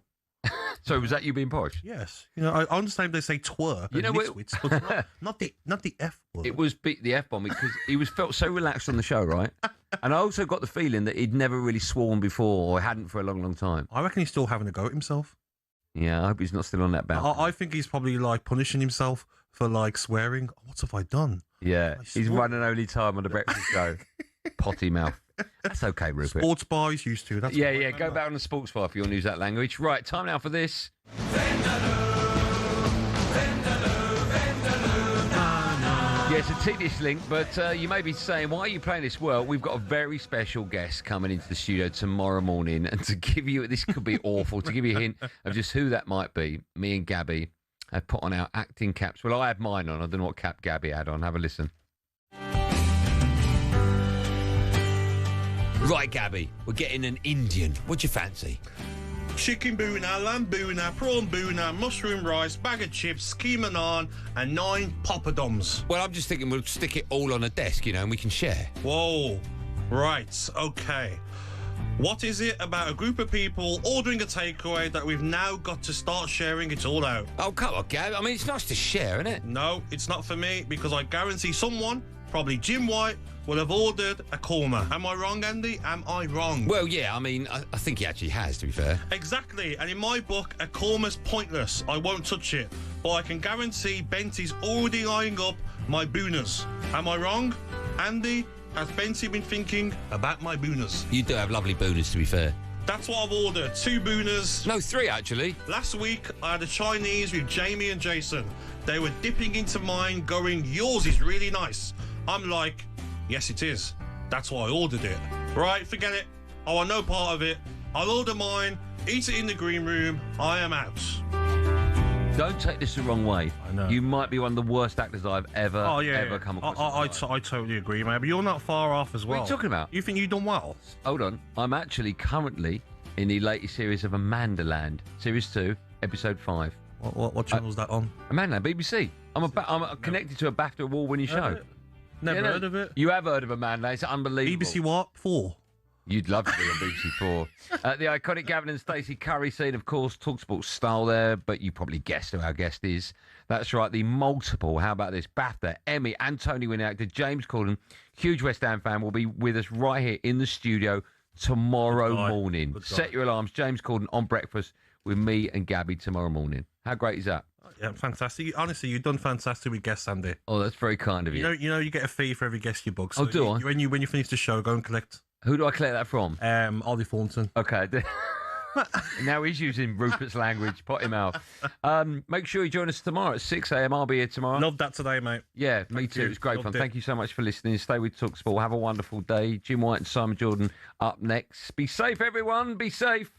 So was that you being posh? Yes. You know, I understand they say twerk. You know what? But not the F word. It was the F bomb because he felt so relaxed on the show, right? And I also got the feeling that he'd never really sworn before or hadn't for a long, long time. I reckon he's still having a go at himself. Yeah, I hope he's not still on that balcony. I think he's probably like punishing himself for like swearing. What have I done? Yeah, he's running only time on the breakfast show. Potty mouth. That's okay, Rupert. Sports bar he's used to. That's yeah. Go back on the sports bar if you'll use that language. Right, time now for this. Yeah, it's a tedious link, but you may be saying, why are you playing this? Well, we've got a very special guest coming into the studio tomorrow morning, and to give you, this could be awful, to give you a hint of just who that might be, me and Gabby have put on our acting caps. Well, I had mine on. I don't know what cap Gabby had on. Have a listen. Right, Gabby, we're getting an Indian. What do you fancy? Chicken boona, lamb boona, prawn boona, mushroom rice, bag of chips, keema naan, and 9 poppadoms. Well, I'm just thinking we'll stick it all on a desk, and we can share. Whoa. Right, okay. What is it about a group of people ordering a takeaway that we've now got to start sharing it all out? Oh, come on, Gab. I mean, it's nice to share, isn't it? No, it's not for me, because I guarantee someone, probably Jim White, will have ordered a korma. Am I wrong, Andy? Am I wrong? Well, yeah, I mean, I think he actually has, to be fair. Exactly, and in my book, a korma's pointless. I won't touch it. But I can guarantee Benty's already eyeing up my boonas. Am I wrong? Andy, has Benty been thinking about my boonas? You do have lovely boonas, to be fair. That's what I've ordered. 2 boonas. No, 3, actually. Last week, I had a Chinese with Jamie and Jason. They were dipping into mine, going, yours is really nice. I'm like, yes, it is. That's why I ordered it. Right, forget it. I want no part of it. I'll order mine, eat it in the green room. I am out. Don't take this the wrong way. I know. You might be one of the worst actors I've ever come across. I totally agree, mate. But you're not far off as well. What are you talking about? You think you've done well? Hold on. I'm actually currently in the latest series of Amandaland. Series 2, Episode 5. What channel's that on? Amandaland, BBC. I'm connected to a BAFTA award-winning show. Never heard of it. You have heard of Amandaland. It's unbelievable. BBC what? 4? You'd love to be on BBC 4. The iconic Gavin and Stacey Curry scene, of course, talkSPORT style there, but you probably guessed who our guest is. That's right, the multiple, how about this, BAFTA, Emmy and Tony-winning actor James Corden, huge West Ham fan, will be with us right here in the studio tomorrow morning. Set your alarms. James Corden on breakfast with me and Gabby tomorrow morning. How great is that? Yeah, fantastic. Honestly, you've done fantastic with guests, Andy. Oh, that's very kind of you. You know, you get a fee for every guest you book. So I? When you finish the show, go and collect. Who do I collect that from? Ollie Thornton. Okay. Now he's using Rupert's language. Pot him out. Make sure you join us tomorrow at 6 a.m. I'll be here tomorrow. Love that today, mate. Yeah, me too. It's great fun. Thank you so much for listening. Stay with talkSPORT. Have a wonderful day. Jim White and Simon Jordan up next. Be safe, everyone. Be safe.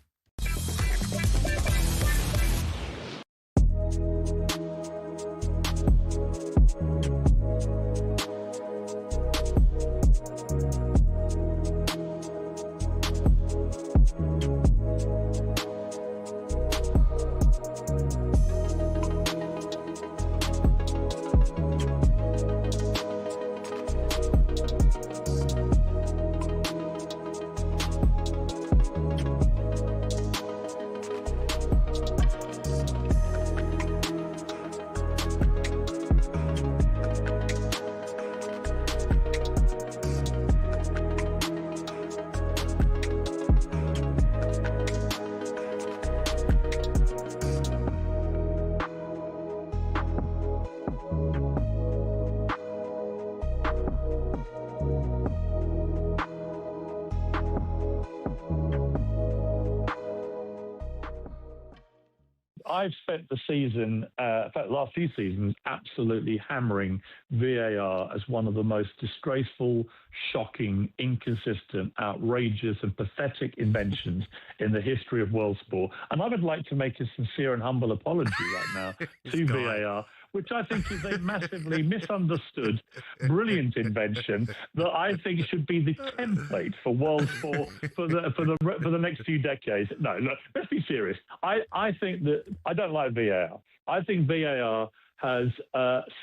I've spent the season, in fact, the last few seasons, absolutely hammering VAR as one of the most disgraceful, shocking, inconsistent, outrageous, and pathetic inventions in the history of world sport. And I would like to make a sincere and humble apology right now to VAR, which I think is a massively misunderstood, brilliant invention that I think should be the template for world sport for the next few decades. No, look, let's be serious. I think that I don't like VAR. I think VAR has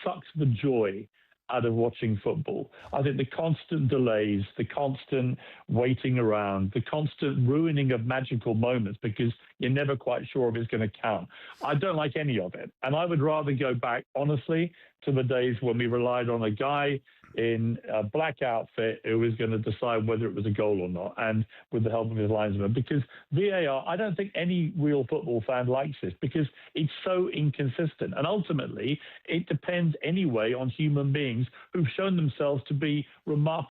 sucked the joy out of watching football. I think the constant delays, the constant waiting around, the constant ruining of magical moments because you're never quite sure if it's going to count. I don't like any of it. And I would rather go back, honestly, to the days when we relied on a guy in a black outfit who was going to decide whether it was a goal or not, and with the help of his linesman. Because VAR, I don't think any real football fan likes this because it's so inconsistent. And ultimately, it depends anyway on human beings who've shown themselves to be remarkable